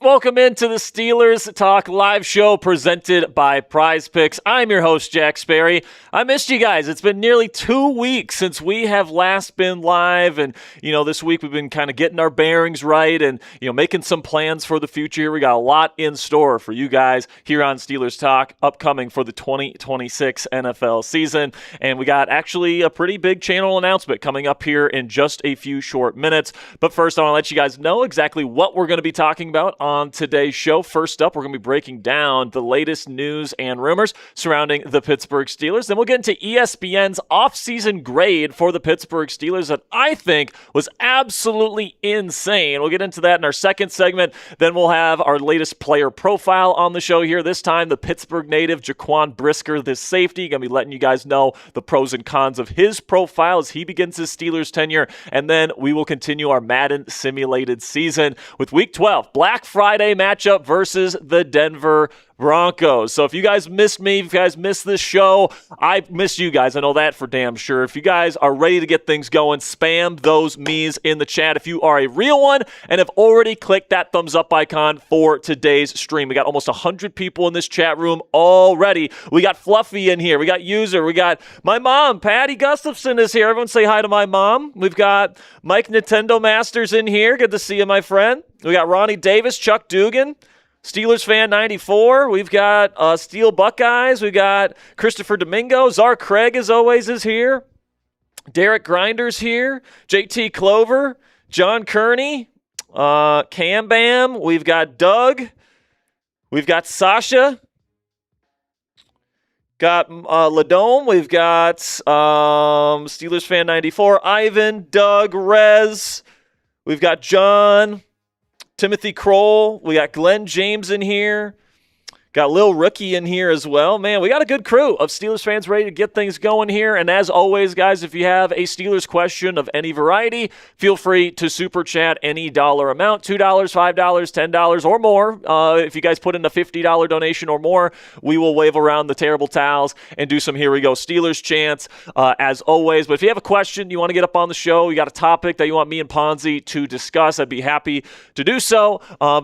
welcome into the Steelers Talk live show presented by Prize Picks. I'm your host, Jack Sperry. I missed you guys. It's been nearly 2 weeks since we have last been live, and, this week we've been kind of getting our bearings right and, making some plans for the future here. We got a lot in store for you guys here on Steelers Talk upcoming for the 2026 NFL season, and we got actually a pretty big channel announcement coming up here in just a few short minutes. But first, I want to let you guys know exactly what we're going to be talking about on today's show. First up, we're going to be breaking down the latest news and rumors surrounding the Pittsburgh Steelers. Then we'll get into ESPN's offseason grade for the Pittsburgh Steelers that I think was absolutely insane. We'll get into that in our second segment. Then we'll have our latest player profile on the show here. This time, the Pittsburgh native Jaquan Brisker, this safety. Going to be letting you guys know the pros and cons of his profile as he begins his Steelers tenure. And then we will continue our Madden simulated season with Week 12, Black Friday matchup versus the Denver Broncos. So if you guys missed me, if you guys missed this show, I missed you guys. I know that for damn sure. If you guys are ready to get things going, spam those me's in the chat. If you are a real one and have already clicked that thumbs up icon for today's stream. We got almost 100 people in this chat room already. We got Fluffy in here. We got User. We got my mom, Patty Gustafson is here. Everyone say hi to my mom. We've got Mike Nintendo Masters in here. Good to see you, my friend. We got Ronnie Davis, Chuck Dugan, Steelers Fan 94. We've got Steel Buckeyes. We've got Christopher Domingo. Czar Craig, as always, is here. Derek Grinder's here. JT Clover. John Kearney. Cam Bam. We've got Doug. We've got Sasha. Got Ladome. We've got Steelers Fan 94. Ivan. Doug. Rez. We've got John. Timothy Kroll. We got Glenn James in here. Got Lil Rookie in here as well. Man, we got a good crew of Steelers fans ready to get things going here. And as always, guys, if you have a Steelers question of any variety, feel free to super chat any dollar amount, $2, $5, $10 or more. If you guys put in a $50 donation or more, we will wave around the terrible towels and do some Here We Go Steelers chants as always. But if you have a question, you want to get up on the show, you got a topic that you want me and Ponzi to discuss, I'd be happy to do so.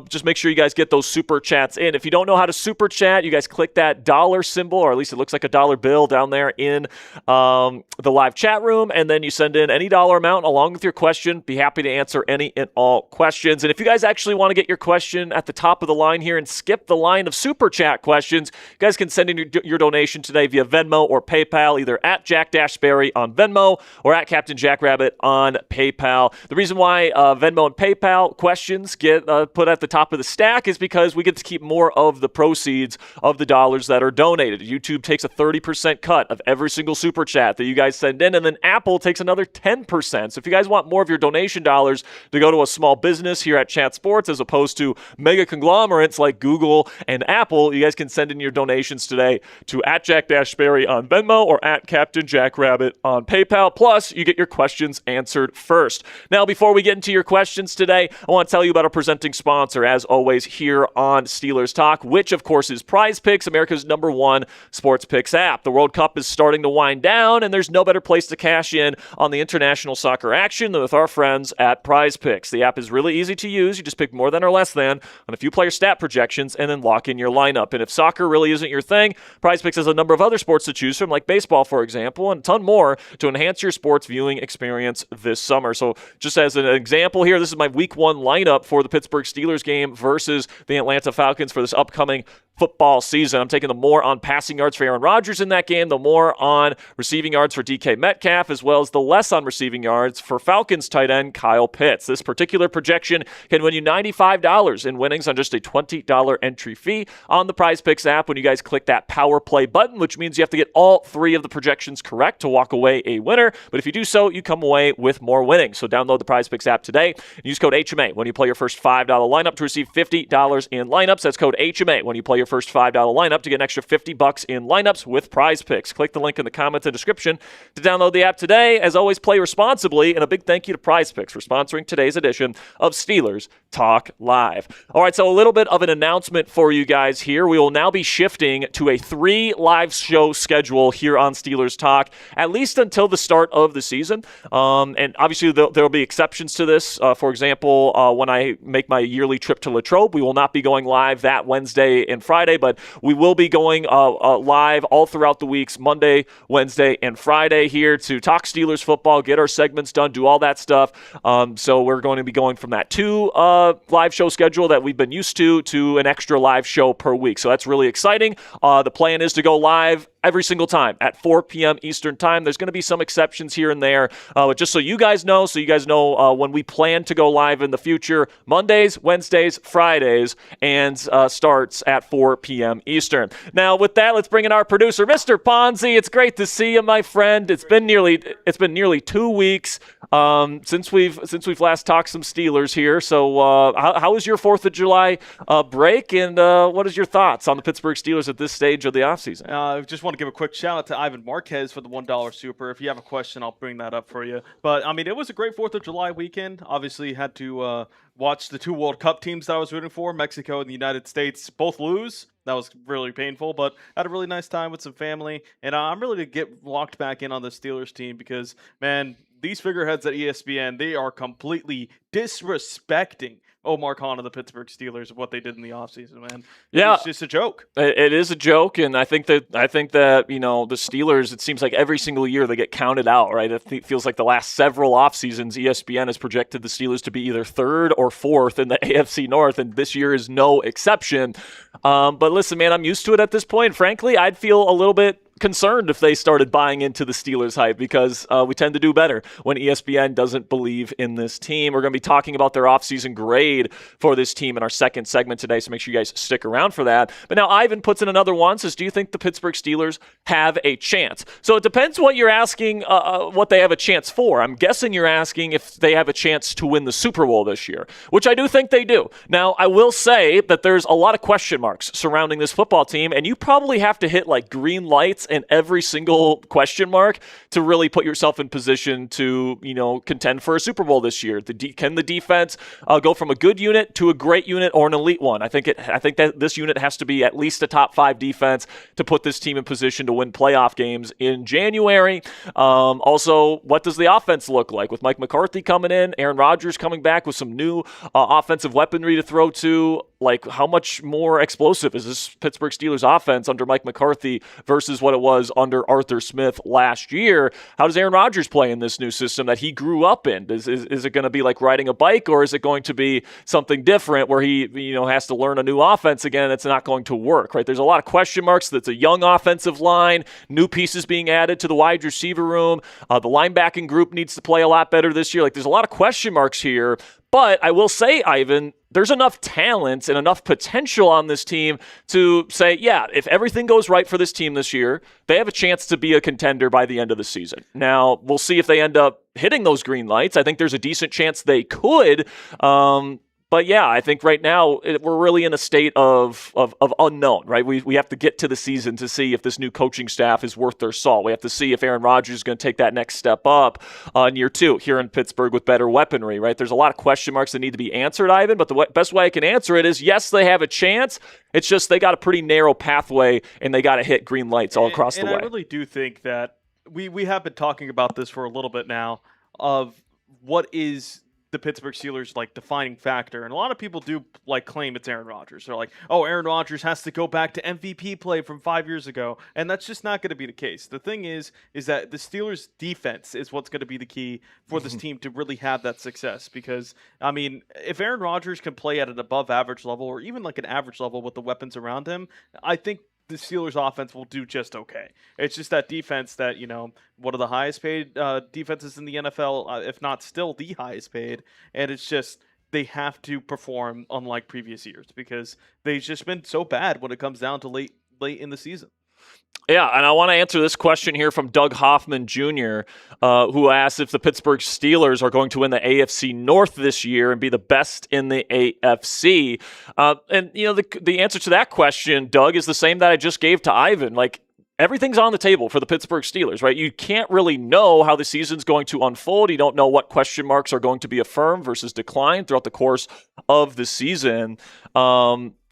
Just make sure you guys get those super chats in. If you don't know how to super chat, you guys click that dollar symbol, or at least it looks like a dollar bill down there in the live chat room, and then you send in any dollar amount along with your question. Be happy to answer any and all questions. And if you guys actually want to get your question at the top of the line here and skip the line of super chat questions, you guys can send in your donation today via Venmo or PayPal, either at Jack-Sperry on Venmo or at Captain Jackrabbit on PayPal. The reason why Venmo and PayPal questions get put at the top of the stack is because we get to keep more of the proceeds of the dollars that are donated. YouTube takes a 30% cut of every single super chat that you guys send in, and then Apple takes another 10%. So if you guys want more of your donation dollars to go to a small business here at Chat Sports as opposed to mega conglomerates like Google and Apple, you guys can send in your donations today to at Jack-Sperry on Venmo or at Captain Jackrabbit on PayPal. Plus, you get your questions answered first. Now, before we get into your questions today, I want to tell you about our presenting sponsor, as always, here on Steelers Talk, which, of course, is Prize Picks, America's #1 sports picks app. The World Cup is starting to wind down, and there's no better place to cash in on the international soccer action than with our friends at Prize Picks. The app is really easy to use. You just pick more than or less than on a few player stat projections and then lock in your lineup. And if soccer really isn't your thing, Prize Picks has a number of other sports to choose from, like baseball, for example, and a ton more to enhance your sports viewing experience this summer. So just as an example here, this is my Week 1 lineup for the Pittsburgh Steelers game versus the Atlanta Falcons for this upcoming football season. I'm taking the more on passing yards for Aaron Rodgers in that game, the more on receiving yards for DK Metcalf, as well as the less on receiving yards for Falcons tight end Kyle Pitts. This particular projection can win you $95 in winnings on just a $20 entry fee on the Prize Picks app when you guys click that power play button, which means you have to get all 3 of the projections correct to walk away a winner. But if you do so, you come away with more winnings. So download the Prize Picks app today and use code HMA when you play your first $5 lineup to receive $50 in lineups. That's code HMA when you play your your first $5 lineup to get an extra $50 in lineups with Prize Picks. Click the link in the comments and description to download the app today. As always, play responsibly, and a big thank you to Prize Picks for sponsoring today's edition of Steelers Talk Live. All right, so a little bit of an announcement for you guys here. We will now be shifting to a 3 live show schedule here on Steelers Talk, at least until the start of the season. And obviously, there will be exceptions to this. For example, when I make my yearly trip to Latrobe, we will not be going live that Wednesday and Friday, but we will be going live all throughout the weeks, Monday, Wednesday, and Friday here to talk Steelers football, get our segments done, do all that stuff. So we're going to be going from that 2 live show schedule that we've been used to an extra live show per week. So that's really exciting. The plan is to go live every single time at 4 p.m. Eastern time. There's going to be some exceptions here and there, but just so you guys know when we plan to go live in the future, Mondays, Wednesdays, Fridays, and starts at 4 p.m. Eastern. Now, with that, let's bring in our producer, Mr. Ponzi. It's great to see you, my friend. It's been nearly 2 weeks since we've last talked some Steelers here. So, how was your 4th of July break, and what is your thoughts on the Pittsburgh Steelers at this stage of the offseason? I just want to give a quick shout out to Ivan Marquez for the $1 super. If you have a question, I'll bring that up for you. But I mean, it was a great 4th of July weekend. Obviously, had to watch the 2 World Cup teams that I was rooting for, Mexico and the United States, both lose. That was really painful, but I had a really nice time with some family. And I'm really to get locked back in on the Steelers team because, man, these figureheads at ESPN, they are completely disrespecting Omar Khan of the Pittsburgh Steelers of what they did in the offseason, man. Yeah, it's just a joke. It is a joke, and I think that the Steelers, it seems like every single year they get counted out, right? It feels like the last several off seasons, ESPN has projected the Steelers to be either 3rd or 4th in the AFC North, and this year is no exception. But listen, man, I'm used to it at this point. Frankly, I'd feel a little bit concerned if they started buying into the Steelers hype because we tend to do better when ESPN doesn't believe in this team. We're going to be talking about their offseason grade for this team in our second segment today, so make sure you guys stick around for that. But now Ivan puts in another one, says, do you think the Pittsburgh Steelers have a chance? So it depends what you're asking, what they have a chance for. I'm guessing you're asking if they have a chance to win the Super Bowl this year, which I do think they do. Now, I will say that there's a lot of question marks surrounding this football team, and you probably have to hit like green lights in every single question mark to really put yourself in position to, contend for a Super Bowl this year. Can the defense go from a good unit to a great unit or an elite one? I think that this unit has to be at least a top 5 defense to put this team in position to win playoff games in January. Also, what does the offense look like with Mike McCarthy coming in, Aaron Rodgers coming back with some new offensive weaponry to throw to? Like, how much more explosive is this Pittsburgh Steelers offense under Mike McCarthy versus what it was under Arthur Smith last year? How does Aaron Rodgers play in this new system that he grew up in? Is it going to be like riding a bike, or is it going to be something different where he has to learn a new offense again and it's not going to work, right? There's a lot of question marks. That's a young offensive line, new pieces being added to the wide receiver room. The linebacking group needs to play a lot better this year. Like, there's a lot of question marks here. But I will say, Ivan, there's enough talent and enough potential on this team to say, yeah, if everything goes right for this team this year, they have a chance to be a contender by the end of the season. Now, we'll see if they end up hitting those green lights. I think there's a decent chance they could. But yeah, I think right now we're really in a state of unknown, right? We have to get to the season to see if this new coaching staff is worth their salt. We have to see if Aaron Rodgers is going to take that next step up in year 2 here in Pittsburgh with better weaponry, right? There's a lot of question marks that need to be answered, Ivan, but the best way I can answer it is, yes, they have a chance. It's just they got a pretty narrow pathway, and they got to hit green lights all across the way. And I really do think that we have been talking about this for a little bit now of what is the Pittsburgh Steelers defining factor, and a lot of people do claim it's Aaron Rodgers. They're like, oh, Aaron Rodgers has to go back to MVP play from 5 years ago, and that's just not going to be the case. The thing is that the Steelers defense is what's going to be the key for this team to really have that success, because I mean, if Aaron Rodgers can play at an above average level or even an average level with the weapons around him, I think the Steelers offense will do just okay. It's just that defense that, one of the highest paid defenses in the NFL, if not still the highest paid. And it's just, they have to perform unlike previous years because they've just been so bad when it comes down to late in the season. Yeah, and I want to answer this question here from Doug Hoffman Jr., who asked if the Pittsburgh Steelers are going to win the AFC North this year and be the best in the AFC. And the answer to that question, Doug, is the same that I just gave to Ivan. Like, everything's on the table for the Pittsburgh Steelers, right? You can't really know how the season's going to unfold. You don't know what question marks are going to be affirmed versus declined throughout the course of the season.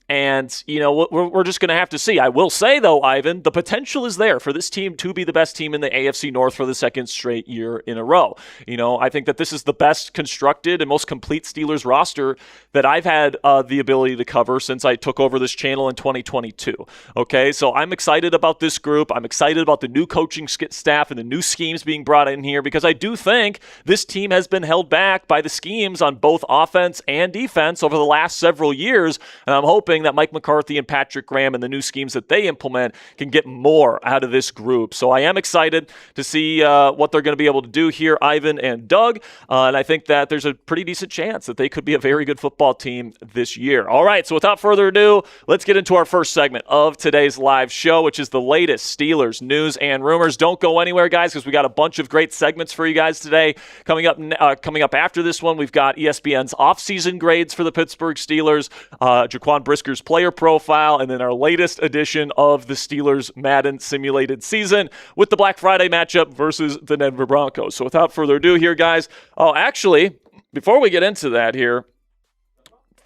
And, we're just going to have to see. I will say, though, Ivan, the potential is there for this team to be the best team in the AFC North for the second straight year in a row. I think that this is the best constructed and most complete Steelers roster that I've had the ability to cover since I took over this channel in 2022. Okay, so I'm excited about this group. I'm excited about the new coaching staff and the new schemes being brought in here because I do think this team has been held back by the schemes on both offense and defense over the last several years, and I'm hoping that Mike McCarthy and Patrick Graham and the new schemes that they implement can get more out of this group. So I am excited to see what they're going to be able to do here, Ivan and Doug, and I think that there's a pretty decent chance that they could be a very good football team this year. All right, so without further ado, let's get into our first segment of today's live show, which is the latest Steelers news and rumors. Don't go anywhere, guys, because we got a bunch of great segments for you guys today. Coming up after this one, we've got ESPN's offseason grades for the Pittsburgh Steelers, Jaquan Brisker's player profile, and then our latest edition of the Steelers Madden simulated season with the Black Friday matchup versus the Denver Broncos. So without further ado here, guys, actually, before we get into that here,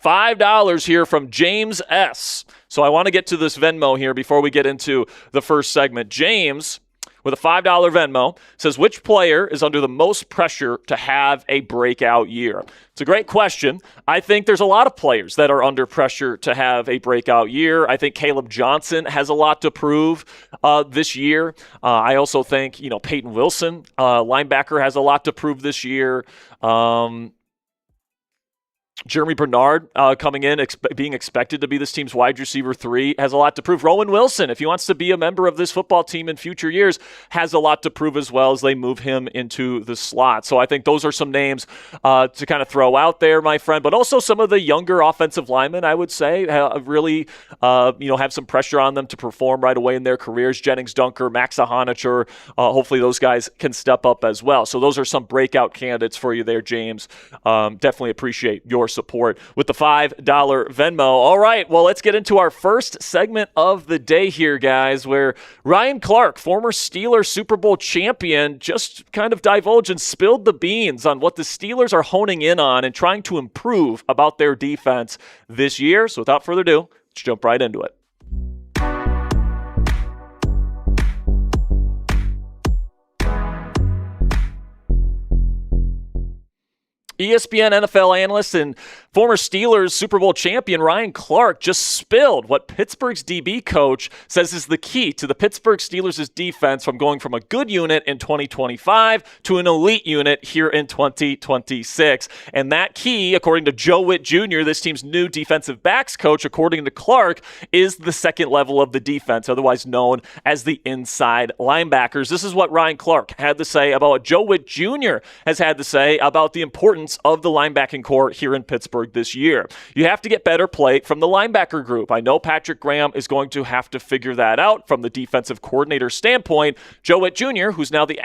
$5 here from James S. So I want to get to this Venmo here before we get into the first segment. James, with a $5 Venmo, says, which player is under the most pressure to have a breakout year? It's a great question. I think there's a lot of players that are under pressure to have a breakout year. I think Caleb Johnson has a lot to prove this year. I also think, Peyton Wilson, linebacker, has a lot to prove this year. Jeremy Bernard coming in, being expected to be this team's wide receiver 3, has a lot to prove. Rowan Wilson, if he wants to be a member of this football team in future years, has a lot to prove as well as they move him into the slot. So I think those are some names to kind of throw out there, my friend. But also some of the younger offensive linemen, I would say, really have some pressure on them to perform right away in their careers. Jennings Dunker, Max Ahanicher, hopefully those guys can step up as well. So those are some breakout candidates for you there, James. Definitely appreciate your support with the $5 Venmo. All right, well, let's get into our first segment of the day here, guys, where Ryan Clark, former Steelers Super Bowl champion, just kind of divulged and spilled the beans on what the Steelers are honing in on and trying to improve about their defense this year. So without further ado, let's jump right into it. ESPN NFL analyst and former Steelers Super Bowl champion Ryan Clark just spilled what Pittsburgh's DB coach says is the key to the Pittsburgh Steelers' defense from going from a good unit in 2025 to an elite unit here in 2026. And that key, according to Joe Whitt Jr., this team's new defensive backs coach, according to Clark, is the second level of the defense, otherwise known as the inside linebackers. This is what Ryan Clark had to say about what Joe Whitt Jr. has had to say about the importance of the linebacking core here in Pittsburgh this year. You have to get better play from the linebacker group. I know Patrick Graham is going to have to figure that out from the defensive coordinator standpoint. Joe Whitt Jr., who's now the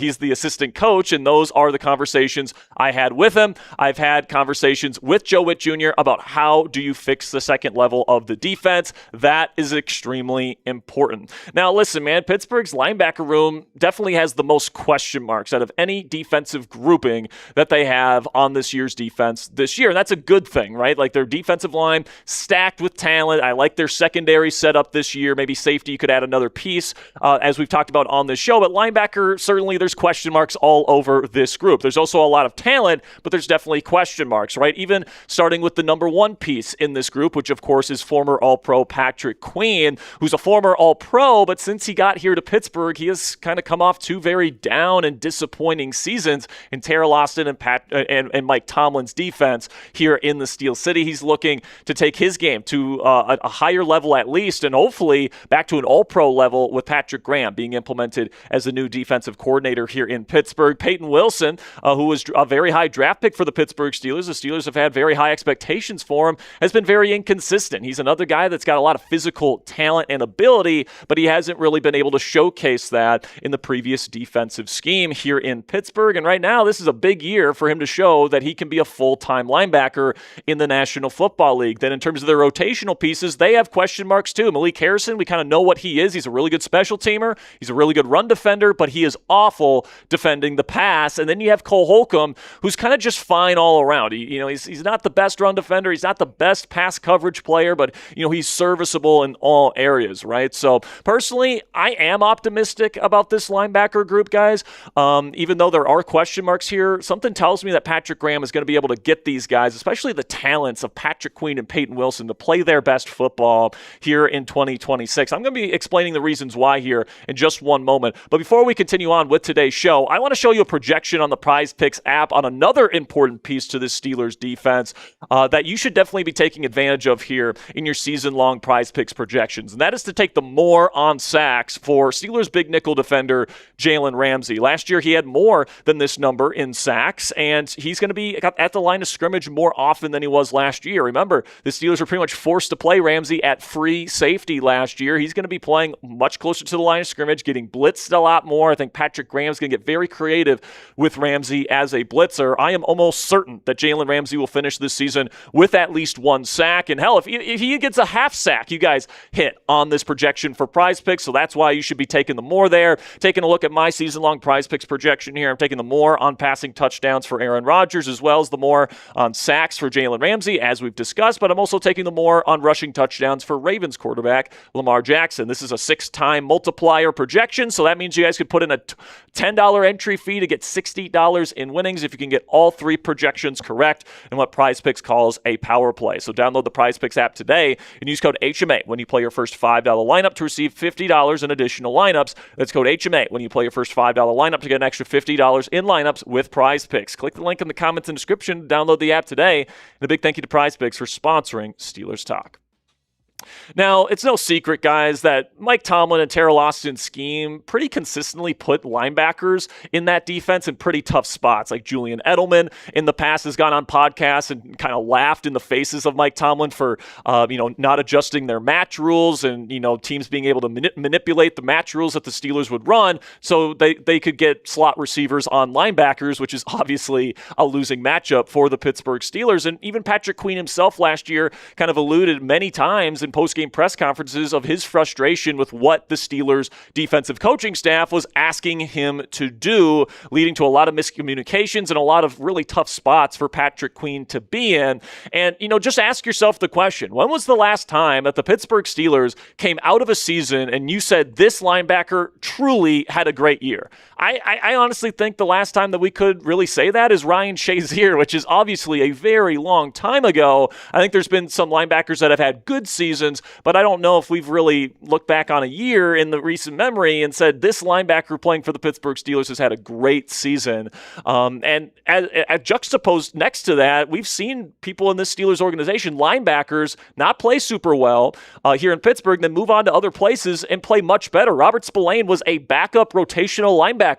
he's the assistant coach, and those are the conversations I had with him. I've had conversations with Joe Whitt Jr. about how do you fix the second level of the defense. That is extremely important. Now, listen, man, Pittsburgh's linebacker room definitely has the most question marks out of any defensive grouping that they have on this year's defense this year. And that's a good thing, right? Like, their defensive line stacked with talent. I like their secondary setup this year. Maybe safety, you could add another piece, as we've talked about on this show. But linebacker, certainly there's question marks all over this group. There's also a lot of talent, but there's definitely question marks, right? Even starting with the number one piece in this group, which of course is former All-Pro Patrick Queen, who's a former All-Pro, but since he got here to Pittsburgh, he has kind of come off two very down and disappointing seasons in Terrell Austin and Mike Tomlin's defense here in the Steel City. He's looking to take his game to a higher level at least, and hopefully back to an all-pro level with Patrick Graham being implemented as the new defensive coordinator here in Pittsburgh. Peyton Wilson, who was a very high draft pick for the Pittsburgh Steelers. The Steelers have had very high expectations for him, has been very inconsistent. He's another guy that's got a lot of physical talent and ability, but he hasn't really been able to showcase that in the previous defensive scheme here in Pittsburgh. And right now, this is a big year for him to show that he can be a full-time linebacker in the National Football League. Then in terms of their rotational pieces, they have question marks too. Malik Harrison, we kind of know what he is. He's a really good special teamer. He's a really good run defender, but he is awful defending the pass. And then you have Cole Holcomb, who's kind of just fine all around. He's not the best run defender. He's not the best pass coverage player, but he's serviceable in all areas, right? So personally, I am optimistic about this linebacker group, guys. Even though there are question marks here, something tells me that Patrick Graham is going to be able to get these guys, especially the talents of Patrick Queen and Peyton Wilson, to play their best football here in 2026. I'm going to be explaining the reasons why here in just one moment. But before we continue on with today's show, I want to show you a projection on the Prize Picks app on another important piece to this Steelers defense that you should definitely be taking advantage of here in your season-long Prize Picks projections. And that is to take the more on sacks for Steelers big nickel defender Jalen Ramsey. Last year, he had more than this number in sacks, and he's going to be at the line of scrimmage more often than he was last year. Remember, the Steelers were pretty much forced to play Ramsey at free safety last year. He's going to be playing much closer to the line of scrimmage, getting blitzed a lot more. I think Patrick Graham's going to get very creative with Ramsey as a blitzer. I am almost certain that Jalen Ramsey will finish this season with at least one sack. And hell, if he gets a half sack, you guys hit on this projection for Prize Picks, so that's why you should be taking the more there. Taking a look at my season-long Prize Picks projection here, I'm taking the more on passing touchdowns for Aaron Rodgers, as well as the more on sacks for Jalen Ramsey, as we've discussed, but I'm also taking the more on rushing touchdowns for Ravens quarterback Lamar Jackson. This is a 6-time multiplier projection, so that means you guys could put in a $10 entry fee to get $60 in winnings if you can get all three projections correct in what Prize Picks calls a power play. So download the Prize Picks app today and use code HMA when you play your first $5 lineup to receive $50 in additional lineups. That's code HMA when you play your first $5 lineup to get an extra $50 in lineups with Prize Picks. Click the link in the comments and description to download the app today. And a big thank you to Prize Picks for sponsoring Steelers Talk. Now, it's no secret, guys, that Mike Tomlin and Terrell Austin's scheme pretty consistently put linebackers in that defense in pretty tough spots. Like Julian Edelman in the past has gone on podcasts and kind of laughed in the faces of Mike Tomlin for, not adjusting their match rules and, teams being able to manipulate the match rules that the Steelers would run so they could get slot receivers on linebackers, which is obviously a losing matchup for the Pittsburgh Steelers. And even Patrick Queen himself last year kind of alluded many times in post-game press conferences of his frustration with what the Steelers' defensive coaching staff was asking him to do, leading to a lot of miscommunications and a lot of really tough spots for Patrick Queen to be in. And, just ask yourself the question, when was the last time that the Pittsburgh Steelers came out of a season and you said this linebacker truly had a great year? I honestly think the last time that we could really say that is Ryan Shazier, which is obviously a very long time ago. I think there's been some linebackers that have had good seasons, but I don't know if we've really looked back on a year in the recent memory and said this linebacker playing for the Pittsburgh Steelers has had a great season. And as juxtaposed next to that, we've seen people in this Steelers organization, linebackers, not play super well here in Pittsburgh, then move on to other places and play much better. Robert Spillane was a backup rotational linebacker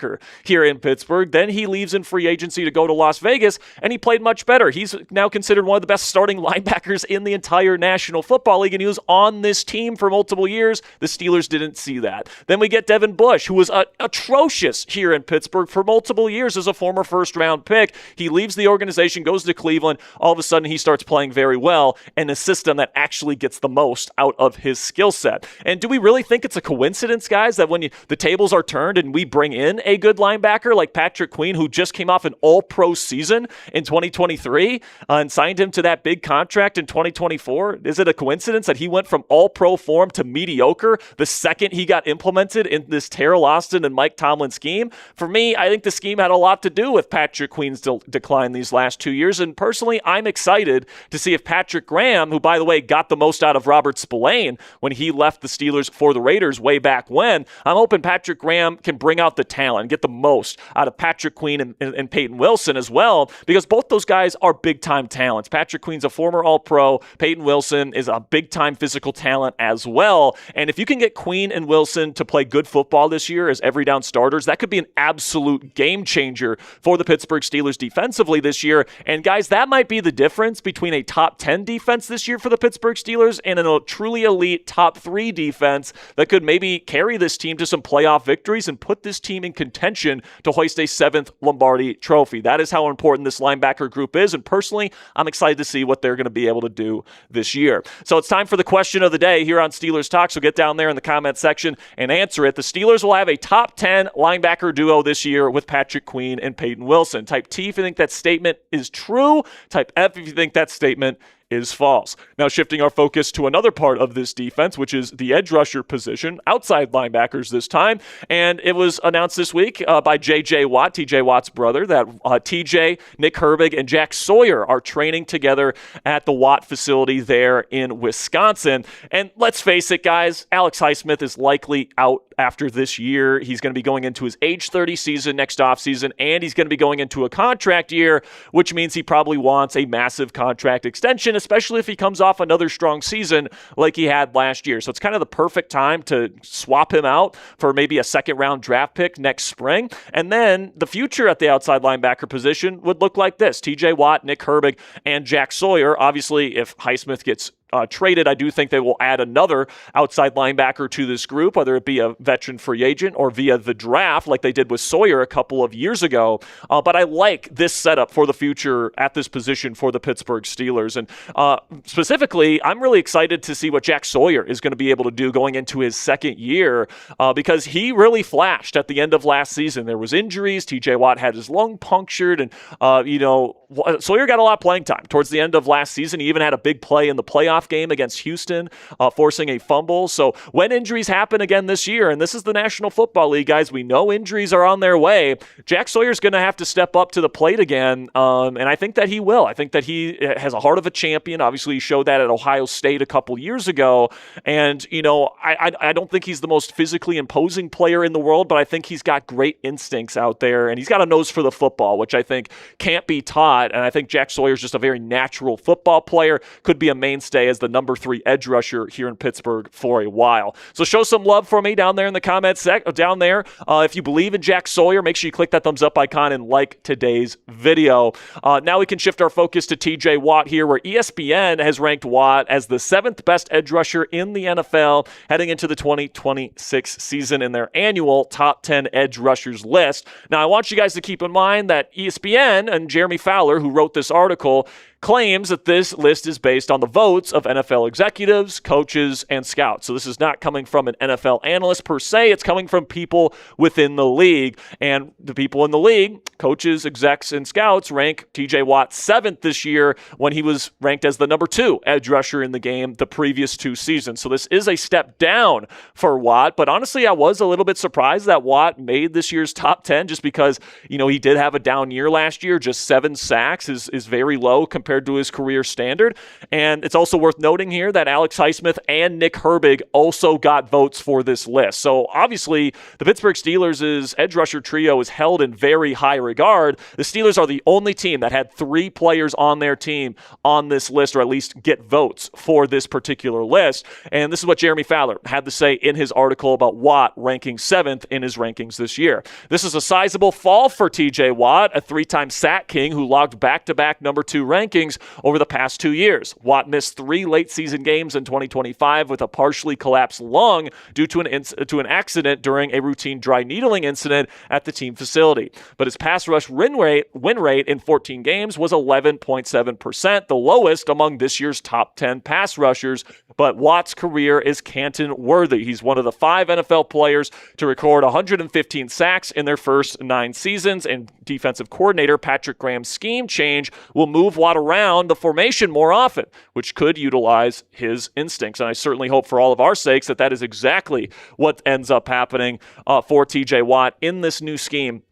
here in Pittsburgh. Then he leaves in free agency to go to Las Vegas, and he played much better. He's now considered one of the best starting linebackers in the entire National Football League, and he was on this team for multiple years. The Steelers didn't see that. Then we get Devin Bush, who was atrocious here in Pittsburgh for multiple years as a former first-round pick. He leaves the organization, goes to Cleveland. All of a sudden, he starts playing very well in a system that actually gets the most out of his skill set. And do we really think it's a coincidence, guys, that when the tables are turned and we bring in a good linebacker like Patrick Queen, who just came off an all-pro season in 2023 and signed him to that big contract in 2024, is it a coincidence that he went from all-pro form to mediocre the second he got implemented in this Terrell Austin and Mike Tomlin scheme. For me, I think the scheme had a lot to do with Patrick Queen's decline these last 2 years, and personally, I'm excited to see if Patrick Graham, who, by the way, got the most out of Robert Spillane when he left the Steelers for the Raiders way back when, I'm hoping Patrick Graham can bring out the talent, get the most out of Patrick Queen and Peyton Wilson as well, because both those guys are big-time talents. Patrick Queen's a former All-Pro. Peyton Wilson is a big-time physical talent as well, and if you can get Queen and Wilson to play good football this year as every-down starters, that could be an absolute game-changer for the Pittsburgh Steelers defensively this year. And guys, that might be the difference between a top 10 defense this year for the Pittsburgh Steelers and a truly elite top 3 defense that could maybe carry this team to some playoff victories and put this team in contention to hoist a 7th Lombardi trophy. That is how important this linebacker group is, and personally, I'm excited to see what they're going to be able to do this year. So it's time for the question of the day here on Steelers Talk, so get down there in the comment section and answer it. The Steelers will have a top 10 linebacker duo this year with Patrick Queen and Peyton Wilson. Type T if you think that statement is true. Type F if you think that statement is false. Now shifting our focus to another part of this defense, which is the edge rusher position, outside linebackers this time. And it was announced this week by J.J. Watt, T.J. Watt's brother, that T.J., Nick Herbig, and Jack Sawyer are training together at the Watt facility there in Wisconsin. And let's face it, guys, Alex Highsmith is likely out after this year. He's going to be going into his age 30 season next offseason, and he's going to be going into a contract year, which means he probably wants a massive contract extension, especially if he comes off another strong season like he had last year. So it's kind of the perfect time to swap him out for maybe a second-round draft pick next spring. And then the future at the outside linebacker position would look like this: T.J. Watt, Nick Herbig, and Jack Sawyer. Obviously, if Highsmith gets traded, I do think they will add another outside linebacker to this group, whether it be a veteran free agent or via the draft like they did with Sawyer a couple of years ago. But I like this setup for the future at this position for the Pittsburgh Steelers. And specifically, I'm really excited to see what Jack Sawyer is going to be able to do going into his second year because he really flashed at the end of last season. There was injuries. TJ Watt had his lung punctured, and Sawyer got a lot of playing time towards the end of last season. He even had a big play in the playoff game against Houston, forcing a fumble. So when injuries happen again this year, and this is the National Football League, guys, we know injuries are on their way. Jack Sawyer's going to have to step up to the plate again, and I think that he will. I think that he has a heart of a champion. Obviously, he showed that at Ohio State a couple years ago, and I don't think he's the most physically imposing player in the world, but I think he's got great instincts out there, and he's got a nose for the football, which I think can't be taught, and I think Jack Sawyer's just a very natural football player, could be a mainstay as the number 3 edge rusher here in Pittsburgh for a while. So show some love for me down there in the comments down there. If you believe in Jack Sawyer, make sure you click that thumbs up icon and like today's video. Now we can shift our focus to TJ Watt here, where ESPN has ranked Watt as the 7th best edge rusher in the NFL heading into the 2026 season in their annual top 10 edge rushers list. Now I want you guys to keep in mind that ESPN and Jeremy Fowler, who wrote this article, claims that this list is based on the votes of NFL executives, coaches, and scouts. So this is not coming from an NFL analyst per se. It's coming from people within the league. And the people in the league, coaches, execs, and scouts, rank TJ Watt 7th this year when he was ranked as the number 2 edge rusher in the game the previous 2 seasons. So this is a step down for Watt. But honestly, I was a little bit surprised that Watt made this year's top 10 just because, he did have a down year last year. Just 7 sacks is very low compared to his career standard. And it's also worth noting here that Alex Highsmith and Nick Herbig also got votes for this list. So obviously, the Pittsburgh Steelers' edge rusher trio is held in very high regard. The Steelers are the only team that had 3 players on their team on this list, or at least get votes for this particular list. And this is what Jeremy Fowler had to say in his article about Watt ranking 7th in his rankings this year. This is a sizable fall for TJ Watt, a 3-time sack king who logged back-to-back number 2 rankings over the past 2 years. Watt missed 3 late-season games in 2025 with a partially collapsed lung due to an accident during a routine dry needling incident at the team facility. But his pass rush win rate in 14 games was 11.7%, the lowest among this year's top 10 pass rushers. But Watt's career is Canton-worthy. He's one of the 5 NFL players to record 115 sacks in their first 9 seasons, and defensive coordinator Patrick Graham's scheme change will move Watt around around the formation more often, which could utilize his instincts. And I certainly hope for all of our sakes that that is exactly what ends up happening for TJ Watt in this new scheme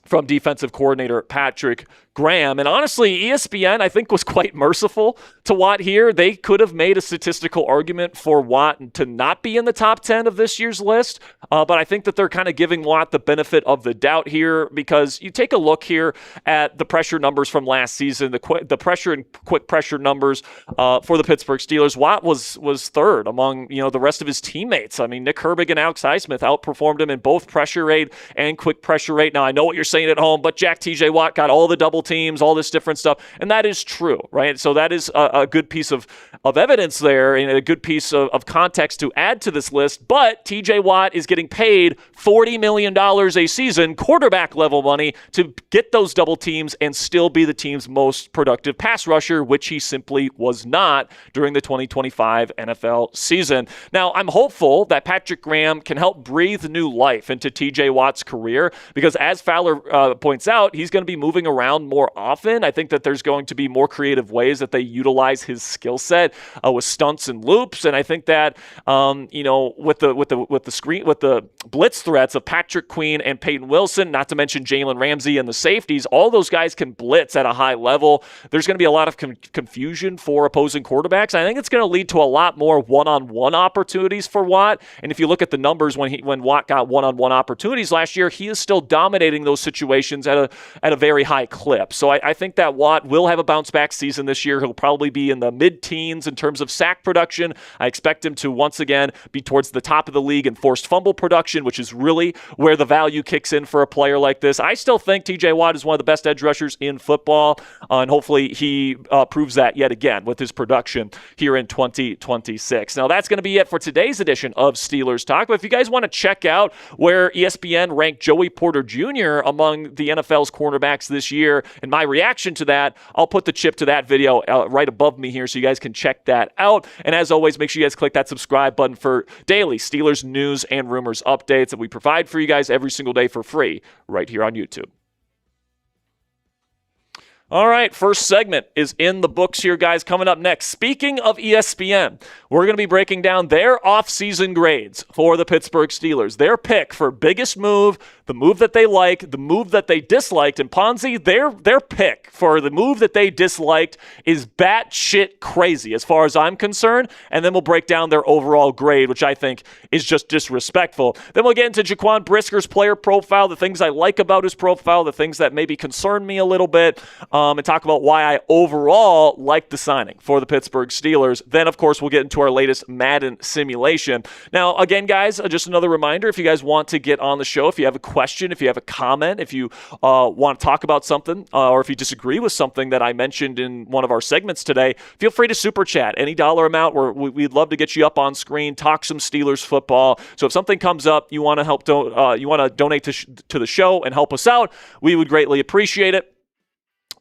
from defensive coordinator Patrick Graham. And honestly, ESPN, I think, was quite merciful to Watt here. They could have made a statistical argument for Watt to not be in the top 10 of this year's list, but I think that they're kind of giving Watt the benefit of the doubt here, because you take a look here at the pressure numbers from last season, the pressure and quick pressure numbers for the Pittsburgh Steelers. Watt was third among the rest of his teammates. I mean, Nick Herbig and Alex Highsmith outperformed him in both pressure rate and quick pressure rate. Now, I know what you're saying at home, but Jack TJ Watt got all the double teams, all this different stuff, and that is true, right? So that is a good piece of evidence there and a good piece of context to add to this list. But TJ Watt is getting paid $40 million a season, quarterback level money, to get those double teams and still be the team's most productive pass rusher, which he simply was not during the 2025 NFL season. Now, I'm hopeful that Patrick Graham can help breathe new life into TJ Watt's career, because as Fowler points out, he's going to be moving around more often. I think that there's going to be more creative ways that they utilize his skill set with stunts and loops, and I think that with the blitz threats of Patrick Queen and Peyton Wilson, not to mention Jalen Ramsey and the safeties, all those guys can blitz at a high level. There's going to be a lot of confusion for opposing quarterbacks. I think it's going to lead to a lot more one-on-one opportunities for Watt. And if you look at the numbers when Watt got one-on-one opportunities last year, he is still dominating those situations at a very high clip. So I think that Watt will have a bounce-back season this year. He'll probably be in the mid-teens in terms of sack production. I expect him to once again be towards the top of the league in forced fumble production, which is really where the value kicks in for a player like this. I still think TJ Watt is one of the best edge rushers in football, and hopefully he proves that yet again with his production here in 2026. Now, that's going to be it for today's edition of Steelers Talk. But if you guys want to check out where ESPN ranked Joey Porter Jr. among the NFL's cornerbacks this year and my reaction to that, I'll put the chip to that video right above me here so you guys can check that out. And as always, make sure you guys click that subscribe button for daily Steelers news and rumors updates that we provide for you guys every single day for free right here on YouTube. All right, first segment is in the books here, guys. Coming up next, speaking of ESPN, we're going to be breaking down their off-season grades for the Pittsburgh Steelers. Their pick for biggest move, the move that they like, the move that they disliked. And Ponzi, their pick for the move that they disliked is batshit crazy as far as I'm concerned. And then we'll break down their overall grade, which I think is just disrespectful. Then we'll get into Jaquan Brisker's player profile, the things I like about his profile, the things that maybe concern me a little bit, and talk about why I overall like the signing for the Pittsburgh Steelers. Then, of course, we'll get into our latest Madden simulation. Now, again, guys, just another reminder, if you guys want to get on the show, if you have a question, if you have a comment, if you want to talk about something, or if you disagree with something that I mentioned in one of our segments today, feel free to super chat any dollar amount. We'd love to get you up on screen, talk some Steelers football. So if something comes up, you want to help, you want to donate to the show and help us out, we would greatly appreciate it.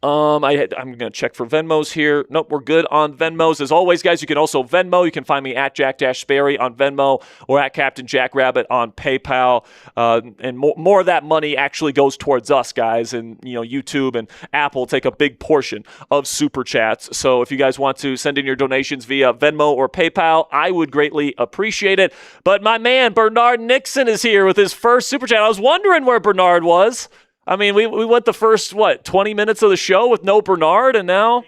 I'm going to check for Venmos here. Nope, we're good on Venmos. As always, guys, you can also Venmo. You can find me at Jack-Sperry on Venmo or at Captain Jackrabbit on PayPal. And more of that money actually goes towards us, guys. And, YouTube and Apple take a big portion of Super Chats. So if you guys want to send in your donations via Venmo or PayPal, I would greatly appreciate it. But my man, Bernard Nixon, is here with his first Super Chat. I was wondering where Bernard was. I mean, we went the first, 20 minutes of the show with no Bernard, and now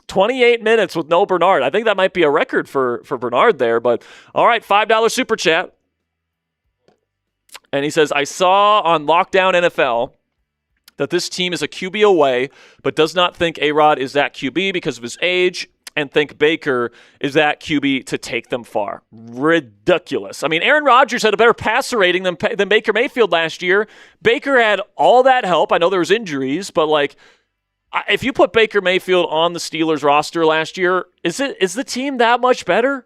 28 minutes with no Bernard. I think that might be a record for Bernard there, but all right, $5 Super Chat. And he says, I saw on Lockdown NFL that this team is a QB away, but does not think A-Rod is that QB because of his age, and think Baker is that QB to take them far. Ridiculous. I mean, Aaron Rodgers had a better passer rating than Baker Mayfield last year. Baker had all that help. I know there was injuries, but if you put Baker Mayfield on the Steelers roster last year, is the team that much better?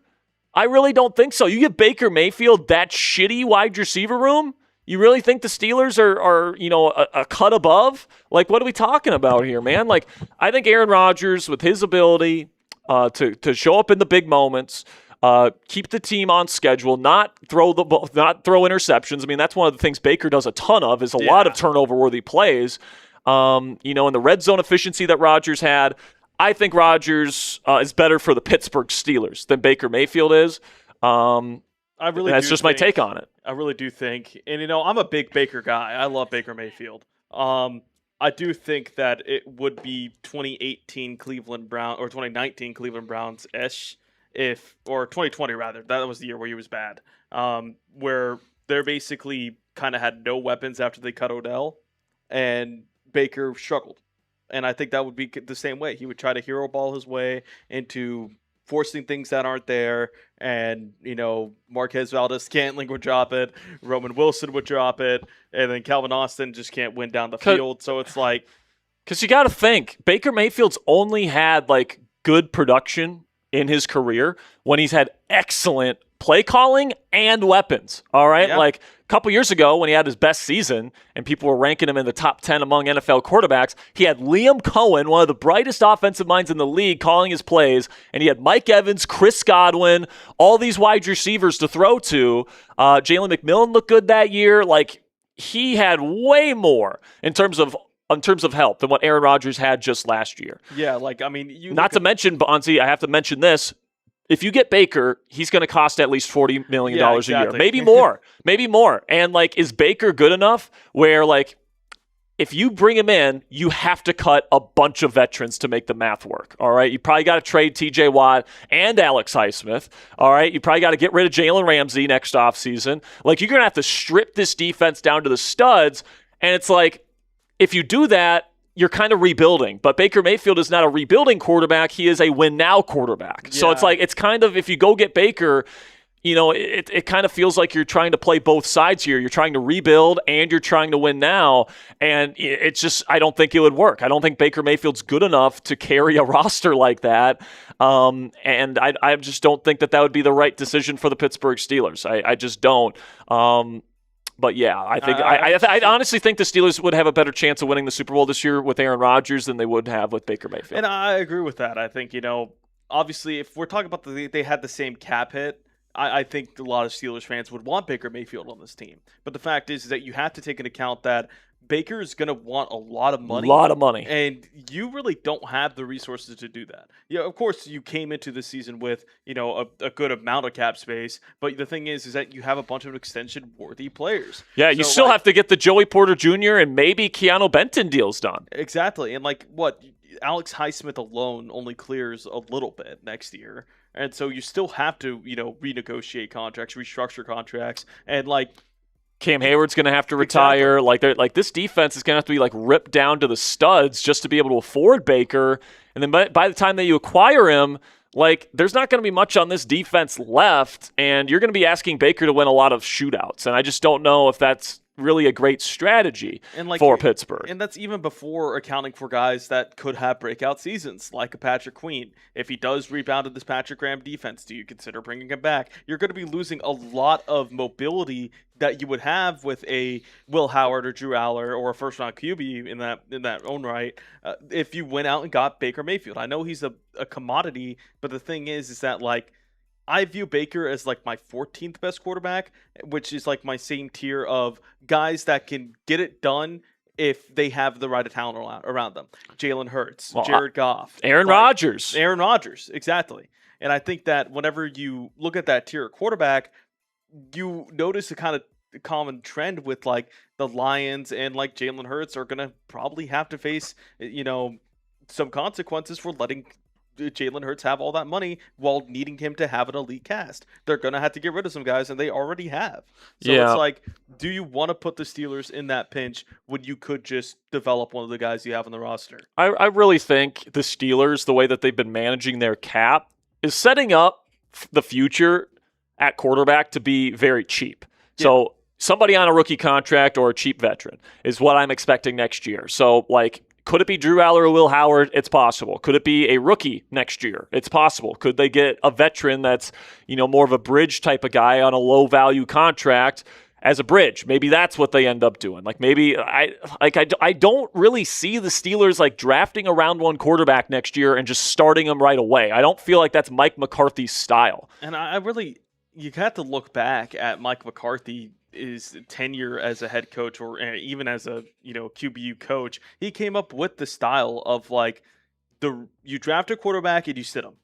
I really don't think so. You give Baker Mayfield that shitty wide receiver room? You really think the Steelers are a cut above? What are we talking about here, man? I think Aaron Rodgers, with his ability to show up in the big moments, keep the team on schedule, not throw interceptions. I mean, that's one of the things Baker does a ton of, is a lot of turnover-worthy plays. And the red zone efficiency that Rodgers had, I think Rodgers is better for the Pittsburgh Steelers than Baker Mayfield is. That's just my take on it. I really do think, and I'm a big Baker guy. I love Baker Mayfield. I do think that it would be 2018 Cleveland Brown or 2019 Cleveland Browns-ish, or 2020 rather. That was the year where he was bad. Where they're basically kind of had no weapons after they cut Odell, and Baker struggled. And I think that would be the same way. He would try to hero ball his way into forcing things that aren't there. And, Marquez Valdez-Scantling would drop it. Roman Wilson would drop it. And then Calvin Austin just can't win down the field. So it's like... Because you got to think, Baker Mayfield's only had, good production in his career when he's had excellent play calling and weapons, all right? Yeah. A couple years ago when he had his best season and people were ranking him in the top 10 among NFL quarterbacks, he had Liam Cohen, one of the brightest offensive minds in the league, calling his plays, and he had Mike Evans, Chris Godwin, all these wide receivers to throw to. Jalen McMillan looked good that year. He had way more in terms of help than what Aaron Rodgers had just last year. Yeah, Not to mention, Bonzi, I have to mention this. If you get Baker, he's going to cost at least $40 million a year. Maybe more. Maybe more. And, is Baker good enough where, if you bring him in, you have to cut a bunch of veterans to make the math work, all right? You probably got to trade T.J. Watt and Alex Highsmith, all right? You probably got to get rid of Jalen Ramsey next offseason. You're going to have to strip this defense down to the studs, and it's if you do that, you're kind of rebuilding. But Baker Mayfield is not a rebuilding quarterback. He is a win-now quarterback. Yeah. So it's kind of, if you go get Baker, it kind of feels like you're trying to play both sides here. You're trying to rebuild and you're trying to win now. And it's just, I don't think it would work. I don't think Baker Mayfield's good enough to carry a roster like that. And I just don't think that would be the right decision for the Pittsburgh Steelers. I just don't. But yeah, I think I honestly think the Steelers would have a better chance of winning the Super Bowl this year with Aaron Rodgers than they would have with Baker Mayfield. And I agree with that. I think, obviously if we're talking about they had the same cap hit, I think a lot of Steelers fans would want Baker Mayfield on this team. But the fact is that you have to take into account that Baker is going to want a lot of money. A lot of money. And you really don't have the resources to do that. Yeah, of course, you came into the season with, a good amount of cap space. But the thing is that you have a bunch of extension-worthy players. Yeah, you still have to get the Joey Porter Jr. and maybe Keanu Benton deals done. Exactly. And Alex Highsmith alone only clears a little bit next year. And so you still have to, renegotiate contracts, restructure contracts. And Cam Hayward's going to have to retire. Exactly. This defense is going to have to be ripped down to the studs just to be able to afford Baker. And then by the time that you acquire him, there's not going to be much on this defense left, and you're going to be asking Baker to win a lot of shootouts. And I just don't know if that's really a great strategy for Pittsburgh. And that's even before accounting for guys that could have breakout seasons, like a Patrick Queen. If he does rebound in this Patrick Graham defense, do you consider bringing him back? You're going to be losing a lot of mobility that you would have with a Will Howard or Drew Aller or a first-round QB in that own right if you went out and got Baker Mayfield. I know he's a commodity, but the thing is that I view Baker as my 14th best quarterback, which is my same tier of guys that can get it done if they have the right talent around them. Jalen Hurts, Jared Goff, Aaron Rodgers. Aaron Rodgers, exactly. And I think that whenever you look at that tier of quarterback, you notice a kind of common trend with the Lions and Jalen Hurts are going to probably have to face, some consequences for letting Jalen Hurts have all that money while needing him to have an elite cast. They're going to have to get rid of some guys, and they already have. So it's do you want to put the Steelers in that pinch when you could just develop one of the guys you have on the roster? I really think the Steelers, the way that they've been managing their cap, is setting up the future at quarterback to be very cheap. Yeah. So somebody on a rookie contract or a cheap veteran is what I'm expecting next year. So, could it be Drew Aller or Will Howard? It's possible. Could it be a rookie next year? It's possible. Could they get a veteran that's, more of a bridge type of guy on a low value contract as a bridge? Maybe that's what they end up doing. Maybe I don't really see the Steelers drafting a round one quarterback next year and just starting him right away. I don't feel like that's Mike McCarthy's style. And you have to look back at Mike McCarthy. His tenure as a head coach or even as a QBU coach, he came up with the style of you draft a quarterback and you sit him.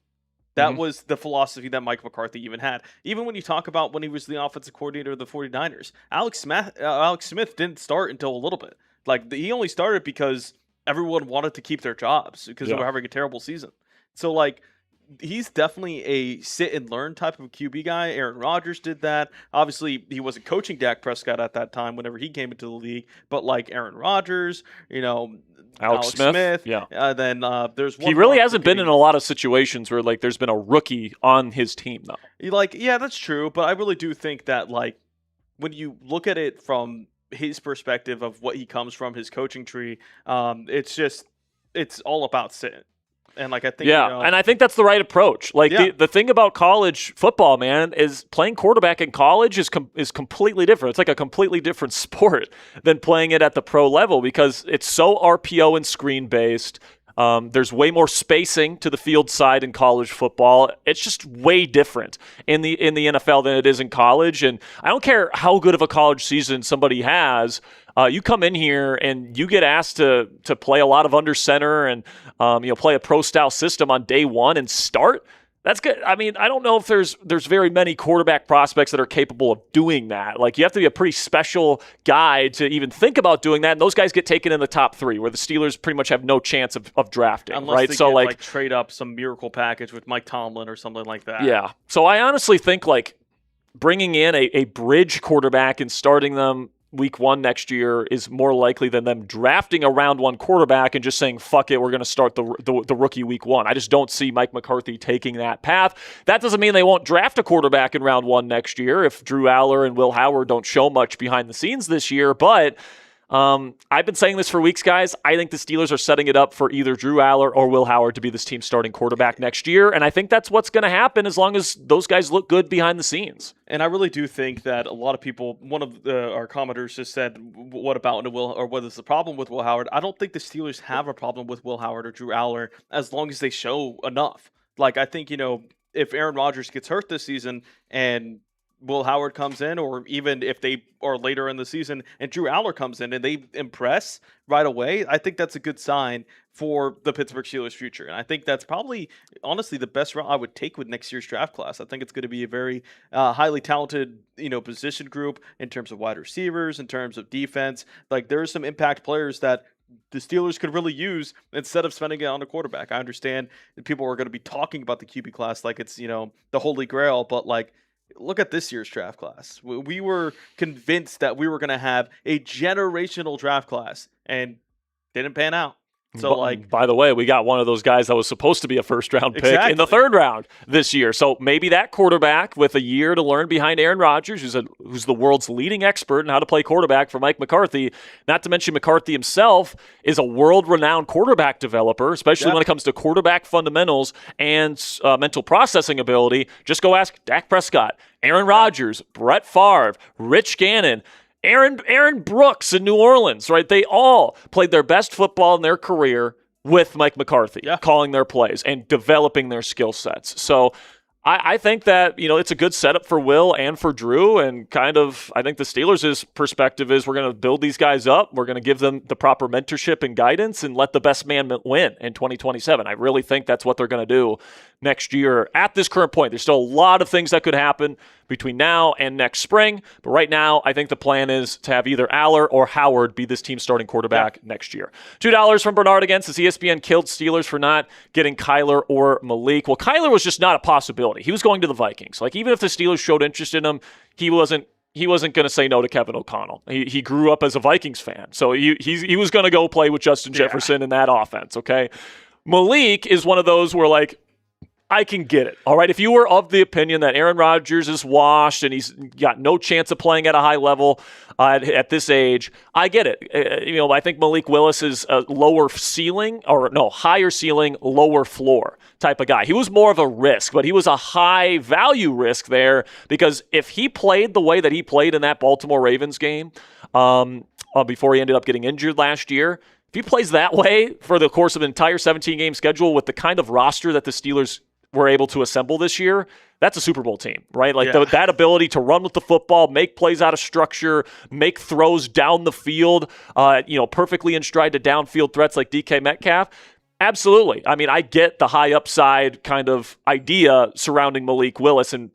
That was the philosophy that Mike McCarthy even had. Even when you talk about when he was the offensive coordinator of the 49ers, Alex Smith didn't start until a little bit. Like, he only started because everyone wanted to keep their jobs because they were having a terrible season. So, like, he's definitely a sit-and-learn type of QB guy. Aaron Rodgers did that. Obviously, he wasn't coaching Dak Prescott at that time whenever he came into the league. But, like, Aaron Rodgers, Alex Smith. Yeah. Then there's one. He really hasn't been in a lot of situations where, like, there's been a rookie on his team, though. Like, yeah, that's true. But I really do think that, like, when you look at it from his perspective of what he comes from, his coaching tree, it's all about sitting. And, like, I think, and I think that's the right approach. Like, the thing about college football, man, is playing quarterback in college is completely different. It's like a completely different sport than playing it at the pro level because it's so RPO and screen based. There's way more spacing to the field side in college football. It's just way different in the NFL than it is in college. And I don't care how good of a college season somebody has. You come in here and you get asked to play a lot of under center and play a pro style system on day one and start. That's good. I mean, I don't know if there's very many quarterback prospects that are capable of doing that. Like, you have to be a pretty special guy to even think about doing that. And those guys get taken in the top 3, where the Steelers pretty much have no chance of drafting. Unless they get, like, trade up some miracle package with Mike Tomlin or something like that. Yeah. So I honestly think, like, bringing in a bridge quarterback and starting them week 1 next year is more likely than them drafting a round 1 quarterback and just saying, fuck it, we're going to start the rookie week 1. I just don't see Mike McCarthy taking that path. That doesn't mean they won't draft a quarterback in round 1 next year if Drew Aller and Will Howard don't show much behind the scenes this year, but I've been saying this for weeks, guys. I think the Steelers are setting it up for either Drew Aller or Will Howard to be this team's starting quarterback next year, and I think that's what's going to happen as long as those guys look good behind the scenes. And I really do think that a lot of people, one of our commenters just said, what about Will, or what is the problem with Will Howard? I don't think the Steelers have a problem with Will Howard or Drew Aller as long as they show enough. Like, I think, if Aaron Rodgers gets hurt this season and Will Howard comes in, or even if they are later in the season and Drew Aller comes in and they impress right away, I think that's a good sign for the Pittsburgh Steelers' future. And I think that's probably, honestly, the best route I would take with next year's draft class. I think it's going to be a very highly talented, position group in terms of wide receivers, in terms of defense. Like, there are some impact players that the Steelers could really use instead of spending it on a quarterback. I understand that people are going to be talking about the QB class like it's, the holy grail, but, like, look at this year's draft class. We were convinced that we were going to have a generational draft class, and didn't pan out. So, like, by the way, we got one of those guys that was supposed to be a first-round pick in the 3rd round this year. So maybe that quarterback with a year to learn behind Aaron Rodgers, who's the world's leading expert in how to play quarterback for Mike McCarthy. Not to mention McCarthy himself is a world-renowned quarterback developer, especially when it comes to quarterback fundamentals and mental processing ability. Just go ask Dak Prescott, Aaron Rodgers, Brett Favre, Rich Gannon, Aaron Brooks in New Orleans, right? They all played their best football in their career with Mike McCarthy, calling their plays and developing their skill sets. So I think that, it's a good setup for Will and for Drew, and kind of, I think the Steelers' perspective is we're going to build these guys up. We're going to give them the proper mentorship and guidance and let the best man win in 2027. I really think that's what they're going to do next year. At this current point, there's still a lot of things that could happen between now and next spring. But right now, I think the plan is to have either Aller or Howard be this team's starting quarterback next year. $2 from Bernard again, says ESPN killed Steelers for not getting Kyler or Malik. Well, Kyler was just not a possibility. He was going to the Vikings. Like, even if the Steelers showed interest in him, he wasn't going to say no to Kevin O'Connell. He grew up as a Vikings fan. So he was going to go play with Justin Jefferson in that offense, okay? Malik is one of those where, like, I can get it. All right. If you were of the opinion that Aaron Rodgers is washed and he's got no chance of playing at a high level at this age, I get it. I think Malik Willis is a higher ceiling, lower floor type of guy. He was more of a risk, but he was a high value risk there because if he played the way that he played in that Baltimore Ravens game before he ended up getting injured last year, if he plays that way for the course of an entire 17-game schedule with the kind of roster that the Steelers were able to assemble this year, that's a Super Bowl team, right? Like that ability to run with the football, make plays out of structure, make throws down the field, perfectly in stride to downfield threats like DK Metcalf. Absolutely. I mean, I get the high upside kind of idea surrounding Malik Willis and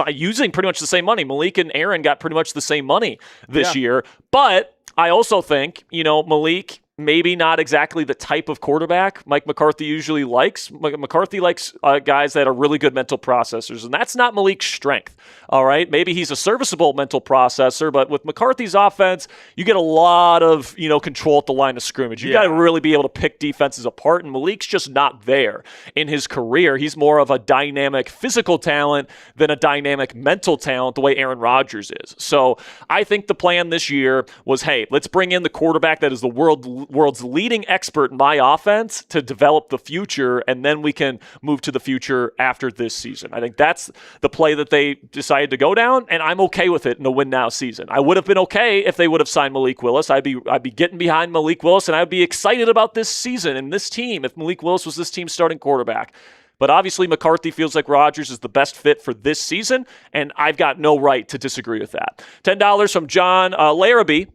using pretty much the same money. Malik and Aaron got pretty much the same money this year. But I also think, Malik, maybe not exactly the type of quarterback Mike McCarthy usually likes. McCarthy likes guys that are really good mental processors, and that's not Malik's strength. All right, maybe he's a serviceable mental processor, but with McCarthy's offense, you get a lot of control at the line of scrimmage. You got to really be able to pick defenses apart, and Malik's just not there in his career. He's more of a dynamic physical talent than a dynamic mental talent, the way Aaron Rodgers is. So I think the plan this year was, hey, let's bring in the quarterback that is the world's leading expert in my offense to develop the future, and then we can move to the future after this season. I think that's the play that they decided to go down, and I'm okay with it in a win-now season. I would have been okay if they would have signed Malik Willis. I'd be getting behind Malik Willis, and I'd be excited about this season and this team if Malik Willis was this team's starting quarterback. But obviously, McCarthy feels like Rodgers is the best fit for this season, and I've got no right to disagree with that. $10 from John Larrabee.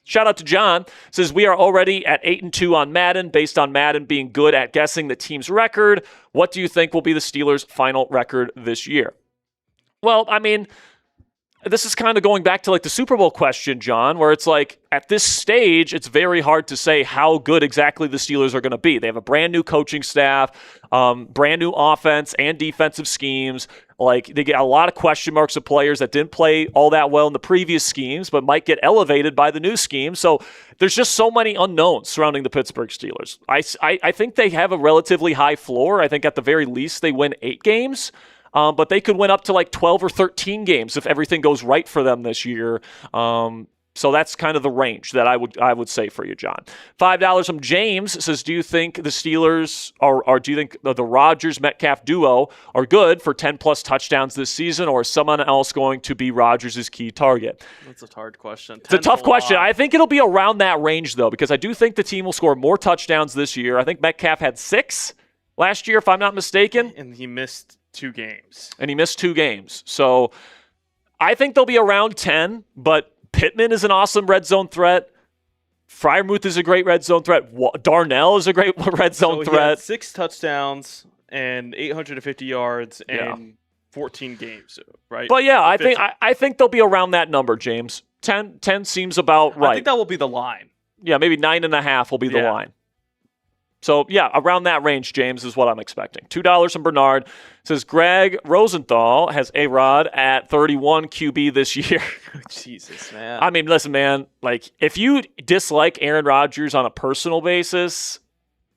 Shout out to John. Says, we are already at 8-2 on Madden, based on Madden being good at guessing the team's record. What do you think will be the Steelers' final record this year? Well, I mean, this is kind of going back to like the Super Bowl question, John, where it's like at this stage, it's very hard to say how good exactly the Steelers are going to be. They have a brand new coaching staff, brand new offense and defensive schemes. Like, they get a lot of question marks of players that didn't play all that well in the previous schemes, but might get elevated by the new scheme. So there's just so many unknowns surrounding the Pittsburgh Steelers. I think they have a relatively high floor. I think at the very least they win 8 games. But they could win up to like 12 or 13 games if everything goes right for them this year. So that's kind of the range that I would say for you, John. $5 from James says, do you think the Steelers or do you think the Rodgers-Metcalf duo are good for 10-plus touchdowns this season, or is someone else going to be Rodgers' key target? That's a hard question. It's a tough question. I think it'll be around that range, though, because I do think the team will score more touchdowns this year. I think Metcalf had 6 last year, if I'm not mistaken. And he missed 2 games. So I think they'll be around 10, but Pittman is an awesome red zone threat. Freiermuth is a great red zone threat. Darnell is a great red zone threat. He had 6 touchdowns and 850 yards and 14 games, right? But yeah, I think they'll be around that number, James. 10 seems about right. I think that will be the line. Yeah, maybe 9.5 will be the line. So, yeah, around that range, James, is what I'm expecting. $2 from Bernard. Says, Greg Rosenthal has A-Rod at 31 QB this year. Jesus, man. I mean, listen, man, like, if you dislike Aaron Rodgers on a personal basis,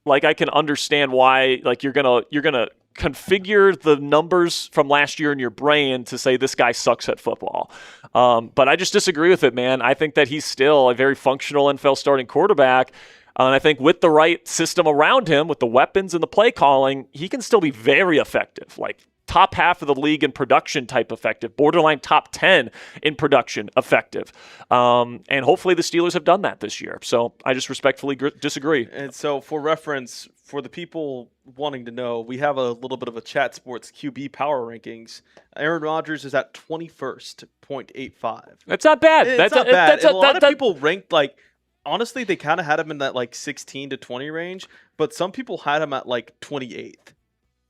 like, I can understand why, like, you're gonna configure the numbers from last year in your brain to say this guy sucks at football. But I just disagree with it, man. I think that he's still a very functional NFL starting quarterback. And I think with the right system around him, with the weapons and the play calling, he can still be very effective, like top half of the league in production type effective, borderline top 10 in production effective. And hopefully the Steelers have done that this year. So I just respectfully disagree. And so for reference, for the people wanting to know, we have a little bit of a Chat Sports QB power rankings. Aaron Rodgers is at 21st, 0.85. That's not bad. That's not bad. A lot of people ranked like, honestly, they kind of had him in that like 16 to 20 range, but some people had him at like 28th.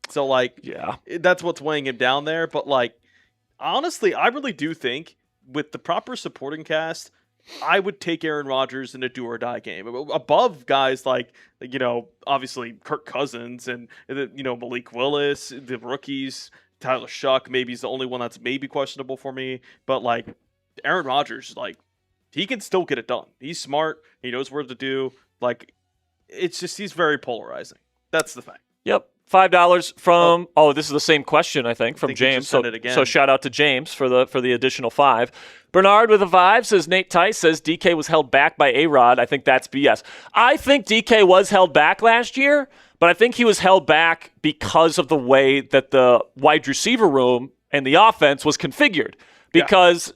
So like, that's what's weighing him down there. But like, honestly, I really do think with the proper supporting cast, I would take Aaron Rodgers in a do or die game above guys like, obviously Kirk Cousins and, Malik Willis, the rookies, Tyler Shuck. Maybe he's the only one that's maybe questionable for me. But like, Aaron Rodgers, like, he can still get it done. He's smart. He knows what to do. Like, it's just, he's very polarizing. That's the thing. Yep. $5 from, this is the same question, I think, from James. So shout out to James for the additional 5. Bernard with a 5 says, Nate Tice says DK was held back by A-Rod. I think that's BS. I think DK was held back last year, but I think he was held back because of the way that the wide receiver room and the offense was configured. Because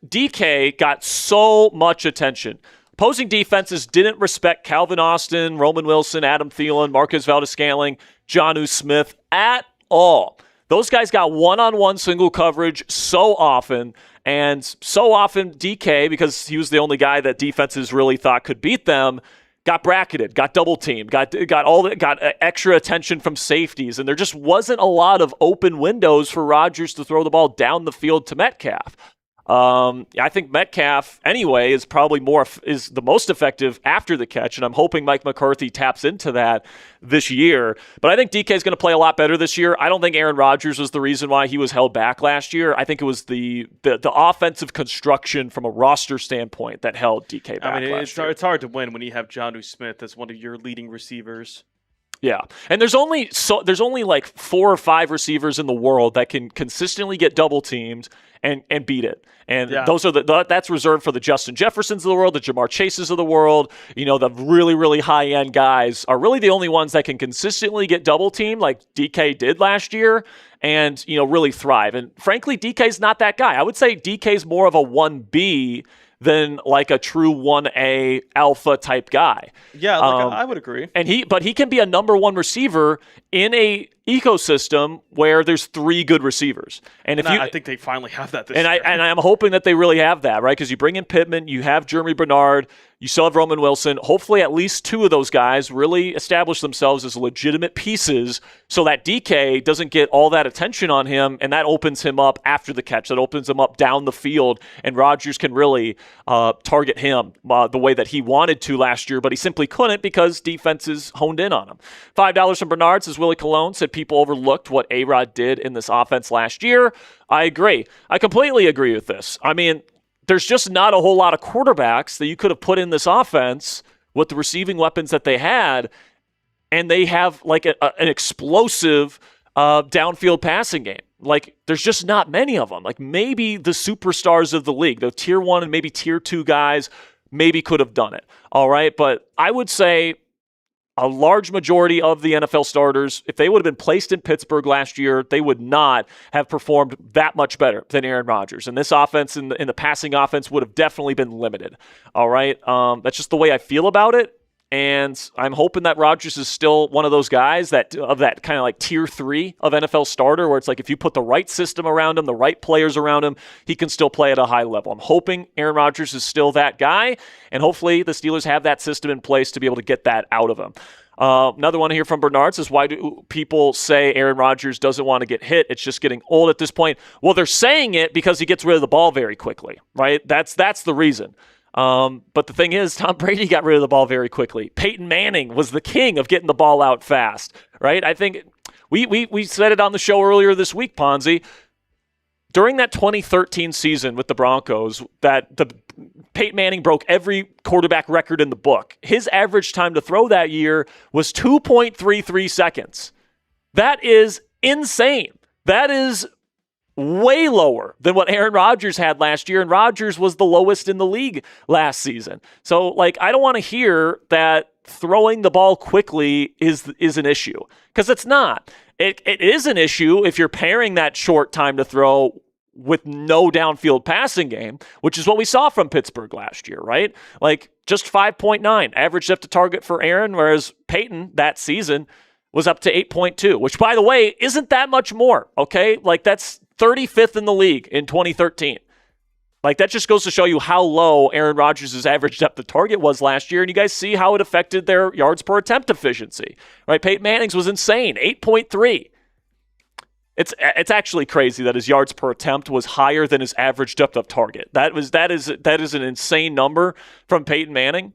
DK got so much attention. Opposing defenses didn't respect Calvin Austin, Roman Wilson, Adam Thielen, Marquez Valdes-Scantling, Jonnu Smith at all. Those guys got one-on-one single coverage so often, and so often DK, because he was the only guy that defenses really thought could beat them, got bracketed, got double teamed, got extra attention from safeties, and there just wasn't a lot of open windows for Rodgers to throw the ball down the field to Metcalf. I think Metcalf, anyway, is probably is the most effective after the catch, and I'm hoping Mike McCarthy taps into that this year. But I think DK is going to play a lot better this year. I don't think Aaron Rodgers was the reason why he was held back last year. I think it was the offensive construction from a roster standpoint that held DK back. I mean, last year. It's hard to win when you have Jonnu Smith as one of your leading receivers. Yeah, and there's only like 4 or 5 receivers in the world that can consistently get double teamed and beat it. And those are that's reserved for the Justin Jeffersons of the world, the Jamar Chases of the world. The really, really high-end guys are really the only ones that can consistently get double teamed like DK did last year and, really thrive. And frankly, DK's not that guy. I would say DK's more of a 1B than like a true 1A alpha type guy. Yeah, I would agree. But he can be a number 1 receiver in a ecosystem where there's 3 good receivers. And I think they finally have that this year. And I'm hoping that they really have that, right? Because you bring in Pittman, you have Jeremy Bernard, you still have Roman Wilson. Hopefully at least 2 of those guys really establish themselves as legitimate pieces so that DK doesn't get all that attention on him, and that opens him up after the catch. That opens him up down the field, and Rodgers can really target him the way that he wanted to last year, but he simply couldn't because defenses honed in on him. $5 from Bernard, says Willie Colon, said people overlooked what A-Rod did in this offense last year. I agree. I completely agree with this. I mean, there's just not a whole lot of quarterbacks that you could have put in this offense with the receiving weapons that they had, and they have like an explosive downfield passing game. Like, there's just not many of them. Like, maybe the superstars of the league, the tier 1 and maybe tier 2 guys, maybe could have done it. All right, but I would say a large majority of the NFL starters, if they would have been placed in Pittsburgh last year, they would not have performed that much better than Aaron Rodgers. And this offense in the passing offense would have definitely been limited. All right, that's just the way I feel about it. And I'm hoping that Rodgers is still one of those guys that kind of like tier 3 of NFL starter, where it's like if you put the right system around him, the right players around him, he can still play at a high level. I'm hoping Aaron Rodgers is still that guy, and hopefully the Steelers have that system in place to be able to get that out of him. Another one here from Bernard says, why do people say Aaron Rodgers doesn't want to get hit? It's just getting old at this point. Well, they're saying it because he gets rid of the ball very quickly, right? That's the reason. But the thing is, Tom Brady got rid of the ball very quickly. Peyton Manning was the king of getting the ball out fast, right? I think we said it on the show earlier this week, Ponzi. During that 2013 season with the Broncos, Peyton Manning broke every quarterback record in the book. His average time to throw that year was 2.33 seconds. That is insane. That is way lower than what Aaron Rodgers had last year, and Rodgers was the lowest in the league last season. So, I don't want to hear that throwing the ball quickly is an issue, because it's not. It is an issue if you're pairing that short time to throw with no downfield passing game, which is what we saw from Pittsburgh last year, right? Just 5.9 average depth to target for Aaron, whereas Peyton that season was up to 8.2, which, by the way, isn't that much more, okay? That's 35th in the league in 2013. That just goes to show you how low Aaron Rodgers' average depth of target was last year, and you guys see how it affected their yards per attempt efficiency, right? Peyton Manning's was insane, 8.3. It's actually crazy that his yards per attempt was higher than his average depth of target. That is an insane number from Peyton Manning.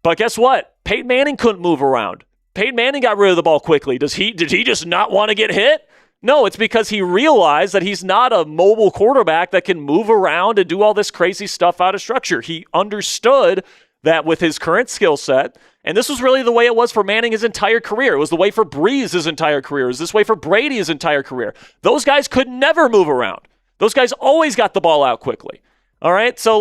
But guess what? Peyton Manning couldn't move around. Peyton Manning got rid of the ball quickly. Did he just not want to get hit? No, it's because he realized that he's not a mobile quarterback that can move around and do all this crazy stuff out of structure. He understood that with his current skill set, and this was really the way it was for Manning his entire career. It was the way for Breeze his entire career. It was this way for Brady his entire career. Those guys could never move around. Those guys always got the ball out quickly. All right? So,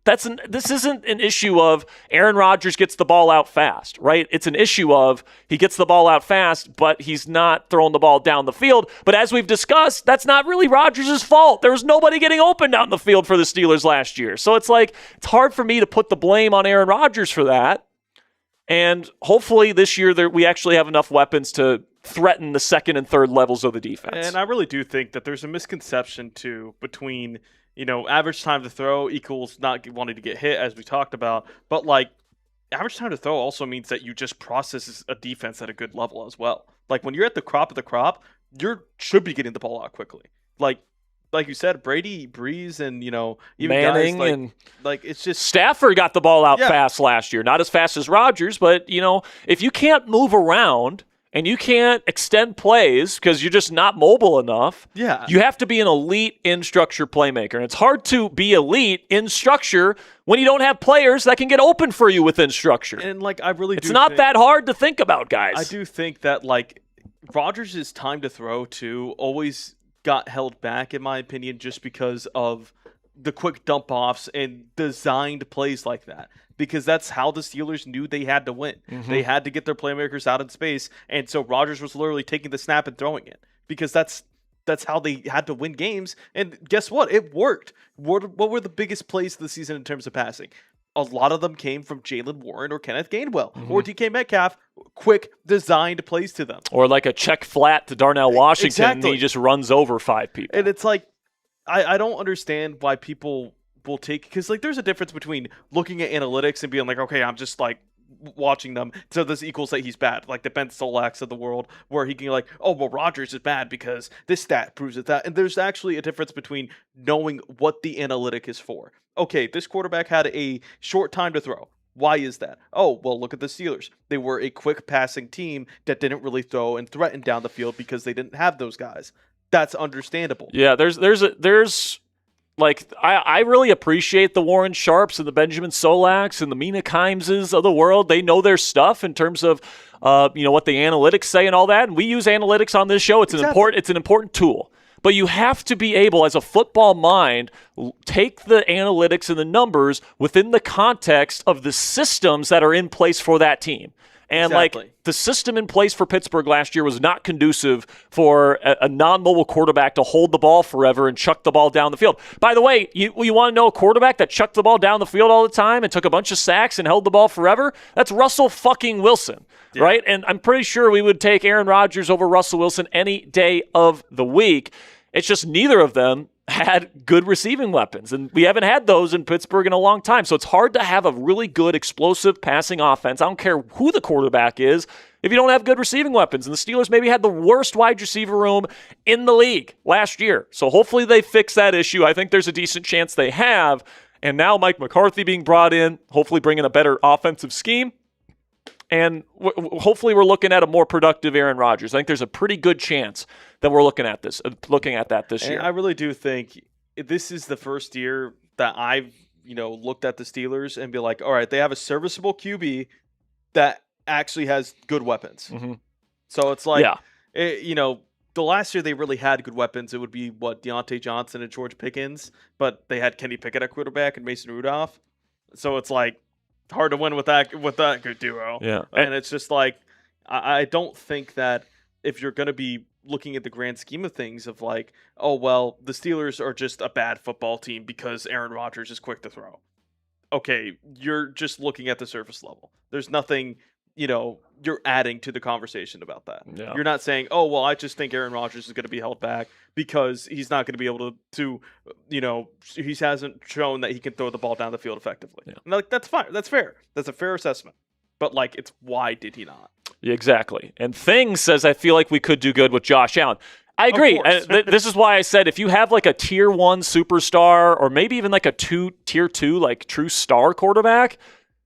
this isn't an issue of Aaron Rodgers gets the ball out fast, right? It's an issue of he gets the ball out fast, but he's not throwing the ball down the field. But as we've discussed, that's not really Rodgers' fault. There was nobody getting open down the field for the Steelers last year. So it's hard for me to put the blame on Aaron Rodgers for that. And hopefully this year we actually have enough weapons to threaten the second and third levels of the defense. And I really do think that there's a misconception, too, between average time to throw equals not wanting to get hit, as we talked about. But, average time to throw also means that you just process a defense at a good level as well. Like when you're at the crop of the crop, you should be getting the ball out quickly. Like you said, Brady, Breeze, and even Manning guys and like it's just Stafford got the ball out fast last year. Not as fast as Rodgers, but if you can't move around and you can't extend plays because you're just not mobile enough, you have to be an elite in structure playmaker. And it's hard to be elite in structure when you don't have players that can get open for you within structure. And I really do it's not that hard to think about, guys. I do think that Rodgers' time to throw too always got held back, in my opinion, just because of the quick dump offs and designed plays like that. Because that's how the Steelers knew they had to win. Mm-hmm. They had to get their playmakers out in space, and so Rodgers was literally taking the snap and throwing it because that's how they had to win games. And guess what? It worked. What were the biggest plays of the season in terms of passing? A lot of them came from Jalen Warren or Kenneth Gainwell or DK Metcalf, quick designed plays to them. Or like a check flat to Darnell Washington, and he just runs over 5 people. And it's I don't understand why people will take, because there's a difference between looking at analytics and being like, okay, I'm just watching them, so this equals that he's bad, like the Ben Solaks of the world, where he can oh, well, Rodgers is bad because this stat proves it that. And there's actually a difference between knowing what the analytic is for. Okay, this quarterback had a short time to throw. Why is that? Oh, well, look at the Steelers. They were a quick passing team that didn't really throw and threaten down the field because they didn't have those guys. That's understandable. Yeah, I really appreciate the Warren Sharps and the Benjamin Solaks and the Mina Kimeses of the world. They know their stuff in terms of what the analytics say and all that. And we use analytics on this show. It's an important tool. But you have to be able, as a football mind, take the analytics and the numbers within the context of the systems that are in place for that team. And the system in place for Pittsburgh last year was not conducive for a non-mobile quarterback to hold the ball forever and chuck the ball down the field. By the way, you want to know a quarterback that chucked the ball down the field all the time and took a bunch of sacks and held the ball forever? That's Russell fucking Wilson, right? And I'm pretty sure we would take Aaron Rodgers over Russell Wilson any day of the week. It's just neither of them had good receiving weapons, and we haven't had those in Pittsburgh in a long time. So it's hard to have a really good explosive passing offense. I don't care who the quarterback is if you don't have good receiving weapons. And the Steelers maybe had the worst wide receiver room in the league last year. So hopefully they fix that issue. I think there's a decent chance they have. And now Mike McCarthy being brought in, hopefully bringing a better offensive scheme. And hopefully we're looking at a more productive Aaron Rodgers. I think there's a pretty good chance that we're looking at that this year. I really do think this is the first year that I've looked at the Steelers and be like, all right, they have a serviceable QB that actually has good weapons. Mm-hmm. So it's the last year they really had good weapons. It would be Deontay Johnson and George Pickens, but they had Kenny Pickett at quarterback and Mason Rudolph. So it's hard to win with that good duo. Yeah. And it's just I don't think that if you're going to be looking at the grand scheme of things of oh, well, the Steelers are just a bad football team because Aaron Rodgers is quick to throw. Okay, you're just looking at the surface level. There's nothing, you're adding to the conversation about that. Yeah. You're not saying, oh, well, I just think Aaron Rodgers is going to be held back because he's not going to be able to he hasn't shown that he can throw the ball down the field effectively. Yeah. And that's fine. That's fair. That's a fair assessment. But it's why did he not? Yeah, exactly. And Things says, I feel like we could do good with Josh Allen. I agree. This is why I said if you have a tier 1 superstar or maybe even a tier 2 true star quarterback,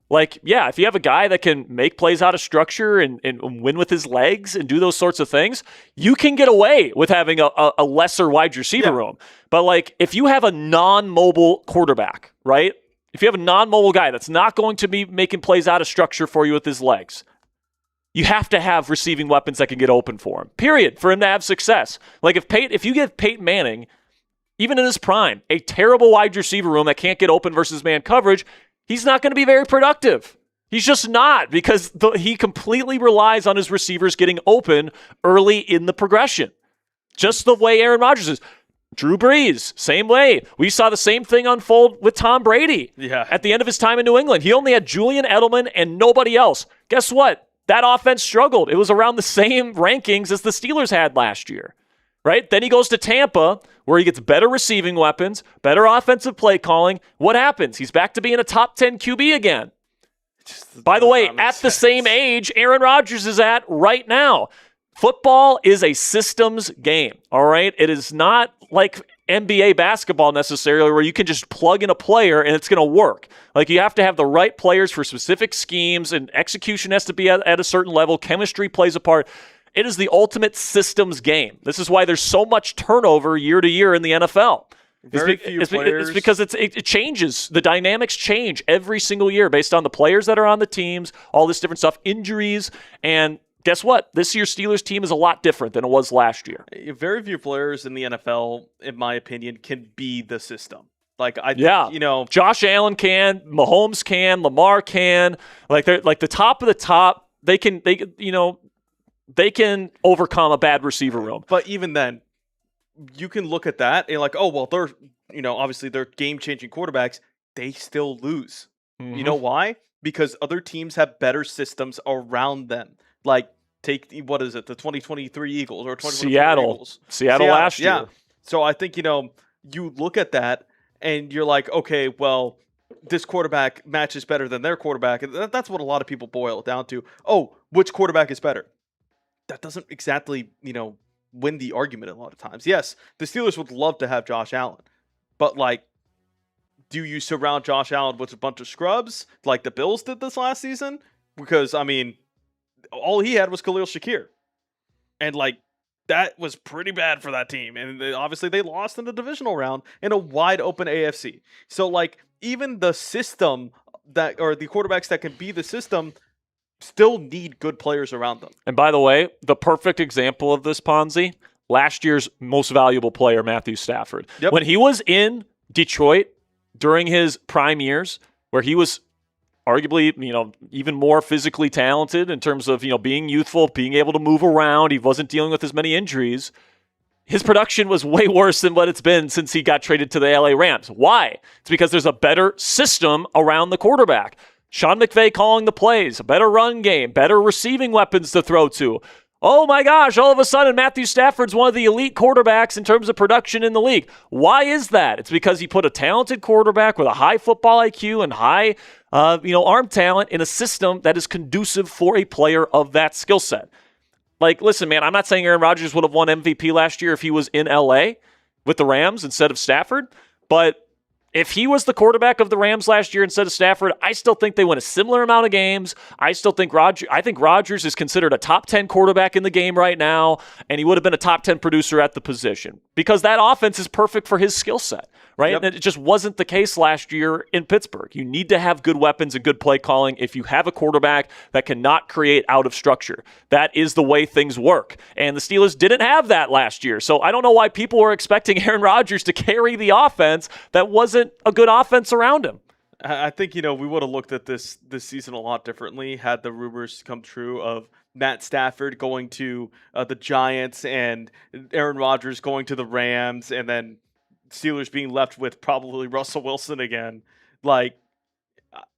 if you have a guy that can make plays out of structure and win with his legs and do those sorts of things, you can get away with having a lesser wide receiver room. But if you have a non-mobile quarterback, right? If you have a non-mobile guy that's not going to be making plays out of structure for you with his legs, you have to have receiving weapons that can get open for him, period, for him to have success. If you give Peyton Manning, even in his prime, a terrible wide receiver room that can't get open versus man coverage, he's not going to be very productive. He's just not, because he completely relies on his receivers getting open early in the progression, just the way Aaron Rodgers is. Drew Brees, same way. We saw the same thing unfold with Tom Brady at the end of his time in New England. He only had Julian Edelman and nobody else. Guess what? That offense struggled. It was around the same rankings as the Steelers had last year, right? Then he goes to Tampa, where he gets better receiving weapons, better offensive play calling. What happens? He's back to being a top 10 QB again. By the way, at the same age Aaron Rodgers is at right now. Football is a systems game, all right? It is not like NBA basketball necessarily where you can just plug in a player and it's going to work. Like, you have to have the right players for specific schemes, and execution has to be at a certain level. Chemistry plays a part. It is the ultimate systems game. This is why there's so much turnover year to year in the NFL. Very few players. It's because it changes. The dynamics change every single year based on the players that are on the teams, all this different stuff, injuries, and guess what? This year's Steelers team is a lot different than it was last year. Very few players in the NFL, in my opinion, can be the system. Like, I think, Josh Allen can, Mahomes can, Lamar can. Like, they're like the top of the top. They can overcome a bad receiver room. But even then, you can look at that and like, oh well, they're obviously they're game-changing quarterbacks. They still lose. Mm-hmm. You know why? Because other teams have better systems around them. Like, take, what is it, the 2023 Eagles or 2024 Eagles. Seattle last year. Yeah. So I think, you look at that and you're like, okay, well, this quarterback matches better than their quarterback. And that's what a lot of people boil it down to. Oh, which quarterback is better? That doesn't exactly, win the argument a lot of times. Yes, the Steelers would love to have Josh Allen. But, like, do you surround Josh Allen with a bunch of scrubs like the Bills did this last season? Because, I mean, all he had was Khalil Shakir. And, like, that was pretty bad for that team. And obviously they lost in the divisional round in a wide open AFC. So, like, even the system or the quarterbacks that can be the system still need good players around them. And by the way, the perfect example of this, Ponzi, last year's most valuable player, Matthew Stafford. Yep. When he was in Detroit during his prime years, where he was arguably, even more physically talented in terms of, being youthful, being able to move around. He wasn't dealing with as many injuries. His production was way worse than what it's been since he got traded to the LA Rams. Why? It's because there's a better system around the quarterback. Sean McVay calling the plays, a better run game, better receiving weapons to throw to. Oh my gosh, all of a sudden Matthew Stafford's one of the elite quarterbacks in terms of production in the league. Why is that? It's because he put a talented quarterback with a high football IQ and high arm talent in a system that is conducive for a player of that skill set. Like, listen, man, I'm not saying Aaron Rodgers would have won MVP last year if he was in LA with the Rams instead of Stafford, but if he was the quarterback of the Rams last year instead of Stafford, I still think they win a similar amount of games. I think Rodgers is considered a top 10 quarterback in the game right now, and he would have been a top 10 producer at the position because that offense is perfect for his skill set, right? Yep. And it just wasn't the case last year in Pittsburgh. You need to have good weapons and good play calling if you have a quarterback that cannot create out of structure. That is the way things work. And the Steelers didn't have that last year. So I don't know why people were expecting Aaron Rodgers to carry the offense that wasn't a good offense around him. I think, we would have looked at this season a lot differently had the rumors come true of Matt Stafford going to the Giants and Aaron Rodgers going to the Rams and then Steelers being left with probably Russell Wilson again. Like,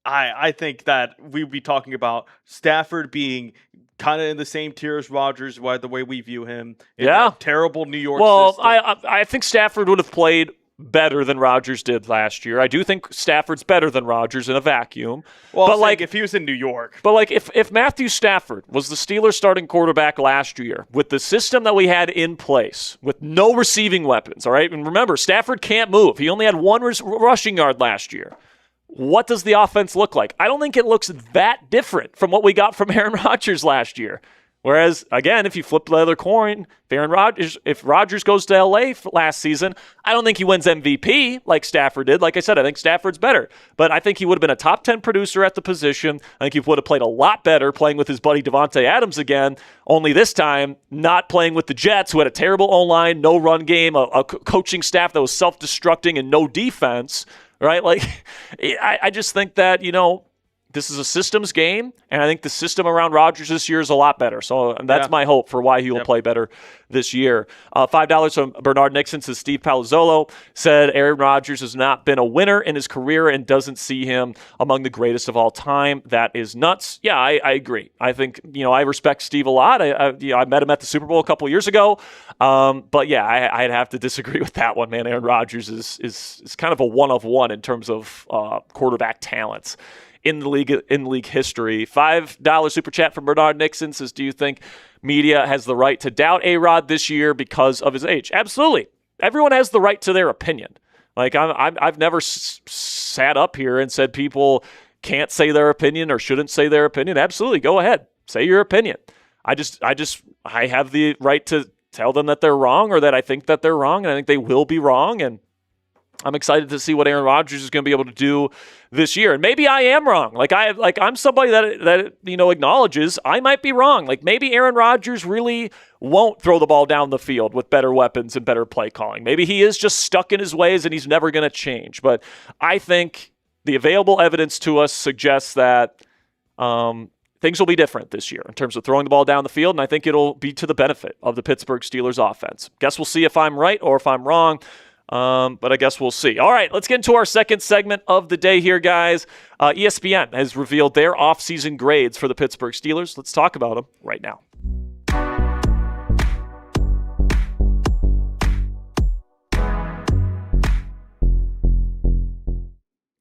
I think that we'd be talking about Stafford being kind of in the same tier as Rodgers, the way we view him. In that terrible New York system. I think Stafford would have played better than Rodgers did last year. I do think Stafford's better than Rodgers in a vacuum. Well, but like if he was in New York. But like if Matthew Stafford was the Steelers starting quarterback last year with the system that we had in place, with no receiving weapons, all right? And remember, Stafford can't move. He only had one rushing yard last year. What does the offense look like? I don't think it looks that different from what we got from Aaron Rodgers last year. Whereas, again, if you flip the other coin, if Rodgers goes to LA last season, I don't think he wins MVP like Stafford did. Like I said, I think Stafford's better. But I think he would have been a top 10 producer at the position. I think he would have played a lot better playing with his buddy Davante Adams again, only this time not playing with the Jets, who had a terrible O-line, no run game, a coaching staff that was self-destructing and no defense, right? Like, I just think that, this is a systems game, and I think the system around Rodgers this year is a lot better. So that's my hope for why he will play better this year. $5 from Bernard Nixon says Steve Palazzolo said Aaron Rodgers has not been a winner in his career and doesn't see him among the greatest of all time. That is nuts. Yeah, I agree. I think, I respect Steve a lot. I met him at the Super Bowl a couple years ago. But yeah, I'd have to disagree with that one, man. Aaron Rodgers is kind of a one of one in terms of quarterback talents in the league history. $5 super chat from Bernard Nixon says, do you think media has the right to doubt A-Rod this year because of his age? Absolutely. Everyone has the right to their opinion. Like, I've never sat up here and said people can't say their opinion or shouldn't say their opinion. Absolutely. Go ahead. Say your opinion. I have the right to tell them that they're wrong or that I think that they're wrong, and I think they will be wrong, and I'm excited to see what Aaron Rodgers is going to be able to do this year. And maybe I am wrong. I'm somebody that acknowledges I might be wrong. Like, maybe Aaron Rodgers really won't throw the ball down the field with better weapons and better play calling. Maybe he is just stuck in his ways and he's never going to change. But I think the available evidence to us suggests that things will be different this year in terms of throwing the ball down the field, and I think it'll be to the benefit of the Pittsburgh Steelers offense. Guess we'll see if I'm right or if I'm wrong. But I guess we'll see. All right, let's get into our second segment of the day here, guys. ESPN has revealed their offseason grades for the Pittsburgh Steelers. Let's talk about them right now.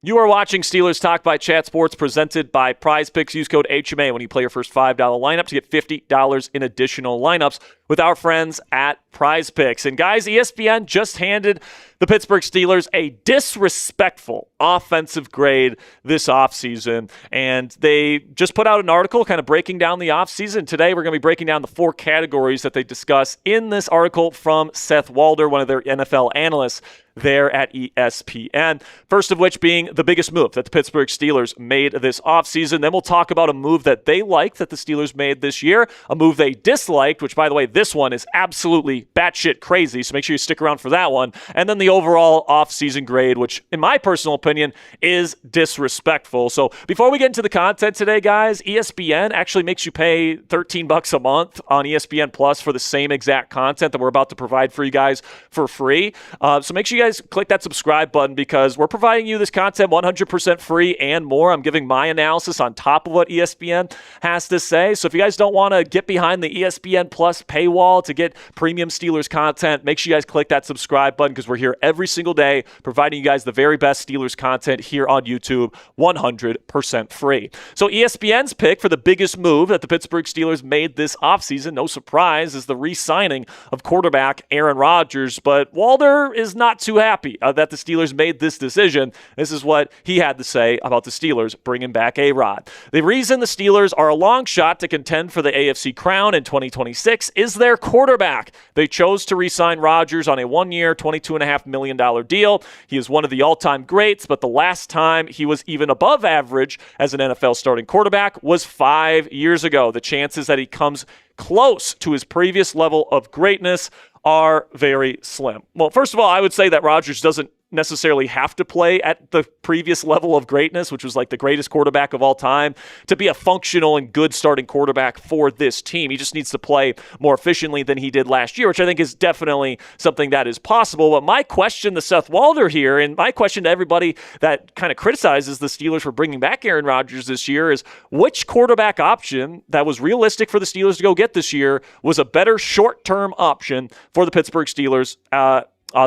You are watching Steelers Talk by Chat Sports, presented by Prize Picks. Use code HMA when you play your first $5 lineup to get $50 in additional lineups with our friends at Prize Picks. And guys, ESPN just handed the Pittsburgh Steelers a disrespectful offensive grade this offseason. And they just put out an article kind of breaking down the offseason. Today, we're going to be breaking down the 4 categories that they discuss in this article from Seth Walder, one of their NFL analysts there at ESPN. First of which being the biggest move that the Pittsburgh Steelers made this offseason. Then we'll talk about a move that they liked that the Steelers made this year, a move they disliked, which, by the way, this one is absolutely batshit crazy, so make sure you stick around for that one. And then the overall offseason grade, which, in my personal opinion, is disrespectful. So before we get into the content today, guys, ESPN actually makes you pay $13 a month on ESPN Plus for the same exact content that we're about to provide for you guys for free. So make sure you guys click that subscribe button because we're providing you this content 100% free and more. I'm giving my analysis on top of what ESPN has to say. So if you guys don't want to get behind the ESPN Plus paywall to get premium Steelers content, make sure you guys click that subscribe button because we're here every single day providing you guys the very best Steelers content here on YouTube 100% free. So ESPN's pick for the biggest move that the Pittsburgh Steelers made this offseason, no surprise, is the re-signing of quarterback Aaron Rodgers. But Walder is not too happy that the Steelers made this decision. This is what he had to say about the Steelers bringing back A-Rod. The reason the Steelers are a long shot to contend for the AFC crown in 2026 is their quarterback. They chose to re-sign Rodgers on a one-year, $22.5 million deal. He is one of the all-time greats, but the last time he was even above average as an NFL starting quarterback was 5 years ago. The chances that he comes close to his previous level of greatness are very slim. Well, first of all, I would say that Rodgers doesn't necessarily have to play at the previous level of greatness, which was like the greatest quarterback of all time, to be a functional and good starting quarterback for this team. He just needs to play more efficiently than he did last year, which I think is definitely something that is possible. But my question to Seth Walder here, and my question to everybody that kind of criticizes the Steelers for bringing back Aaron Rodgers this year, is which quarterback option that was realistic for the Steelers to go get this year was a better short-term option for the Pittsburgh Steelers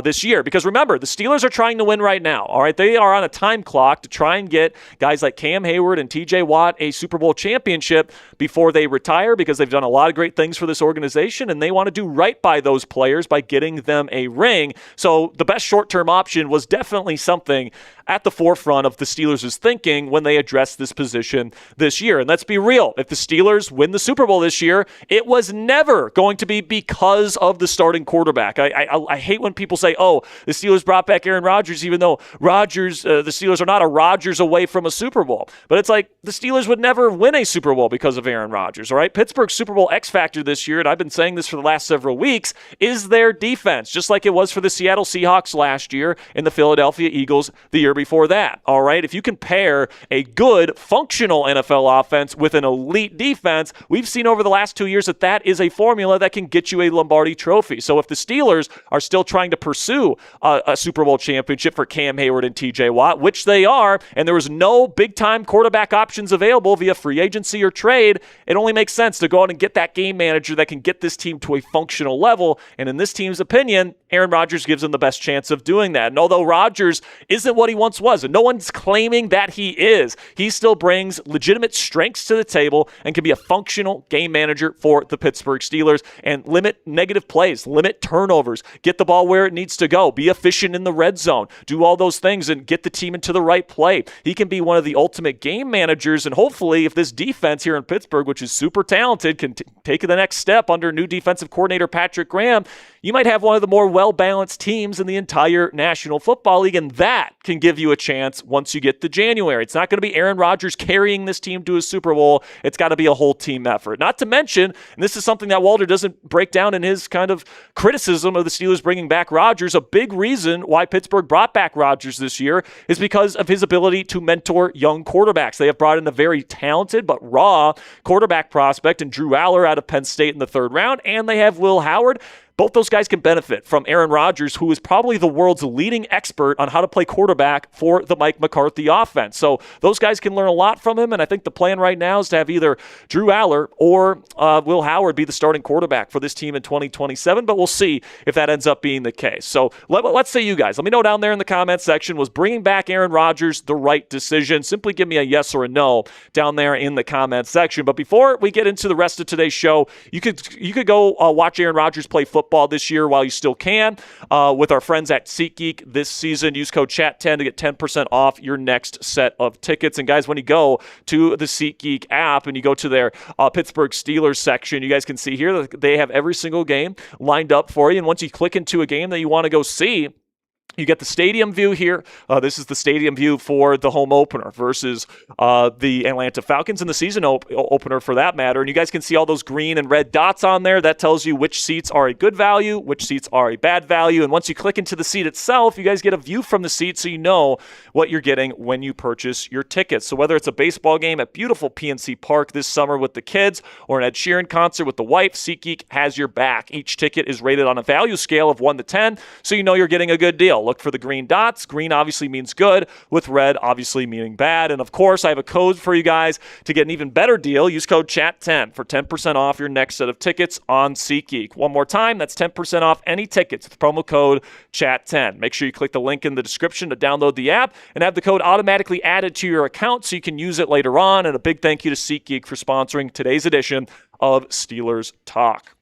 this year? Because remember, the Steelers are trying to win right now. All right, they are on a time clock to try and get guys like Cam Hayward and TJ Watt a Super Bowl championship before they retire, because they've done a lot of great things for this organization and they want to do right by those players by getting them a ring. So the best short-term option was definitely something at the forefront of the Steelers' thinking when they addressed this position this year. And let's be real, if the Steelers win the Super Bowl this year, it was never going to be because of the starting quarterback. I hate when people say, oh, the Steelers brought back Aaron Rodgers, even though the Steelers are not a Rodgers away from a Super Bowl. But it's like the Steelers would never win a Super Bowl because of Aaron Rodgers, all right? Pittsburgh's Super Bowl X factor this year, and I've been saying this for the last several weeks, is their defense, just like it was for the Seattle Seahawks last year and the Philadelphia Eagles the year before that, all right? If you compare a good, functional NFL offense with an elite defense, we've seen over the last 2 years that that is a formula that can get you a Lombardi trophy. So if the Steelers are still trying to pursue a Super Bowl championship for Cam Hayward and TJ Watt, which they are, and there was no big-time quarterback options available via free agency or trade, it only makes sense to go out and get that game manager that can get this team to a functional level. And in this team's opinion, Aaron Rodgers gives him the best chance of doing that. And although Rodgers isn't what he once was, and no one's claiming that he is, he still brings legitimate strengths to the table and can be a functional game manager for the Pittsburgh Steelers and limit negative plays, limit turnovers, get the ball where it needs to go, be efficient in the red zone, do all those things and get the team into the right play. He can be one of the ultimate game managers, and hopefully if this defense here in Pittsburgh, which is super talented, can take the next step under new defensive coordinator Patrick Graham, you might have one of the more well-balanced teams in the entire National Football League, and that can give you a chance once you get to January. It's not going to be Aaron Rodgers carrying this team to a Super Bowl. It's got to be a whole team effort. Not to mention, and this is something that Walter doesn't break down in his kind of criticism of the Steelers bringing back Rodgers, a big reason why Pittsburgh brought back Rodgers this year is because of his ability to mentor young quarterbacks. They have brought in a very talented but raw quarterback prospect in Drew Aller out of Penn State in the 3rd round, and they have Will Howard. Both those guys can benefit from Aaron Rodgers, who is probably the world's leading expert on how to play quarterback for the Mike McCarthy offense. So those guys can learn a lot from him, and I think the plan right now is to have either Drew Aller or Will Howard be the starting quarterback for this team in 2027, but we'll see if that ends up being the case. So let's say you guys, let me know down there in the comments section, was bringing back Aaron Rodgers the right decision? Simply give me a yes or a no down there in the comments section. But before we get into the rest of today's show, you could go watch Aaron Rodgers play football this year while you still can with our friends at SeatGeek this season. Use code CHAT10 to get 10% off your next set of tickets. And guys, when you go to the SeatGeek app and you go to their Pittsburgh Steelers section, you guys can see here that they have every single game lined up for you. And once you click into a game that you want to go see, you get the stadium view here. This is the stadium view for the home opener versus the Atlanta Falcons and the season opener for that matter. And you guys can see all those green and red dots on there. That tells you which seats are a good value, which seats are a bad value. And once you click into the seat itself, you guys get a view from the seat so you know what you're getting when you purchase your tickets. So whether it's a baseball game at beautiful PNC Park this summer with the kids or an Ed Sheeran concert with the wife, SeatGeek has your back. Each ticket is rated on a value scale of 1 to 10, so you know you're getting a good deal. Look for the green dots. Green obviously means good, with red obviously meaning bad. And of course, I have a code for you guys to get an even better deal. Use code CHAT10 for 10% off your next set of tickets on SeatGeek. One more time, that's 10% off any tickets with promo code CHAT10. Make sure you click the link in the description to download the app and have the code automatically added to your account so you can use it later on. And a big thank you to SeatGeek for sponsoring today's edition of Steelers Talk.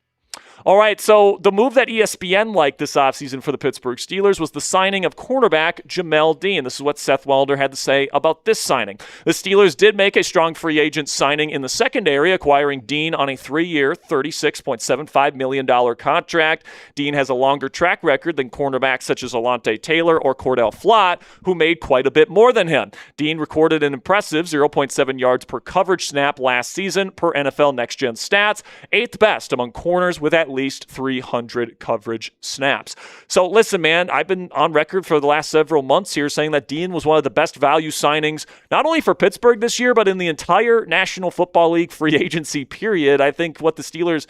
All right, so the move that ESPN liked this offseason for the Pittsburgh Steelers was the signing of cornerback Jamel Dean. This is what Seth Walder had to say about this signing. The Steelers did make a strong free agent signing in the secondary, acquiring Dean on a 3-year, $36.75 million contract. Dean has a longer track record than cornerbacks such as Alontae Taylor or Cordell Flott, who made quite a bit more than him. Dean recorded an impressive 0.7 yards per coverage snap last season per NFL Next Gen Stats, 8th best among corners with at least 300 coverage snaps. So listen, man, I've been on record for the last several months here saying that Dean was one of the best value signings, not only for Pittsburgh this year, but in the entire National Football League free agency period. I think what the Steelers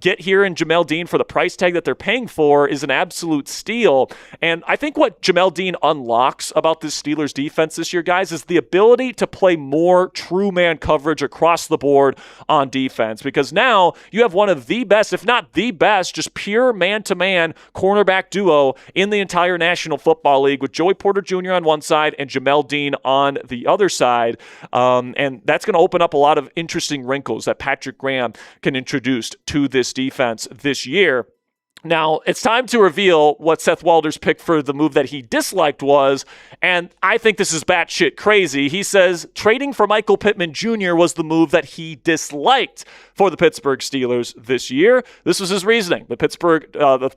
get here in Jamel Dean for the price tag that they're paying for is an absolute steal. And I think what Jamel Dean unlocks about this Steelers defense this year, guys, is the ability to play more true man coverage across the board on defense, because now you have one of the best, if not the best, just pure man-to-man cornerback duo in the entire National Football League, with Joey Porter Jr. on one side and Jamel Dean on the other side. And that's going to open up a lot of interesting wrinkles that Patrick Graham can introduce to this defense this year. Now, it's time to reveal what Seth Walder's pick for the move that he disliked was, and I think this is batshit crazy. He says trading for Michael Pittman Jr. was the move that he disliked for the Pittsburgh Steelers this year. This was his reasoning. The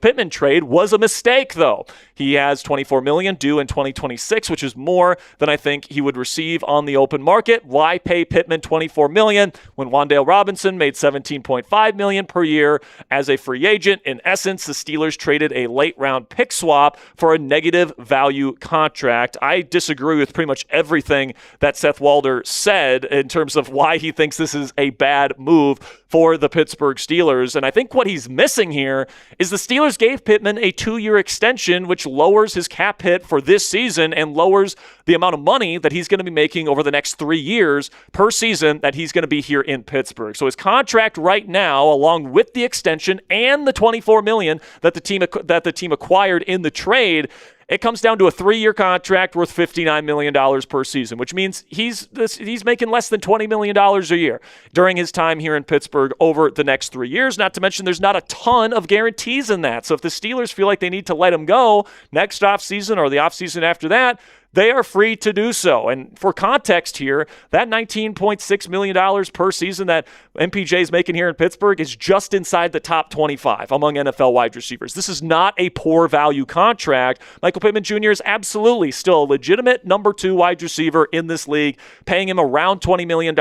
Pittman trade was a mistake, though. He has $24 million due in 2026, which is more than I think he would receive on the open market. Why pay Pittman $24 million when Wan'Dale Robinson made $17.5 million per year as a free agent? In essence, the Steelers traded a late-round pick swap for a negative value contract. I disagree with pretty much everything that Seth Walder said in terms of why he thinks this is a bad move for the Pittsburgh Steelers. And I think what he's missing here is the Steelers gave Pittman a 2-year extension, which lowers his cap hit for this season and lowers the amount of money that he's going to be making over the next 3 years per season that he's going to be here in Pittsburgh. So his contract right now, along with the extension and the $24 million, million that the team acquired in the trade. It comes down to a 3-year contract worth $59 million per season, which means he's making less than $20 million a year during his time here in Pittsburgh over the next 3 years. Not to mention there's not a ton of guarantees in that. So if the Steelers feel like they need to let him go next offseason or the offseason after that, they are free to do so. And for context here, that $19.6 million per season that MPJ is making here in Pittsburgh is just inside the top 25 among NFL wide receivers. This is not a poor value contract. Michael Pittman Jr. is absolutely still a legitimate number 2 wide receiver in this league. Paying him around $20 million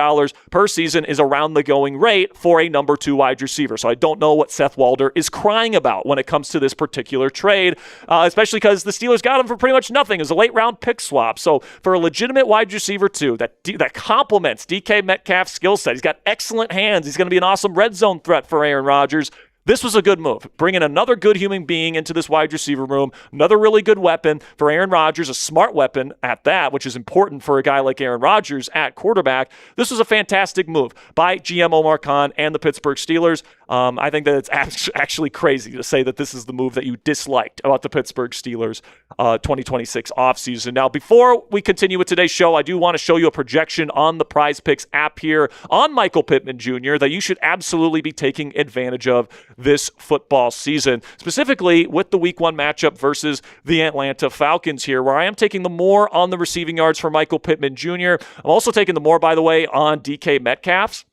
per season is around the going rate for a number 2 wide receiver. So I don't know what Seth Walder is crying about when it comes to this particular trade, especially because the Steelers got him for pretty much nothing as a late round pick swap. So for a legitimate wide receiver too, that complements DK Metcalf's skill set. He's got excellent hands. He's going to be an awesome red zone threat for Aaron Rodgers. This was a good move. Bringing another good human being into this wide receiver room, another really good weapon for Aaron Rodgers, a smart weapon at that, which is important for a guy like Aaron Rodgers at quarterback. This was a fantastic move by GM Omar Khan and the Pittsburgh Steelers. I think that it's actually crazy to say that this is the move that you disliked about the Pittsburgh Steelers 2026 offseason. Now, before we continue with today's show, I do want to show you a projection on the Prize Picks app here on Michael Pittman Jr. that you should absolutely be taking advantage of this football season, specifically with the Week 1 matchup versus the Atlanta Falcons here, where I am taking the more on the receiving yards for Michael Pittman Jr. I'm also taking the more, by the way, on DK Metcalf's.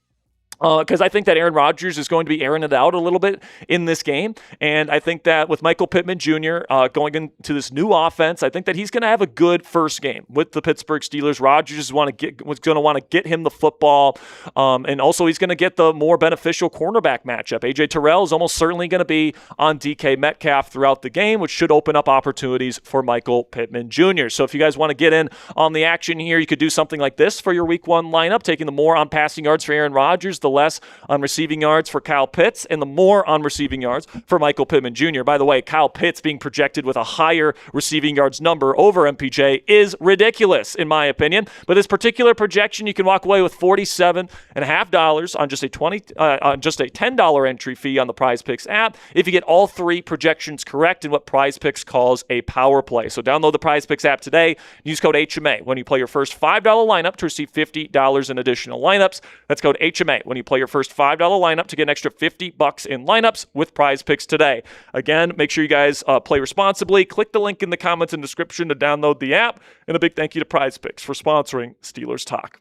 Because I think that Aaron Rodgers is going to be airing it out a little bit in this game. And I think that with Michael Pittman Jr. Going into this new offense, I think that he's going to have a good first game with the Pittsburgh Steelers. Rodgers was going to want to get him the football. And also he's going to get the more beneficial cornerback matchup. A.J. Terrell is almost certainly going to be on DK Metcalf throughout the game, which should open up opportunities for Michael Pittman Jr. So if you guys want to get in on the action here, you could do something like this for your Week 1 lineup, taking the more on passing yards for Aaron Rodgers, the less on receiving yards for Kyle Pitts, and the more on receiving yards for Michael Pittman Jr. By the way, Kyle Pitts being projected with a higher receiving yards number over MPJ is ridiculous, in my opinion. But this particular projection, you can walk away with $47.50 on just a $10 entry fee on the Prize Picks app if you get all 3 projections correct in what Prize Picks calls a power play. So download the Prize Picks app today. Use code HMA when you play your first $5 lineup to receive $50 in additional lineups. That's code HMA when you play your first $5 lineup to get an extra $50 in lineups with Prize Picks today. Again, make sure you guys play responsibly. Click the link in the comments and description to download the app. And a big thank you to Prize Picks for sponsoring Steelers Talk.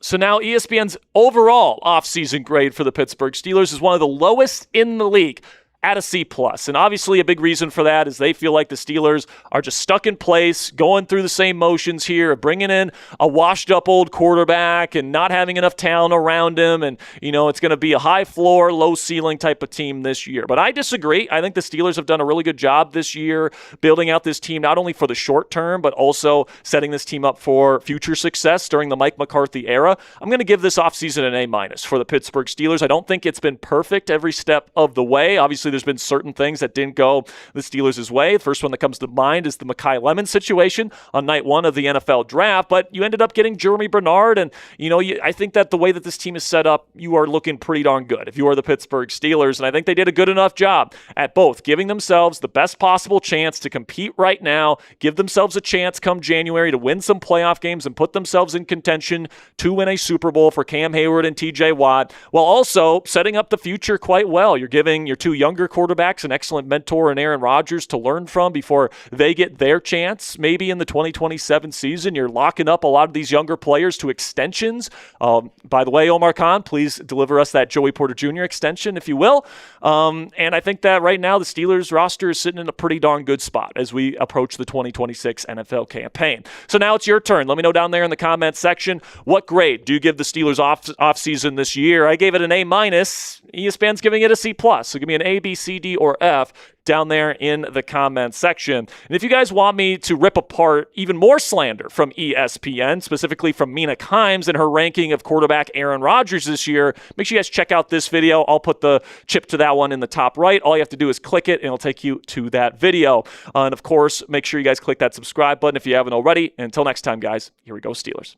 So now ESPN's overall offseason grade for the Pittsburgh Steelers is one of the lowest in the league, at a C+. And obviously a big reason for that is they feel like the Steelers are just stuck in place, going through the same motions here, bringing in a washed-up old quarterback and not having enough talent around him. And, it's going to be a high floor, low ceiling type of team this year. But I disagree. I think the Steelers have done a really good job this year building out this team, not only for the short term, but also setting this team up for future success during the Mike McCarthy era. I'm going to give this offseason an A- for the Pittsburgh Steelers. I don't think it's been perfect every step of the way. Obviously, there's been certain things that didn't go the Steelers' way. The first one that comes to mind is the Mekhi Lemons situation on night 1 of the NFL draft, but you ended up getting Jeremy Bernard, and I think that the way that this team is set up, you are looking pretty darn good if you are the Pittsburgh Steelers, and I think they did a good enough job at both giving themselves the best possible chance to compete right now, give themselves a chance come January to win some playoff games and put themselves in contention to win a Super Bowl for Cam Hayward and TJ Watt, while also setting up the future quite well. You're giving your 2 younger quarterbacks an excellent mentor in Aaron Rodgers to learn from before they get their chance maybe in the 2027 season. You're locking up a lot of these younger players to extensions. By the way, Omar Khan, please deliver us that Joey Porter Jr. extension, if you will. And I think that right now the Steelers roster is sitting in a pretty darn good spot as we approach the 2026 NFL campaign. So now it's your turn. Let me know down there in the comments section, what grade do you give the Steelers off season this year? I gave it an A-. ESPN's giving it a C+. So give me an A, B, C, D, or F down there in the comments section. And if you guys want me to rip apart even more slander from ESPN, specifically from Mina Kimes and her ranking of quarterback Aaron Rodgers this year, make sure you guys check out this video. I'll put the chip to that one in the top right. All you have to do is click it, and it'll take you to that video. And of course, make sure you guys click that subscribe button if you haven't already. And until next time, guys, here we go, Steelers.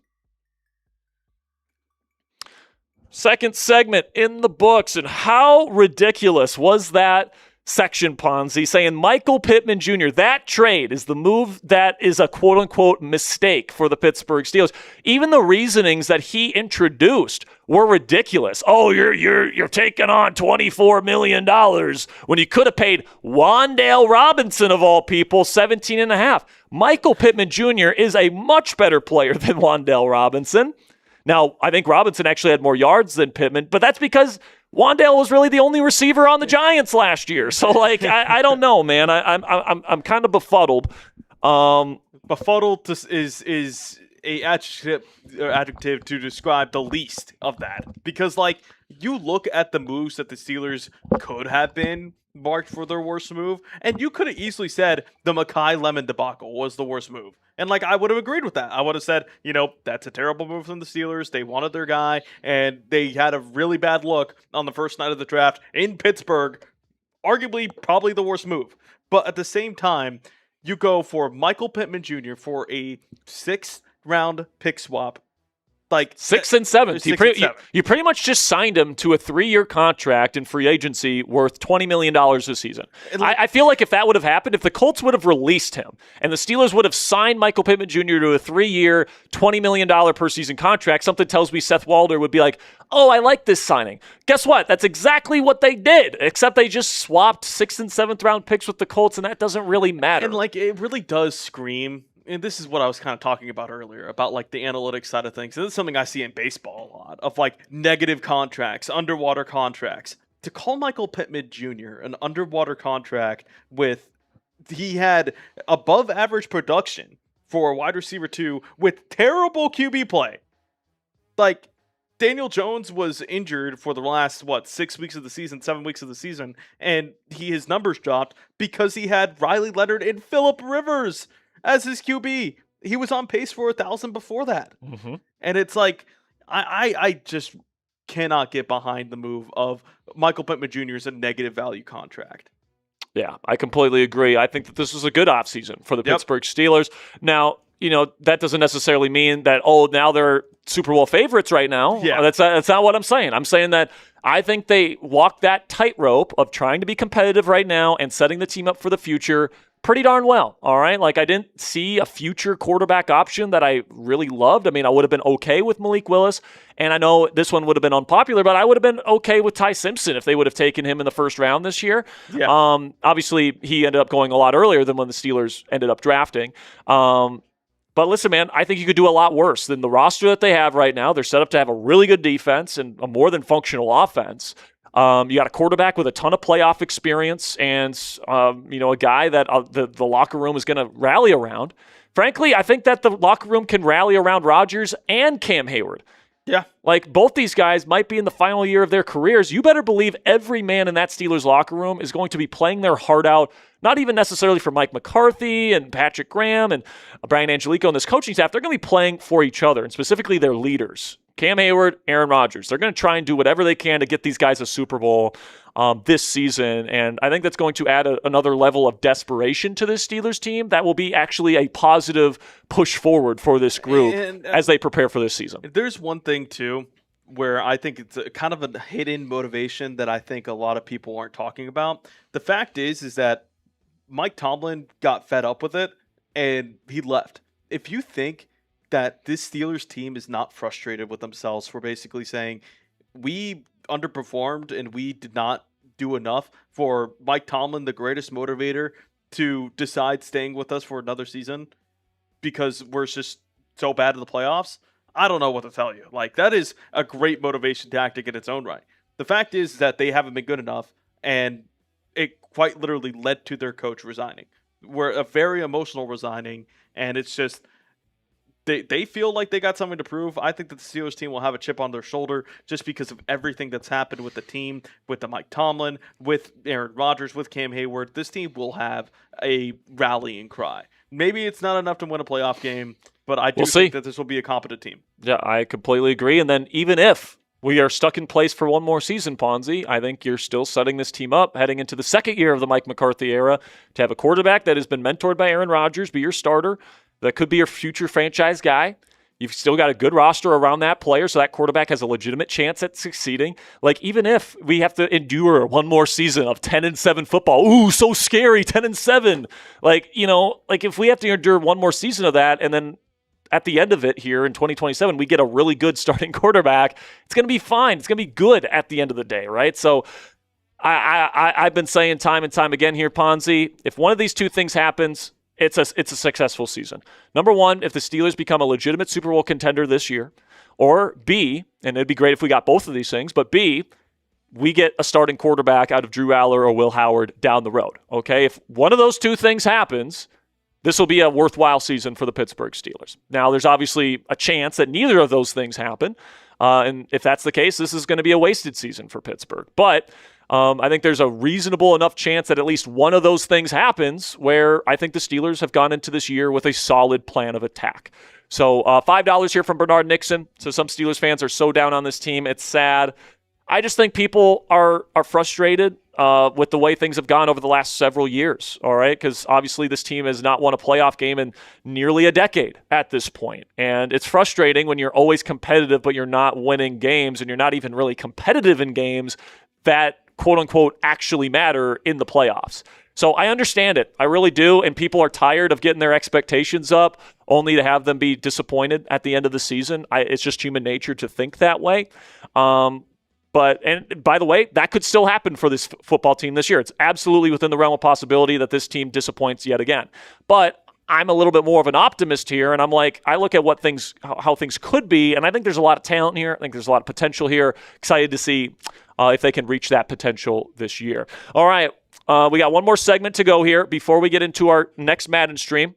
Second segment in the books, and how ridiculous was that section, Ponzi, saying Michael Pittman Jr., that trade is the move that is a quote-unquote mistake for the Pittsburgh Steelers. Even the reasonings that he introduced were ridiculous. Oh, you're taking on $24 million when you could have paid Wan'Dale Robinson, of all people, $17.5. Michael Pittman Jr. is a much better player than Wan'Dale Robinson. Now, I think Robinson actually had more yards than Pittman, but that's because Wan'Dale was really the only receiver on the Giants last year. So, like, I don't know, man. I'm kind of befuddled. Befuddled is a adjective to describe the least of that, because like you look at the moves that the Steelers could have been marked for their worst move, and you could have easily said the Mekhi Lemon debacle was the worst move. And like I would have agreed with that. I would have said, that's a terrible move from the Steelers. They wanted their guy, and they had a really bad look on the first night of the draft in Pittsburgh. Arguably, probably the worst move. But at the same time, you go for Michael Pittman Jr. for a 6th-round pick swap. Like 6th and 7th. You pretty much just signed him to a 3-year contract in free agency worth $20 million this season. I feel like if that would have happened, if the Colts would have released him and the Steelers would have signed Michael Pittman Jr. to a 3-year, $20 million per season contract, something tells me Seth Walder would be like, oh, I like this signing. Guess what? That's exactly what they did, except they just swapped 6th and 7th round picks with the Colts, and that doesn't really matter. And like it really does scream. And this is what I was kind of talking about earlier, about like the analytics side of things. And this is something I see in baseball a lot, of like negative contracts, underwater contracts. To call Michael Pittman Jr. an underwater contract he had above average production for a wide receiver 2 with terrible QB play. Like, Daniel Jones was injured for the last, 6 weeks of the season, 7 weeks of the season, and his numbers dropped because he had Riley Leonard and Phillip Rivers as his QB. He was on pace for 1,000 before that. Mm-hmm. And it's like, I just cannot get behind the move of Michael Pittman Jr. as a negative value contract. Yeah, I completely agree. I think that this was a good offseason for the Pittsburgh Steelers. Now, that doesn't necessarily mean that, now they're Super Bowl favorites right now. Yeah. That's not what I'm saying. I'm saying that I think they walked that tightrope of trying to be competitive right now and setting the team up for the future pretty darn well, all right? Like, I didn't see a future quarterback option that I really loved. I mean, I would have been okay with Malik Willis, and I know this one would have been unpopular, but I would have been okay with Ty Simpson if they would have taken him in the first round this year. Yeah. Obviously, he ended up going a lot earlier than when the Steelers ended up drafting. But listen, man, I think you could do a lot worse than the roster that they have right now. They're set up to have a really good defense and a more than functional offense. You got a quarterback with a ton of playoff experience and, a guy that the locker room is going to rally around. Frankly, I think that the locker room can rally around Rodgers and Cam Hayward. Yeah. Like, both these guys might be in the final year of their careers. You better believe every man in that Steelers locker room is going to be playing their heart out, not even necessarily for Mike McCarthy and Patrick Graham and Brian Angelico and this coaching staff. They're going to be playing for each other, and specifically their leaders. Cam Hayward, Aaron Rodgers. They're going to try and do whatever they can to get these guys a Super Bowl this season, and I think that's going to add another level of desperation to this Steelers team that will be actually a positive push forward for this group as they prepare for this season. There's one thing, too, where I think it's kind of a hidden motivation that I think a lot of people aren't talking about. The fact is that Mike Tomlin got fed up with it, and he left. If you think that this Steelers team is not frustrated with themselves for basically saying, we underperformed and we did not do enough for Mike Tomlin, the greatest motivator, to decide staying with us for another season because we're just so bad in the playoffs, I don't know what to tell you. Like, that is a great motivation tactic in its own right. The fact is that they haven't been good enough, and it quite literally led to their coach resigning. We're a very emotional resigning, and it's just they feel like they got something to prove. I think that the Steelers team will have a chip on their shoulder just because of everything that's happened with the team, with the Mike Tomlin, with Aaron Rodgers, with Cam Hayward. This team will have a rallying cry. Maybe it's not enough to win a playoff game, but I do think that this will be a competent team. Yeah, I completely agree. And then even if we are stuck in place for one more season, Ponzi, I think you're still setting this team up heading into the second year of the Mike McCarthy era to have a quarterback that has been mentored by Aaron Rodgers be your starter. That could be your future franchise guy. You've still got a good roster around that player, so that quarterback has a legitimate chance at succeeding. Like, even if we have to endure one more season of 10-7 football, ooh, so scary, 10-7. Like, if we have to endure one more season of that, and then at the end of it here in 2027, we get a really good starting quarterback, it's going to be fine. It's going to be good at the end of the day, right? So I've been saying time and time again here, Ponzi, if one of these two things happens, it's a successful season. Number one, if the Steelers become a legitimate Super Bowl contender this year, or B, and it'd be great if we got both of these things, but B, we get a starting quarterback out of Drew Aller or Will Howard down the road, okay? If one of those two things happens, this will be a worthwhile season for the Pittsburgh Steelers. Now, there's obviously a chance that neither of those things happen, and if that's the case, this is going to be a wasted season for Pittsburgh. But I think there's a reasonable enough chance that at least one of those things happens where I think the Steelers have gone into this year with a solid plan of attack. So $5 here from Bernard Nixon. So some Steelers fans are so down on this team. It's sad. I just think people are frustrated with the way things have gone over the last several years, all right? Because obviously this team has not won a playoff game in nearly a decade at this point. And it's frustrating when you're always competitive, but you're not winning games, and you're not even really competitive in games that quote-unquote actually matter in the playoffs. So I understand it. I really do. And people are tired of getting their expectations up only to have them be disappointed at the end of the season. It's just human nature to think that way. But by the way, that could still happen for this football team this year. It's absolutely within the realm of possibility that this team disappoints yet again. But I'm a little bit more of an optimist here, and I'm like, I look at how things could be, and I think there's a lot of talent here. I think there's a lot of potential here. Excited to see if they can reach that potential this year. All right, we got one more segment to go here before we get into our next Madden stream.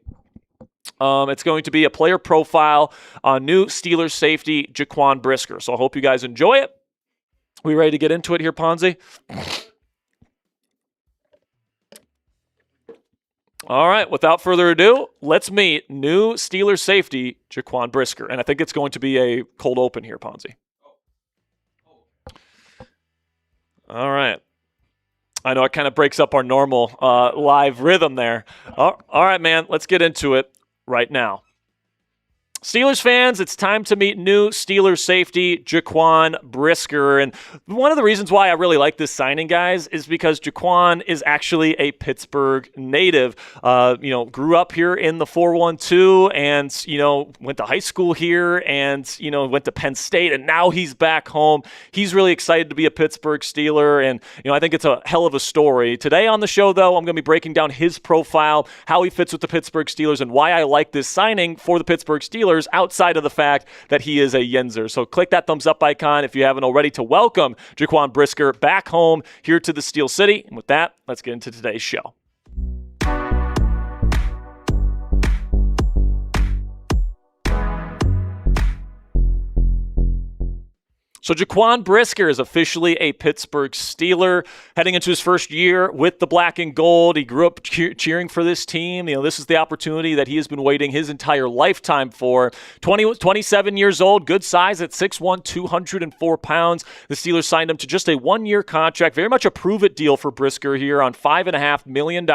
It's going to be a player profile on new Steelers safety Jaquan Brisker. So I hope you guys enjoy it. We ready to get into it here, Ponzi? All right, without further ado, let's meet new Steelers safety Jaquan Brisker. And I think it's going to be a cold open here, Ponzi. All right. I know it kind of breaks up our normal live rhythm there. All right, man, let's get into it right now. Steelers fans, it's time to meet new Steelers safety Jaquan Brisker. And one of the reasons why I really like this signing, guys, is because Jaquan is actually a Pittsburgh native. Grew up here in the 412 and, went to high school here and, went to Penn State, and now he's back home. He's really excited to be a Pittsburgh Steeler, and, I think it's a hell of a story. Today on the show, though, I'm going to be breaking down his profile, how he fits with the Pittsburgh Steelers, and why I like this signing for the Pittsburgh Steelers outside of the fact that he is a Yenzer. So click that thumbs up icon if you haven't already to welcome Jaquan Brisker back home here to the Steel City. And with that, let's get into today's show. So Jaquan Brisker is officially a Pittsburgh Steeler, heading into his first year with the black and gold. He grew up cheering for this team. This is the opportunity that he has been waiting his entire lifetime for. 27 years old, good size at 6'1", 204 pounds. The Steelers signed him to just a one-year contract, very much a prove-it deal for Brisker here on $5.5 million.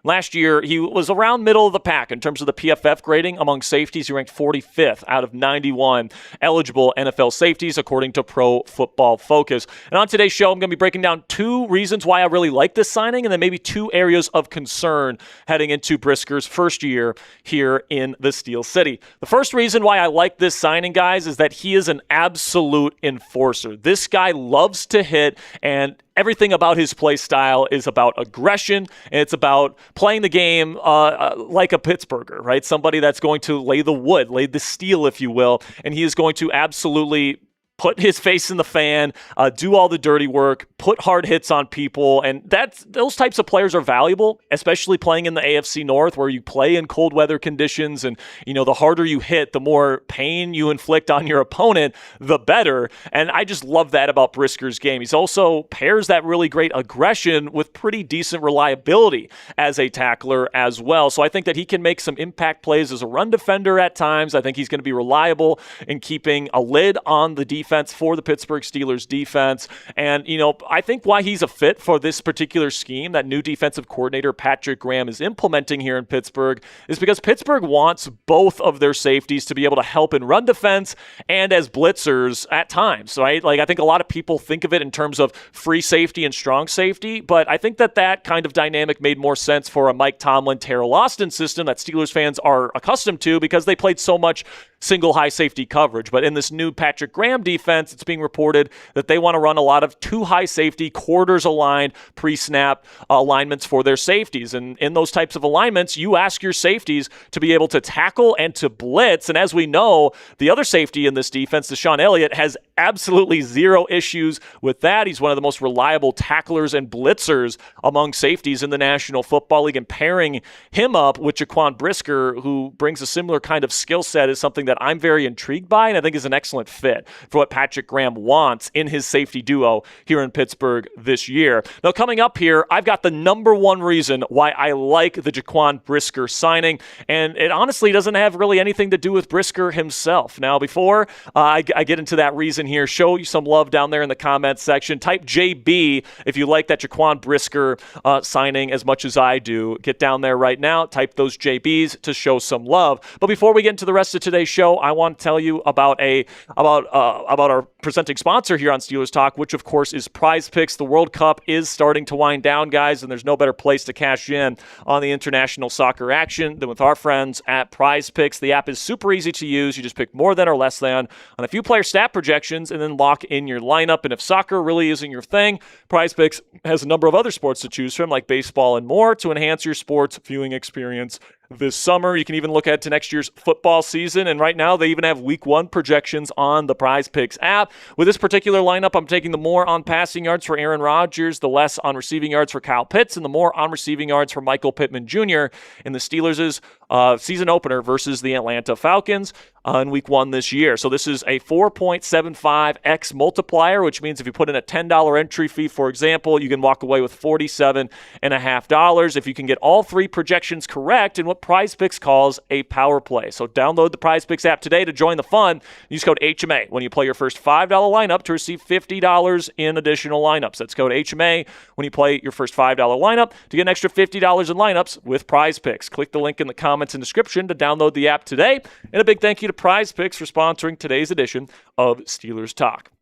Last year, he was around middle of the pack in terms of the PFF grading among safeties. He ranked 45th out of 91 eligible NFL safeties, according to Pro Football Focus. And on today's show, I'm going to be breaking down two reasons why I really like this signing, and then maybe two areas of concern heading into Brisker's first year here in the Steel City. The first reason why I like this signing, guys, is that he is an absolute enforcer. This guy loves to hit, and everything about his play style is about aggression, and it's about playing the game like a Pittsburgher, right? Somebody that's going to lay the wood, lay the steel, if you will, and he is going to absolutely put his face in the fan, do all the dirty work, put hard hits on people, and those types of players are valuable, especially playing in the AFC North where you play in cold weather conditions, and the harder you hit, the more pain you inflict on your opponent, the better. And I just love that about Brisker's game. He's also pairs that really great aggression with pretty decent reliability as a tackler as well. So I think that he can make some impact plays as a run defender at times. I think he's going to be reliable in keeping a lid on the defense defense for the Pittsburgh Steelers defense. And, I think why he's a fit for this particular scheme that new defensive coordinator Patrick Graham is implementing here in Pittsburgh is because Pittsburgh wants both of their safeties to be able to help in run defense and as blitzers at times, right? Like, I think a lot of people think of it in terms of free safety and strong safety, but I think that kind of dynamic made more sense for a Mike Tomlin, Terrell Austin system that Steelers fans are accustomed to because they played so much single high safety coverage. But in this new Patrick Graham defense, it's being reported that they want to run a lot of two high safety, quarters aligned, pre-snap alignments for their safeties. And in those types of alignments, you ask your safeties to be able to tackle and to blitz. And as we know, the other safety in this defense, Shawn Elliott, has absolutely zero issues with that. He's one of the most reliable tacklers and blitzers among safeties in the National Football League. And pairing him up with Jaquan Brisker, who brings a similar kind of skill set, is something that I'm very intrigued by and I think is an excellent fit for what Patrick Graham wants in his safety duo here in Pittsburgh this year. Now, coming up here, I've got the number one reason why I like the Jaquan Brisker signing, and it honestly doesn't have really anything to do with Brisker himself. Now, before I get into that reason here, show you some love down there in the comments section. Type JB if you like that Jaquan Brisker signing as much as I do. Get down there right now, type those JBs to show some love. But before we get into the rest of today's show, I want to tell you about our presenting sponsor here on Steelers Talk, which of course is Prize Picks. The World Cup is starting to wind down, guys, and there's no better place to cash in on the international soccer action than with our friends at Prize Picks. The app is super easy to use. You just pick more than or less than on a few player stat projections and then lock in your lineup. And if soccer really isn't your thing, Prize Picks has a number of other sports to choose from, like baseball and more, to enhance your sports viewing experience this summer. You can even look ahead to next year's football season, and right now they even have week 1 projections on the Prize Picks app. With this particular lineup, I'm taking the more on passing yards for Aaron Rodgers, the less on receiving yards for Kyle Pitts, and the more on receiving yards for Michael Pittman Jr. in the Steelers' season opener versus the Atlanta Falcons in week 1 this year. So this is a 4.75x multiplier, which means if you put in a $10 entry fee, for example, you can walk away with $47.50 if you can get all 3 projections correct in what Prize Picks calls a power play. So download the Prize Picks app today to join the fun. Use code HMA when you play your first $5 lineup to receive $50 in additional lineups. That's code HMA when you play your first $5 lineup to get an extra $50 in lineups with Prize Picks. Click the link in the comments and description to download the app today. And a big thank you to Prize Picks for sponsoring today's edition of Steelers Talk.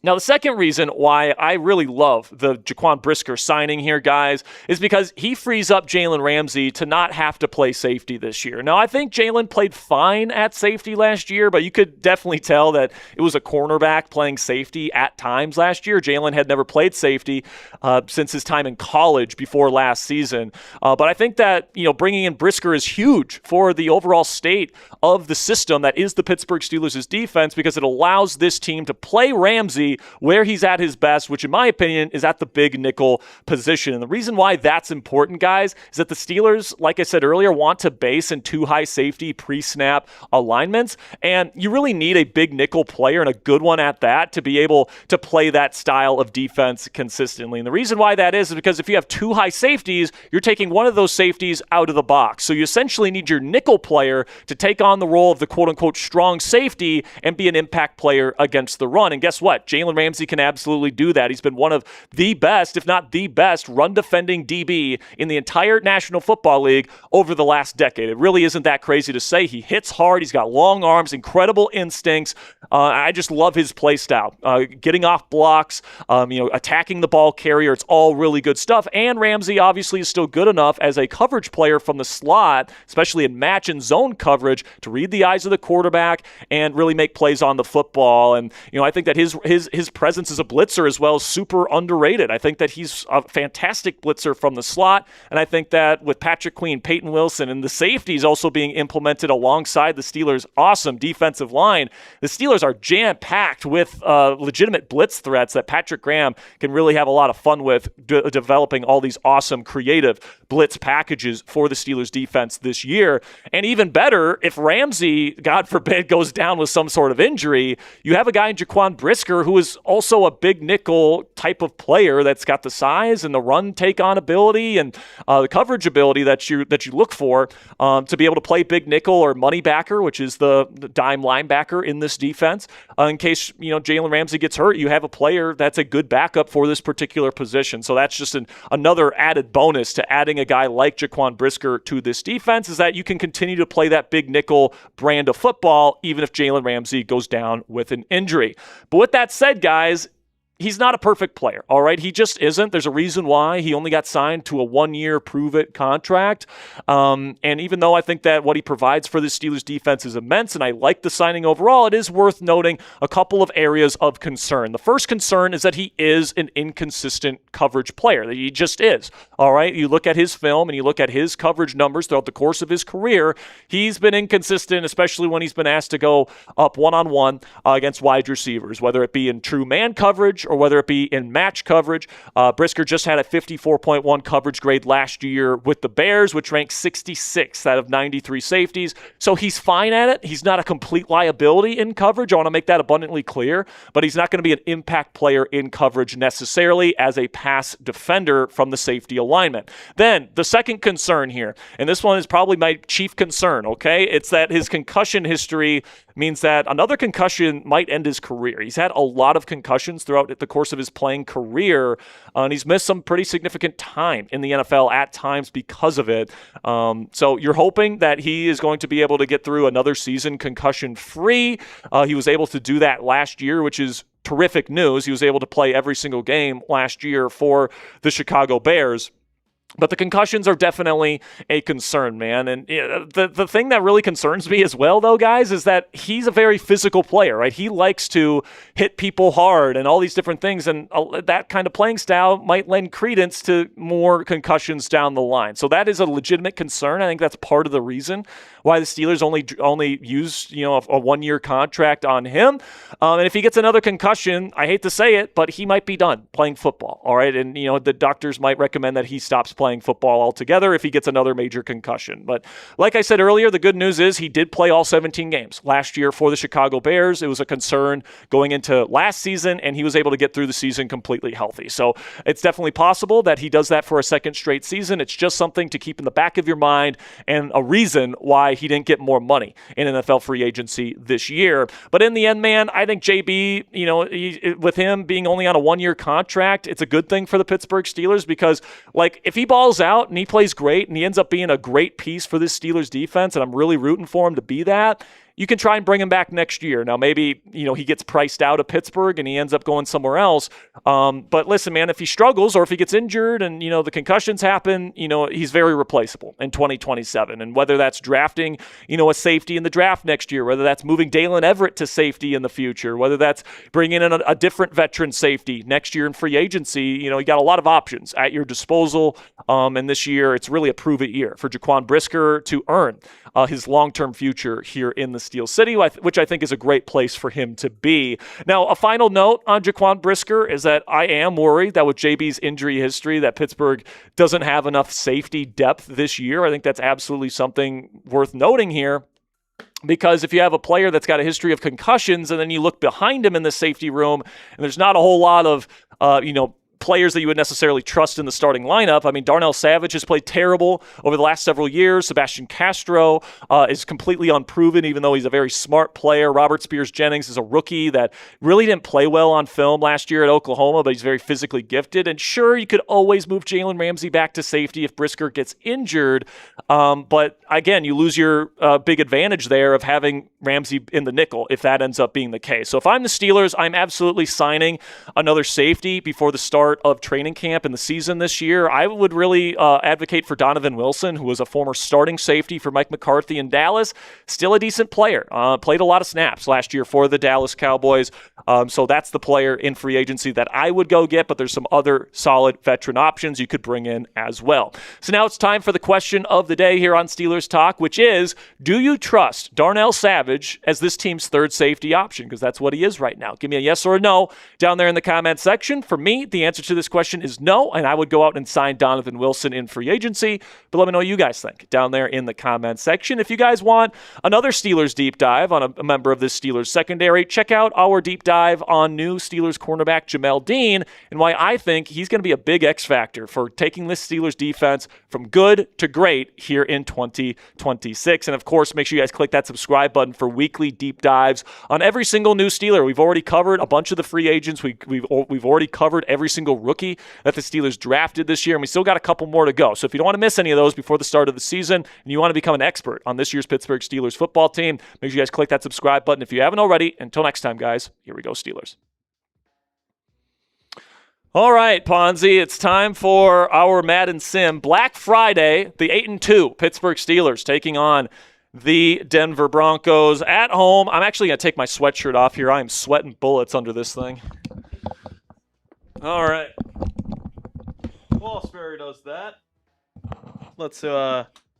Now, the second reason why I really love the Jaquan Brisker signing here, guys, is because he frees up Jalen Ramsey to not have to play safety this year. Now, I think Jalen played fine at safety last year, but you could definitely tell that it was a cornerback playing safety at times last year. Jalen had never played safety since his time in college before last season. But I think that, bringing in Brisker is huge for the overall state of the system that is the Pittsburgh Steelers' defense, because it allows this team to play Ramsey where he's at his best, which in my opinion is at the big nickel position. And the reason why that's important, guys, is that the Steelers, like I said earlier, want to base in 2 high safety pre-snap alignments. And you really need a big nickel player, and a good one at that, to be able to play that style of defense consistently. And the reason why that is because if you have 2 high safeties, you're taking one of those safeties out of the box. So you essentially need your nickel player to take on the role of the quote-unquote strong safety and be an impact player against the run. And guess what? Jalen Ramsey can absolutely do that. He's been one of the best, if not the best, run-defending DB in the entire National Football League over the last decade. It really isn't that crazy to say. He hits hard. He's got long arms, incredible instincts. I just love his play style. Getting off blocks, attacking the ball carrier. It's all really good stuff. And Ramsey obviously is still good enough as a coverage player from the slot, especially in match and zone coverage, to read the eyes of the quarterback and really make plays on the football. And, I think that his presence as a blitzer as well is super underrated. I think that he's a fantastic blitzer from the slot, and I think that with Patrick Queen, Peyton Wilson, and the safeties also being implemented alongside the Steelers' awesome defensive line, the Steelers are jam-packed with legitimate blitz threats that Patrick Graham can really have a lot of fun with developing all these awesome creative blitz packages for the Steelers' defense this year. And even better, if Ramsey, God forbid, goes down with some sort of injury, you have a guy in Jaquan Brisker who who is also a big nickel type of player that's got the size and the run take-on ability and the coverage ability that you look for to be able to play big nickel or money backer, which is the dime linebacker in this defense. In case Jalen Ramsey gets hurt, you have a player that's a good backup for this particular position. So that's just another added bonus to adding a guy like Jaquan Brisker to this defense, is that you can continue to play that big nickel brand of football even if Jalen Ramsey goes down with an injury. But with that said, guys, he's not a perfect player, all right? He just isn't. There's a reason why he only got signed to a one-year prove-it contract. And even though I think that what he provides for the Steelers defense is immense, and I like the signing overall, it is worth noting a couple of areas of concern. The first concern is that he is an inconsistent coverage player. That he just is, all right? You look at his film and you look at his coverage numbers throughout the course of his career, he's been inconsistent, especially when he's been asked to go up one-on-one against wide receivers, whether it be in true man coverage or whether it be in match coverage. Brisker just had a 54.1 coverage grade last year with the Bears, which ranked 66th out of 93 safeties. So he's fine at it. He's not a complete liability in coverage. I want to make that abundantly clear, but he's not going to be an impact player in coverage necessarily as a pass defender from the safety alignment. Then the second concern here, and this one is probably my chief concern, okay? It's that his concussion history means that another concussion might end his career. He's had a lot of concussions throughout the course of his playing career, and he's missed some pretty significant time in the NFL at times because of it. So you're hoping that he is going to be able to get through another season concussion-free. He was able to do that last year, which is terrific news. He was able to play every single game last year for the Chicago Bears. But the concussions are definitely a concern, man. And the thing that really concerns me as well, though, guys, is that he's a very physical player, right? He likes to hit people hard and all these different things, and that kind of playing style might lend credence to more concussions down the line. So that is a legitimate concern. I think that's part of the reason why the Steelers only used a one-year contract on him. And if he gets another concussion, I hate to say it, but he might be done playing football, all right? And the doctors might recommend that he stops playing football altogether if he gets another major concussion. But like I said earlier, the good news is he did play all 17 games last year for the Chicago Bears. It was a concern going into last season, and he was able to get through the season completely healthy. So it's definitely possible that he does that for a second straight season. It's just something to keep in the back of your mind and a reason why he didn't get more money in NFL free agency this year. But in the end, man, I think JB, with him being only on a one-year contract, it's a good thing for the Pittsburgh Steelers because, if he balls out and he plays great and he ends up being a great piece for this Steelers defense, and I'm really rooting for him to be that, you can try and bring him back next year. Now, maybe, he gets priced out of Pittsburgh and he ends up going somewhere else. But listen, man, if he struggles or if he gets injured and, the concussions happen, he's very replaceable in 2027. And whether that's drafting, a safety in the draft next year, whether that's moving Dalen Everett to safety in the future, whether that's bringing in a different veteran safety next year in free agency, you got a lot of options at your disposal. And this year, it's really a prove-it year for Jaquan Brisker to earn his long-term future here in the Steel City, which I think is a great place for him to be. Now, a final note on Jaquan Brisker is that I am worried that with JB's injury history that Pittsburgh doesn't have enough safety depth this year. I think that's absolutely something worth noting here. Because if you have a player that's got a history of concussions and then you look behind him in the safety room and there's not a whole lot of, players that you would necessarily trust in the starting lineup. I mean, Darnell Savage has played terrible over the last several years. Sebastian Castro is completely unproven, even though he's a very smart player. Robert Spears-Jennings is a rookie that really didn't play well on film last year at Oklahoma, but he's very physically gifted. And sure, you could always move Jalen Ramsey back to safety if Brisker gets injured. But again, you lose your big advantage there of having Ramsey in the nickel if that ends up being the case. So if I'm the Steelers, I'm absolutely signing another safety before the start of training camp in the season this year. I would really advocate for Donovan Wilson, who was a former starting safety for Mike McCarthy in Dallas. Still a decent player. Played a lot of snaps last year for the Dallas Cowboys. So that's the player in free agency that I would go get, but there's some other solid veteran options you could bring in as well. So now it's time for the question of the day here on Steelers Talk, which is, do you trust Darnell Savage as this team's third safety option? Because that's what he is right now. Give me a yes or a no down there in the comment section. For me, the answer to this question is no, and I would go out and sign Donovan Wilson in free agency. But let me know what you guys think down there in the comment section. If you guys want another Steelers deep dive on a member of this Steelers secondary, check out our deep dive on new Steelers cornerback Jamel Dean and why I think he's going to be a big X factor for taking this Steelers defense from good to great here in 2026. And of course, make sure you guys click that subscribe button for weekly deep dives on every single new Steeler. We've already covered a bunch of the free agents. We've already covered every single rookie that the Steelers drafted this year, and we still got a couple more to go. So if you don't want to miss any of those before the start of the season and you want to become an expert on this year's Pittsburgh Steelers football team, make sure you guys click that subscribe button if you haven't already. Until next time, guys, here we go, Steelers. All right, Ponzi, it's time for our Madden Sim. Black Friday, the 8-2 Pittsburgh Steelers taking on the Denver Broncos at home. I'm actually going to take my sweatshirt off here. I am sweating bullets under this thing. All right. While Sperry does that, let's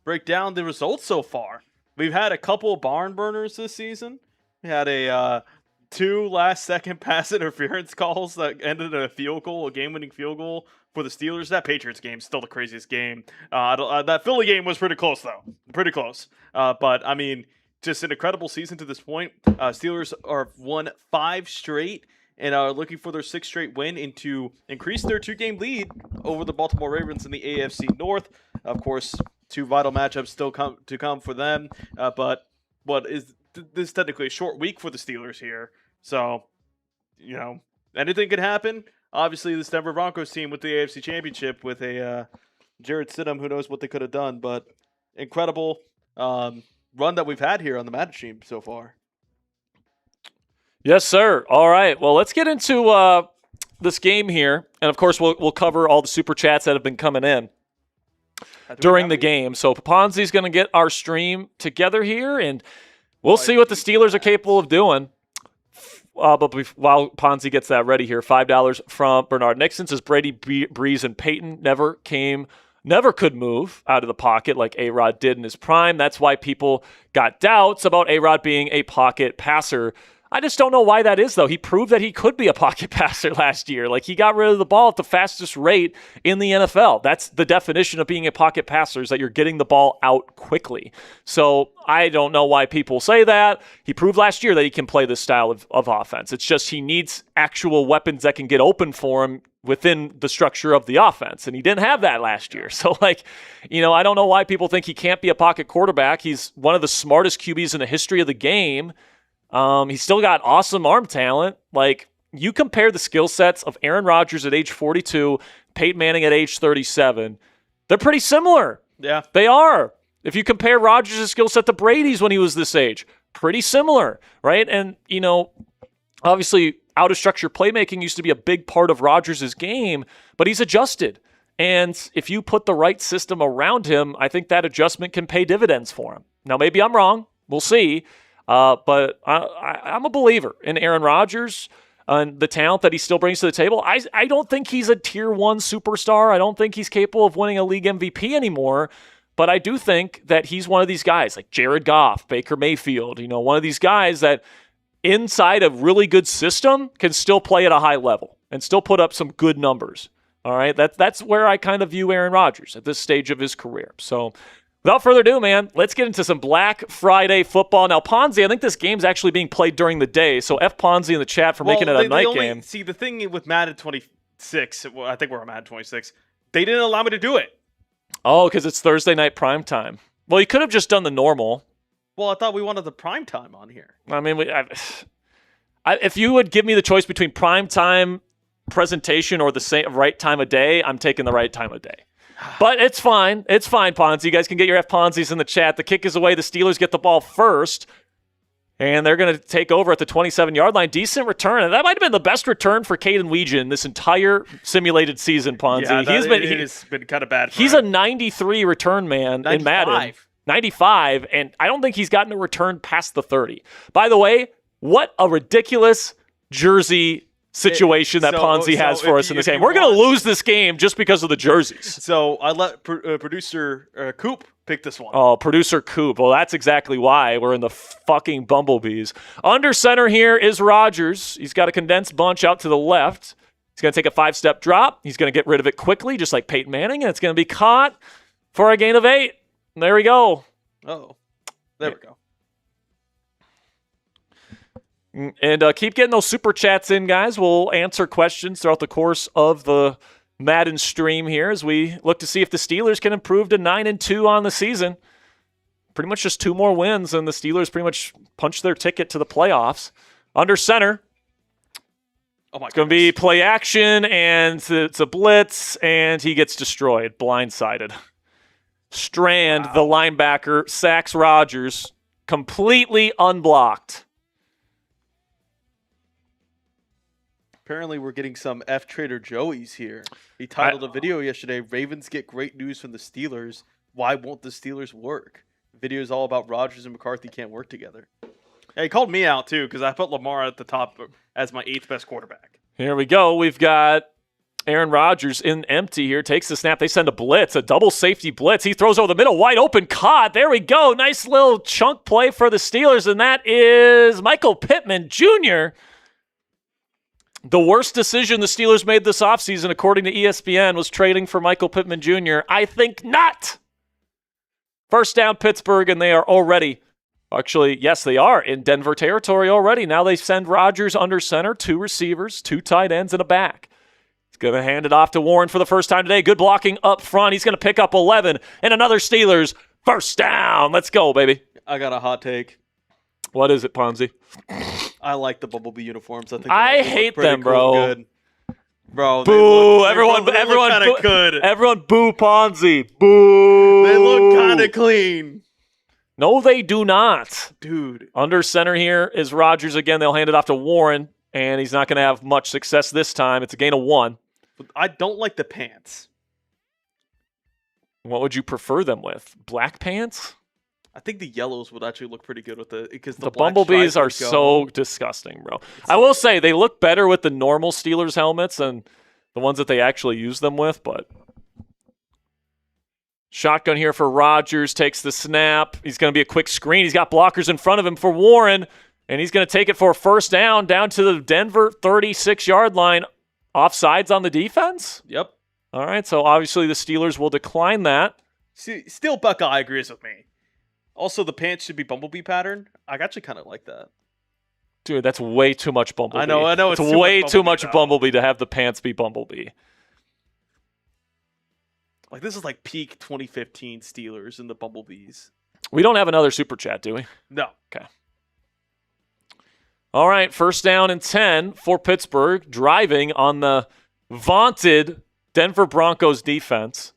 break down the results so far. We've had a couple of barn burners this season. We had a 2 last-second pass interference calls that ended in a field goal, a game-winning field goal for the Steelers. That Patriots game is still the craziest game. That Philly game was pretty close, though. Pretty close. But, I mean, just an incredible season to this point. Steelers are won 5 straight and are looking for their 6th straight win and to increase their 2-game lead over the Baltimore Ravens in the AFC North. Of course, 2 vital matchups still to come for them. But what is this is technically a short week for the Steelers here. So, you know, anything could happen. Obviously, this Denver Broncos team with the AFC Championship with a Jarrett Stidham, who knows what they could have done. But incredible run that we've had here on the Madden team so far. Yes, sir. All right. Well, let's get into this game here. And, of course, we'll cover all the super chats that have been coming in during the game. So Ponzi's going to get our stream together here, and we'll see what the Steelers are capable of doing. But while Ponzi gets that ready here, $5 from Bernard Nixon says Brady, Breeze, and Peyton never could move out of the pocket like A-Rod did in his prime. That's why people got doubts about A-Rod being a pocket passer. I just don't know why that is, though. He proved that he could be a pocket passer last year. Like, he got rid of the ball at the fastest rate in the NFL. That's the definition of being a pocket passer, is that you're getting the ball out quickly. So I don't know why people say that. He proved last year that he can play this style of offense. It's just he needs actual weapons that can get open for him within the structure of the offense, and he didn't have that last year. So, like, you know, I don't know why people think he can't be a pocket quarterback. He's one of the smartest QBs in the history of the game. He's still got awesome arm talent. Like, you compare the skill sets of Aaron Rodgers at age 42, Peyton Manning at age 37, they're pretty similar. Yeah. They are. If you compare Rodgers' skill set to Brady's when he was this age, pretty similar, right? And, you know, obviously out-of-structure playmaking used to be a big part of Rodgers' game, but he's adjusted. And if you put the right system around him, I think that adjustment can pay dividends for him. Now, maybe I'm wrong. We'll see. But I'm a believer in Aaron Rodgers and the talent that he still brings to the table. I don't think he's a tier 1 superstar. I don't think he's capable of winning a league MVP anymore. But I do think that he's one of these guys like Jared Goff, Baker Mayfield, you know, one of these guys that inside a really good system can still play at a high level and still put up some good numbers. All right. That's where I kind of view Aaron Rodgers at this stage of his career. So, without further ado, man, let's get into some Black Friday football. Now, Ponzi, I think this game's actually being played during the day, so F Ponzi in the chat for making it a night game. See, the thing with Madden 26, I think we're on Madden 26, they didn't allow me to do it. Oh, because it's Thursday night prime time. Well, you could have just done the normal. Well, I thought we wanted the prime time on here. I mean, if you would give me the choice between prime time presentation or the same right time of day, I'm taking the right time of day. But it's fine. It's fine, Ponzi. You guys can get your F Ponzis in the chat. The kick is away. The Steelers get the ball first, and they're going to take over at the 27-yard line. Decent return. And that might have been the best return for Caden Weegan this entire simulated season, Ponzi. Yeah, it's been kind of bad for He's him. a 93 return man 95. In Madden. 95, and I don't think he's gotten a return past the 30. By the way, what a ridiculous jersey situation that Ponzi has for us in this game. We're going to lose this game just because of the jerseys. So I let producer Coop pick this one. Oh, producer Coop. Well, that's exactly why we're in the fucking bumblebees. Under center here is Rodgers. He's got a condensed bunch out to the left. He's going to take a 5-step drop. He's going to get rid of it quickly, just like Peyton Manning, and it's going to be caught for a gain of 8. There we go. Oh, there we go. And keep getting those super chats in, guys. We'll answer questions throughout the course of the Madden stream here as we look to see if the Steelers can improve to 9-2 on the season. Pretty much just 2 more wins, and the Steelers pretty much punched their ticket to the playoffs. Under center, it's going to be play action, and it's a blitz, and he gets destroyed, blindsided. Strand, the linebacker, sacks Rodgers, completely unblocked. Apparently, we're getting some F Trader Joey's here. He titled a video yesterday, Ravens get great news from the Steelers. Why won't the Steelers work? The video is all about Rodgers and McCarthy can't work together. Yeah, he called me out, too, because I put Lamar at the top as my 8th best quarterback. Here we go. We've got Aaron Rodgers in empty here. Takes the snap. They send a blitz, a double safety blitz. He throws over the middle, wide open, caught. There we go. Nice little chunk play for the Steelers, and that is Michael Pittman Jr., the worst decision the Steelers made this offseason, according to ESPN, was trading for Michael Pittman Jr. I think not. First down, Pittsburgh, and they are already, actually, yes, they are in Denver territory already. Now they send Rodgers under center, 2 receivers, 2 tight ends, and a back. He's going to hand it off to Warren for the first time today. Good blocking up front. He's going to pick up 11, and another Steelers first down. Let's go, baby. I got a hot take. What is it, Ponzi? I like the Bumblebee uniforms. I hate them, bro. Good. Bro, boo! Everyone boo! Everyone boo Ponzi. Boo! They look kind of clean. No, they do not, dude. Under center here is Rodgers again. They'll hand it off to Warren, and he's not going to have much success this time. It's a gain of 1. I don't like the pants. What would you prefer them with? Black pants? I think the yellows would actually look pretty good with because the Bumblebees are so disgusting, bro. I will say they look better with the normal Steelers helmets than the ones that they actually use them with, but shotgun here for Rodgers, takes the snap. He's going to be a quick screen. He's got blockers in front of him for Warren, and he's going to take it for a first down to the Denver 36-yard line. Offsides on the defense? Yep. All right, so obviously the Steelers will decline that. See, still Buckeye agrees with me. Also, the pants should be Bumblebee pattern. I actually kind of like that. Dude, that's way too much Bumblebee. I know. It's way too much Bumblebee to have the pants be Bumblebee. Like, this is like peak 2015 Steelers and the Bumblebees. We don't have another super chat, do we? No. Okay. All right, first down and 10 for Pittsburgh, driving on the vaunted Denver Broncos defense.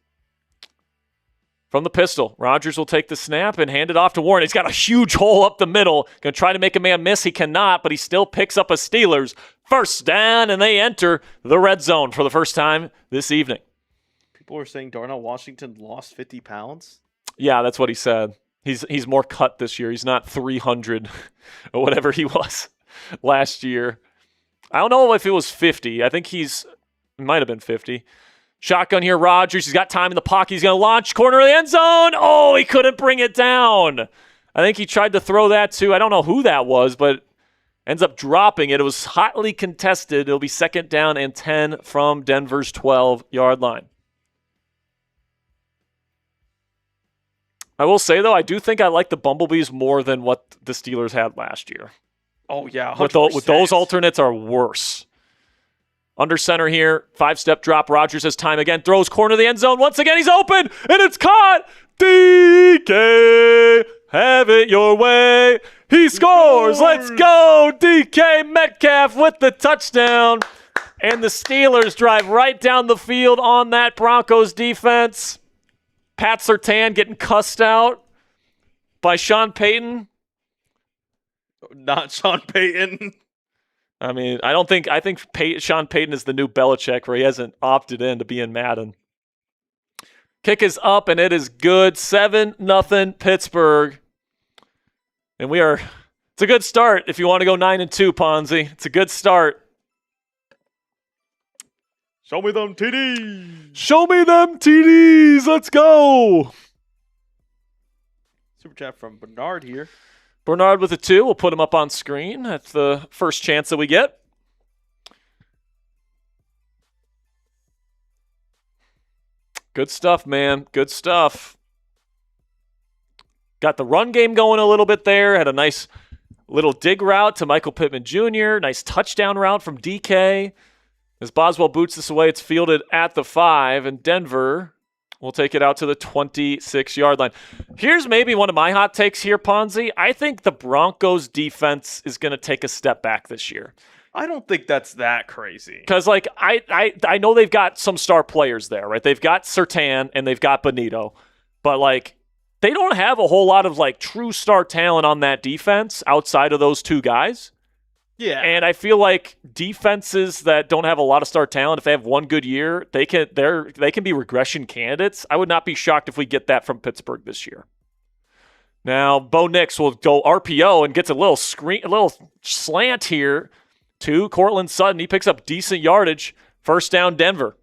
From the pistol, Rodgers will take the snap and hand it off to Warren. He's got a huge hole up the middle. Going to try to make a man miss. He cannot, but he still picks up a Steelers first down, and they enter the red zone for the first time this evening. People are saying Darnell Washington lost 50 pounds? Yeah, that's what he said. He's more cut this year. He's not 300 or whatever he was last year. I don't know if it was 50. I think it might have been 50. Shotgun here, Rodgers. He's got time in the pocket. He's going to launch corner of the end zone. Oh, he couldn't bring it down. I think he tried to throw that to, I don't know who that was, but ends up dropping it. It was hotly contested. It'll be second down and 10 from Denver's 12-yard line. I will say, though, I do think I like the Bumblebees more than what the Steelers had last year. Oh, yeah, 100%. With those alternates are worse. Under center here, 5-step drop. Rodgers has time again. Throws corner of the end zone. Once again, he's open, and it's caught. DK, have it your way. He scores. Let's go. DK Metcalf with the touchdown. And the Steelers drive right down the field on that Broncos defense. Pat Surtain getting cussed out by Sean Payton. Not Sean Payton. I mean, I think Sean Payton is the new Belichick, where he hasn't opted in to be in Madden. Kick is up, and it is good. 7-0 Pittsburgh. And it's a good start if you want to go 9-2, Ponzi. It's a good start. Show me them TDs. Show me them TDs. Let's go. Super chat from Bernard here. Bernard with a 2. We'll put him up on screen. That's the first chance that we get. Good stuff, man. Good stuff. Got the run game going a little bit there. Had a nice little dig route to Michael Pittman Jr. Nice touchdown route from DK. As Boswell boots this away, it's fielded at the 5, and Denver will take it out to the 26-yard line. Here's maybe one of my hot takes here, Ponzi. I think the Broncos defense is going to take a step back this year. I don't think that's that crazy. Because, like, I know they've got some star players there, right? They've got Surtain and they've got Benito. But, like, they don't have a whole lot of, like, true star talent on that defense outside of those two guys. Yeah. And I feel like defenses that don't have a lot of star talent, if they have one good year, they can be regression candidates. I would not be shocked if we get that from Pittsburgh this year. Now, Bo Nix will go RPO and gets a little slant here to Cortland Sutton. He picks up decent yardage. First down, Denver.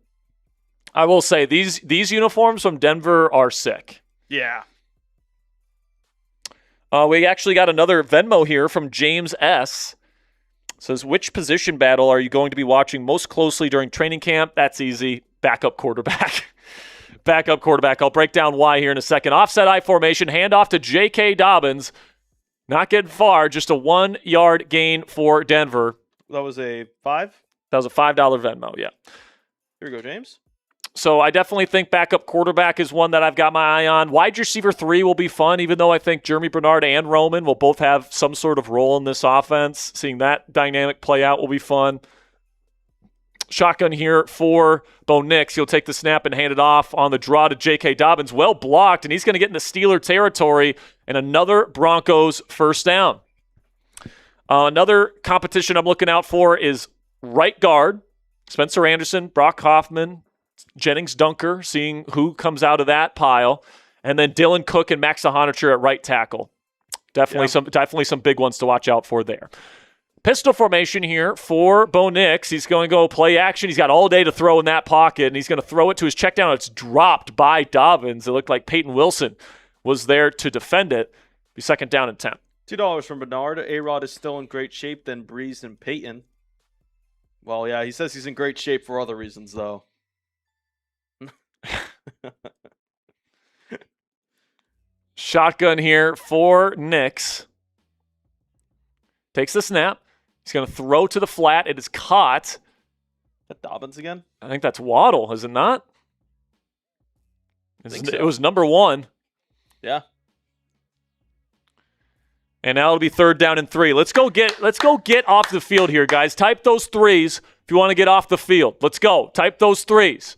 I will say these uniforms from Denver are sick. Yeah. We actually got another Venmo here from James S. Says, which position battle are you going to be watching most closely during training camp? That's easy. Backup quarterback. Backup quarterback. I'll break down why here in a second. Offset I formation. Handoff to J.K. Dobbins. Not getting far. Just a 1-yard gain for Denver. That was a 5? That was a $5 Venmo, yeah. Here we go, James. So I definitely think backup quarterback is one that I've got my eye on. Wide receiver 3 will be fun, even though I think Jeremy Bernard and Roman will both have some sort of role in this offense. Seeing that dynamic play out will be fun. Shotgun here for Bo Nix. He'll take the snap and hand it off on the draw to J.K. Dobbins. Well blocked, and he's going to get into Steeler territory, and another Broncos first down. Another competition I'm looking out for is right guard. Spencer Anderson, Brock Hoffman, Jennings Dunker, seeing who comes out of that pile. And then Dylan Cook and Max Sahanacher at right tackle. Definitely some big ones to watch out for there. Pistol formation here for Bo Nix. He's going to go play action. He's got all day to throw in that pocket, and he's going to throw it to his check down. It's dropped by Dobbins. It looked like Peyton Wilson was there to defend it. Be second down and 10. $2 from Bernard. A-Rod is still in great shape than Breeze and Peyton. Well, yeah, he says he's in great shape for other reasons, though. Shotgun here for Nix. Takes the snap. He's going to throw to the flat. It is caught. Is that Dobbins again? I think that's Waddle, is it not? It was number 1. Yeah. And now it'll be third down and 3. Let's go get off the field here, guys. Type those 3s if you want to get off the field. Let's go. Type those 3s.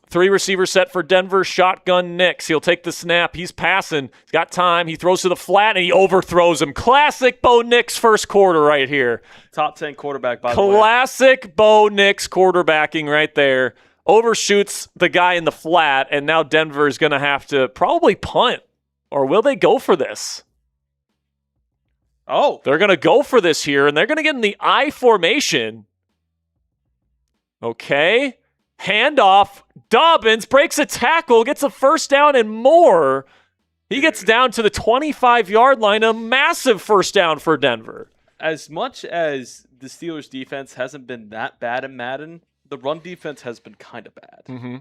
3 receiver set for Denver. Shotgun Nix. He'll take the snap. He's passing. He's got time. He throws to the flat, and he overthrows him. Classic Bo Nix first quarter right here. Top 10 quarterback, by the way. Classic Bo Nix quarterbacking right there. Overshoots the guy in the flat, and now Denver is going to have to probably punt. Or will they go for this? Oh. They're going to go for this here, and they're going to get in the I formation. Okay. Handoff. Dobbins breaks a tackle, gets a first down and more. He gets down to the 25-yard line, a massive first down for Denver. As much as the Steelers' defense hasn't been that bad in Madden, the run defense has been kind of bad. Mm-hmm.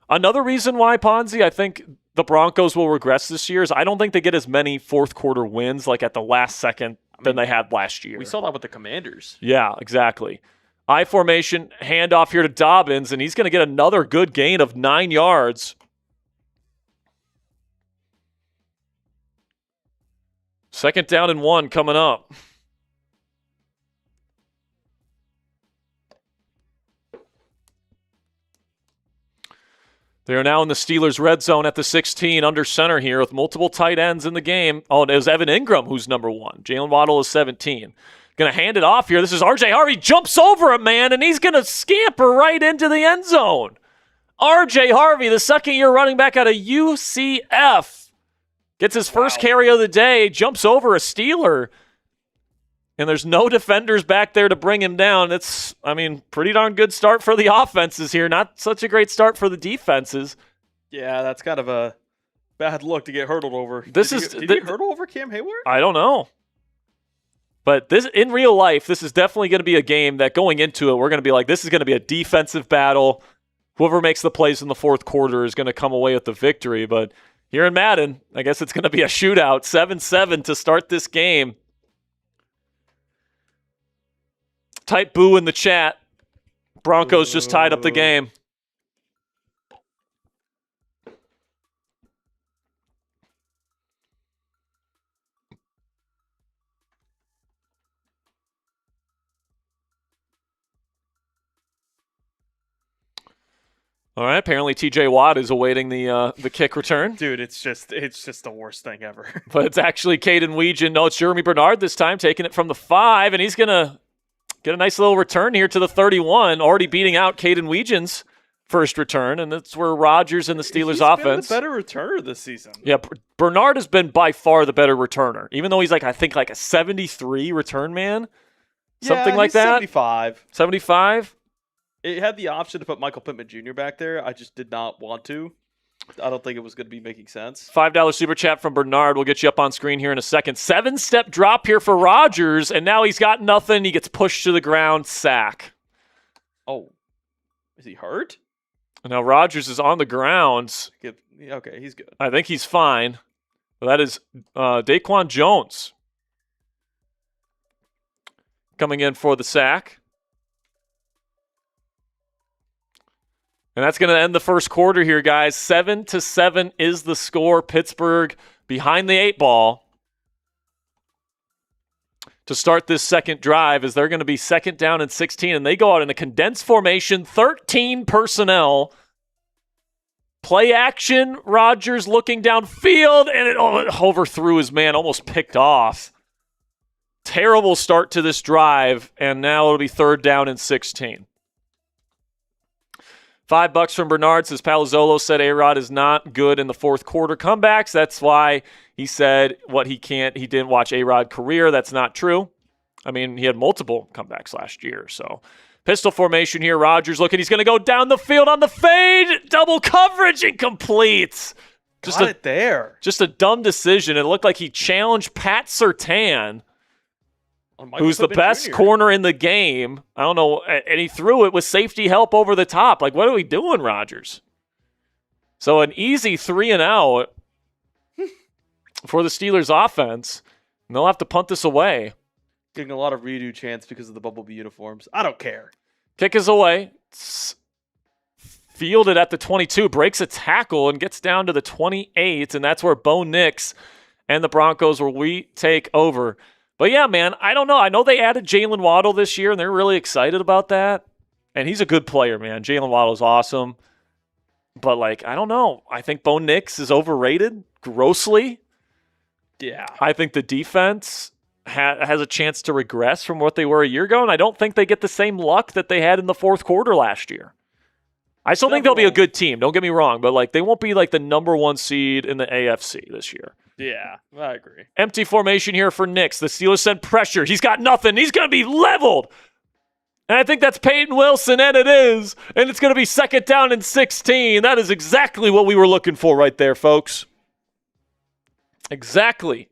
Another reason why, Ponzi, I think the Broncos will regress this year is I don't think they get as many fourth-quarter wins like at the last second than they had last year. We saw that with the Commanders. Yeah, exactly. I formation, handoff here to Dobbins, and he's going to get another good gain of 9 yards. Second down and 1 coming up. They are now in the Steelers' red zone at the 16 under center here with multiple tight ends in the game. Oh, and it was Evan Ingram who's number 1. Jalen Waddle is 17. Going to hand it off here. This is R.J. Harvey. Jumps over a man, and he's going to scamper right into the end zone. R.J. Harvey, the second-year running back out of UCF, gets his first carry of the day, jumps over a Steeler, and there's no defenders back there to bring him down. It's, pretty darn good start for the offenses here. Not such a great start for the defenses. Yeah, that's kind of a bad look to get hurdled over. Did he hurdle over Cam Hayward? I don't know. But this, in real life, this is definitely going to be a game that going into it, we're going to be like, this is going to be a defensive battle. whoever makes the plays in the fourth quarter is going to come away with the victory. But here in Madden, I guess it's going to be a shootout, 7-7 to start this game. Type boo in the chat. Broncos just tied up the game. All right. Apparently, T.J. Watt is awaiting the kick return. Dude, it's just the worst thing ever. But it's actually Caden Weegan. No, it's Jeremy Bernard this time, taking it from the 5, and he's gonna get a nice little return here to the 31, already beating out Caden Weegan's first return, and that's where Rodgers and the Steelers' offense. He's been the better returner this season. Yeah, Bernard has been by far the better returner, even though he's I think a 73 return man, something like that. 75. 75. It had the option to put Michael Pittman Jr. back there. I just did not want to. I don't think it was going to be making sense. $5 super chat from Bernard. We'll get you up on screen here in a second. 7-step drop here for Rodgers, and now he's got nothing. He gets pushed to the ground. Sack. Oh. Is he hurt? Now Rodgers is on the ground. Okay, he's good. I think he's fine. Well, that is Daquan Jones coming in for the sack. And that's going to end the first quarter here, guys. 7-7 is the score. Pittsburgh behind the 8 ball to start this second drive, as they're going to be second down and 16, and they go out in a condensed formation, 13 personnel. Play action, Rodgers looking downfield, and it overthrew his man, almost picked off. Terrible start to this drive, and now it'll be third down and 16. $5 from Bernard says Palazzolo said A-Rod is not good in the fourth quarter comebacks. That's why he said what he can't. He didn't watch A-Rod career. That's not true. I mean, he had multiple comebacks last year. So pistol formation here. Rodgers looking. He's going to go down the field on the fade. Double coverage, incomplete. Got it there. Just a dumb decision. It looked like he challenged Pat Surtain, who's the best corner in the game. I don't know. And he threw it with safety help over the top. What are we doing, Rodgers? So an easy 3-and-out for the Steelers offense. And they'll have to punt this away. Getting a lot of redo chance because of the Bumblebee uniforms. I don't care. Kick is away. It's fielded at the 22. Breaks a tackle and gets down to the 28. And that's where Bo Nix and the Broncos will take over. But yeah, man, I don't know. I know they added Jalen Waddle this year, and they're really excited about that. And he's a good player, man. Jalen Waddle's awesome. But, I don't know. I think Bo Nix is overrated grossly. Yeah. I think the defense has a chance to regress from what they were a year ago, and I don't think they get the same luck that they had in the fourth quarter last year. I still think they'll be a good team. Don't get me wrong, but they won't be the number 1 seed in the AFC this year. Yeah, I agree. Empty formation here for Nix. The Steelers send pressure. He's got nothing. He's going to be leveled. And I think that's Peyton Wilson, and it is. And it's going to be second down and 16. That is exactly what we were looking for right there, folks. Exactly.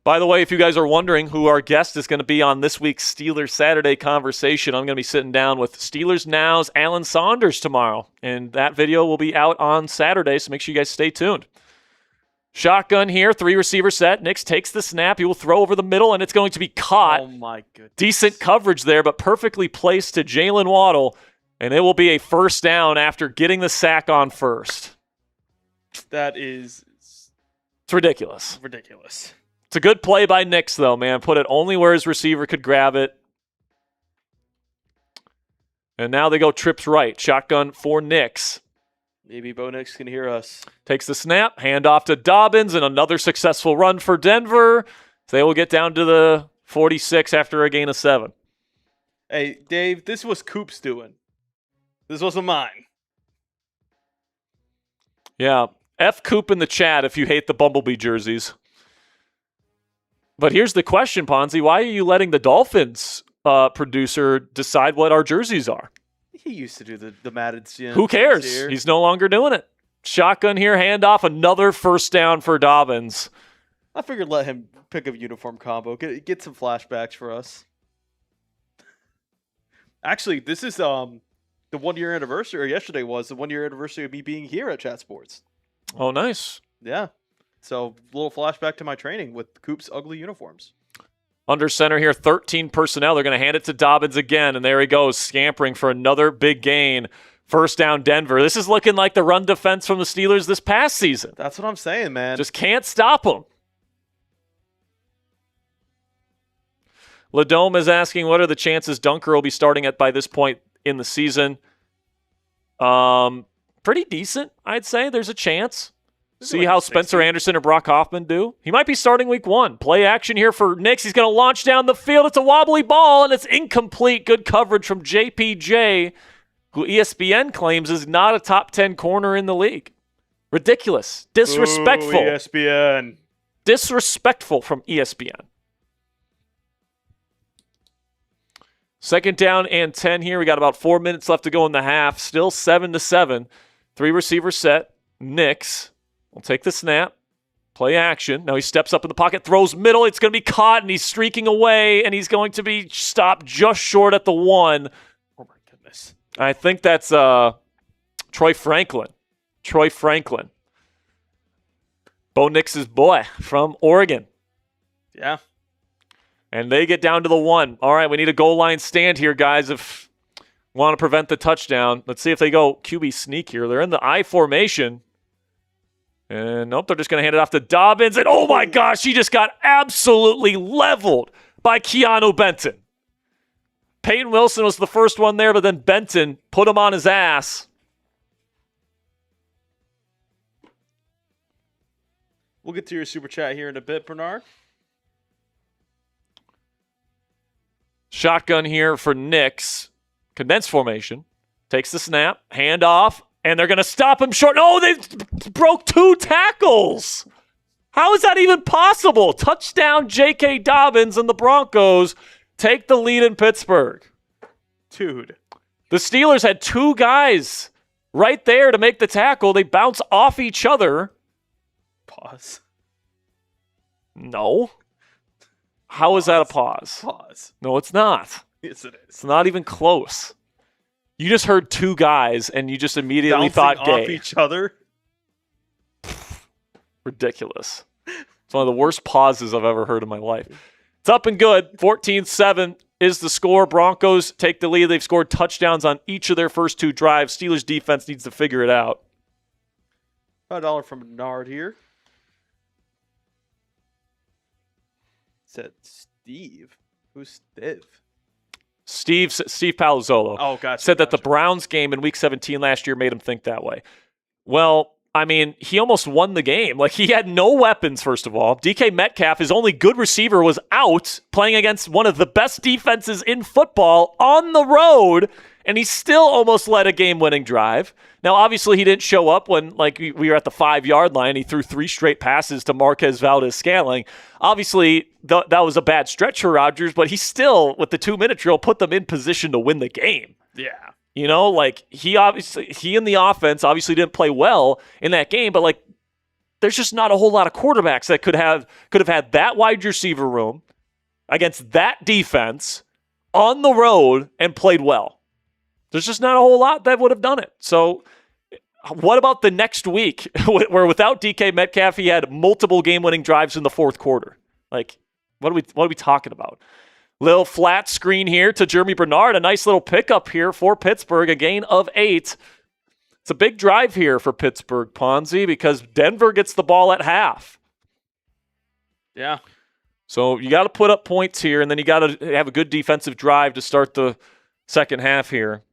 By the way, if you guys are wondering who our guest is going to be on this week's Steelers Saturday Conversation, I'm going to be sitting down with Steelers Now's Alan Saunders tomorrow. And that video will be out on Saturday, so make sure you guys stay tuned. Shotgun here, 3-receiver set. Nix takes the snap. He will throw over the middle, and it's going to be caught. Oh, my goodness. Decent coverage there, but perfectly placed to Jalen Waddle. And it will be a first down after getting the sack on first. That is... It's ridiculous. Ridiculous. It's a good play by Nix, though, man. Put it only where his receiver could grab it. And now they go trips right. Shotgun for Nix. Maybe Bo Nix can hear us. Takes the snap. Hand off to Dobbins, and another successful run for Denver. They will get down to the 46 after a gain of 7. Hey, Dave, this was Coop's doing. This wasn't mine. Yeah. F Coop in the chat if you hate the Bumblebee jerseys. But here's the question, Ponzi. Why are you letting the Dolphins producer decide what our jerseys are? He used to do the Madden. Who cares? He's no longer doing it. Shotgun here, handoff, another first down for Dobbins. I figured let him pick a uniform combo. Get some flashbacks for us. Actually, this is the 1 year anniversary, or yesterday was the 1 year anniversary of me being here at Chat Sports. Oh, nice. Yeah. So, a little flashback to my training with Coop's ugly uniforms. Under center here, 13 personnel. They're going to hand it to Dobbins again, and there he goes, scampering for another big gain. First down, Denver. This is looking like the run defense from the Steelers this past season. That's what I'm saying, man. Just can't stop them. Ladome is asking, what are the chances Dunker will be starting at by this point in the season? Pretty decent, I'd say. There's a chance. See how Spencer Anderson or Brock Hoffman do. He might be starting week 1. Play action here for Nix. He's going to launch down the field. It's a wobbly ball, and it's incomplete. Good coverage from JPJ, who ESPN claims is not a top 10 corner in the league. Ridiculous. Disrespectful. Ooh, ESPN. Disrespectful from ESPN. Second down and 10 here. We got about 4 minutes left to go in the half. Still 7-7. 3 receiver set. Nix will take the snap. Play action. Now he steps up in the pocket, throws middle. It's going to be caught, and he's streaking away, and he's going to be stopped just short at the 1. Oh, my goodness. I think that's Troy Franklin. Troy Franklin. Bo Nix's boy from Oregon. Yeah. And they get down to the 1. All right, we need a goal line stand here, guys, if we want to prevent the touchdown. Let's see if they go QB sneak here. They're in the I formation. And nope, they're just going to hand it off to Dobbins. And oh my gosh, he just got absolutely leveled by Keanu Benton. Peyton Wilson was the first one there, but then Benton put him on his ass. We'll get to your super chat here in a bit, Bernard. Shotgun here for Nix. Condensed formation. Takes the snap. Hand off. And they're going to stop him short. Oh, they broke 2 tackles. How is that even possible? Touchdown, J.K. Dobbins, and the Broncos take the lead in Pittsburgh. Dude. The Steelers had 2 guys right there to make the tackle. They bounce off each other. Pause. No. How is that a pause? Pause. No, it's not. Yes, it is. It's not even close. You just heard 2 guys, and you just immediately Bouncing thought gay. off each other? Ridiculous. It's one of the worst pauses I've ever heard in my life. It's up and good. 14-7 is the score. Broncos take the lead. They've scored touchdowns on each of their first 2 drives. Steelers defense needs to figure it out. $5 from Bernard here. Said Steve. Who's Steve? Steve Palazzolo Oh, gotcha. said that the Browns game in Week 17 last year made him think that way. Well, I mean, he almost won the game. Like, he had no weapons, first of all. DK Metcalf, his only good receiver, was out playing against one of the best defenses in football on the road, and he still almost led a game-winning drive. Now, obviously, he didn't show up when, like, we were at the 5-yard line. He threw 3 straight passes to Marquez Valdes-Scantling. Obviously, that was a bad stretch for Rodgers, but he still, with the 2-minute drill, put them in position to win the game. Yeah. You know, like, he and the offense obviously didn't play well in that game, but, like, there's just not a whole lot of quarterbacks that could have had that wide receiver room against that defense on the road and played well. There's just not a whole lot that would have done it. So what about the next week where without DK Metcalf, he had multiple game-winning drives in the fourth quarter? Like, what are we talking about? Little flat screen here to Jeremy Bernard. A nice little pickup here for Pittsburgh, a gain of 8. It's a big drive here for Pittsburgh, Ponzi, because Denver gets the ball at half. Yeah. So you got to put up points here, and then you got to have a good defensive drive to start the second half here.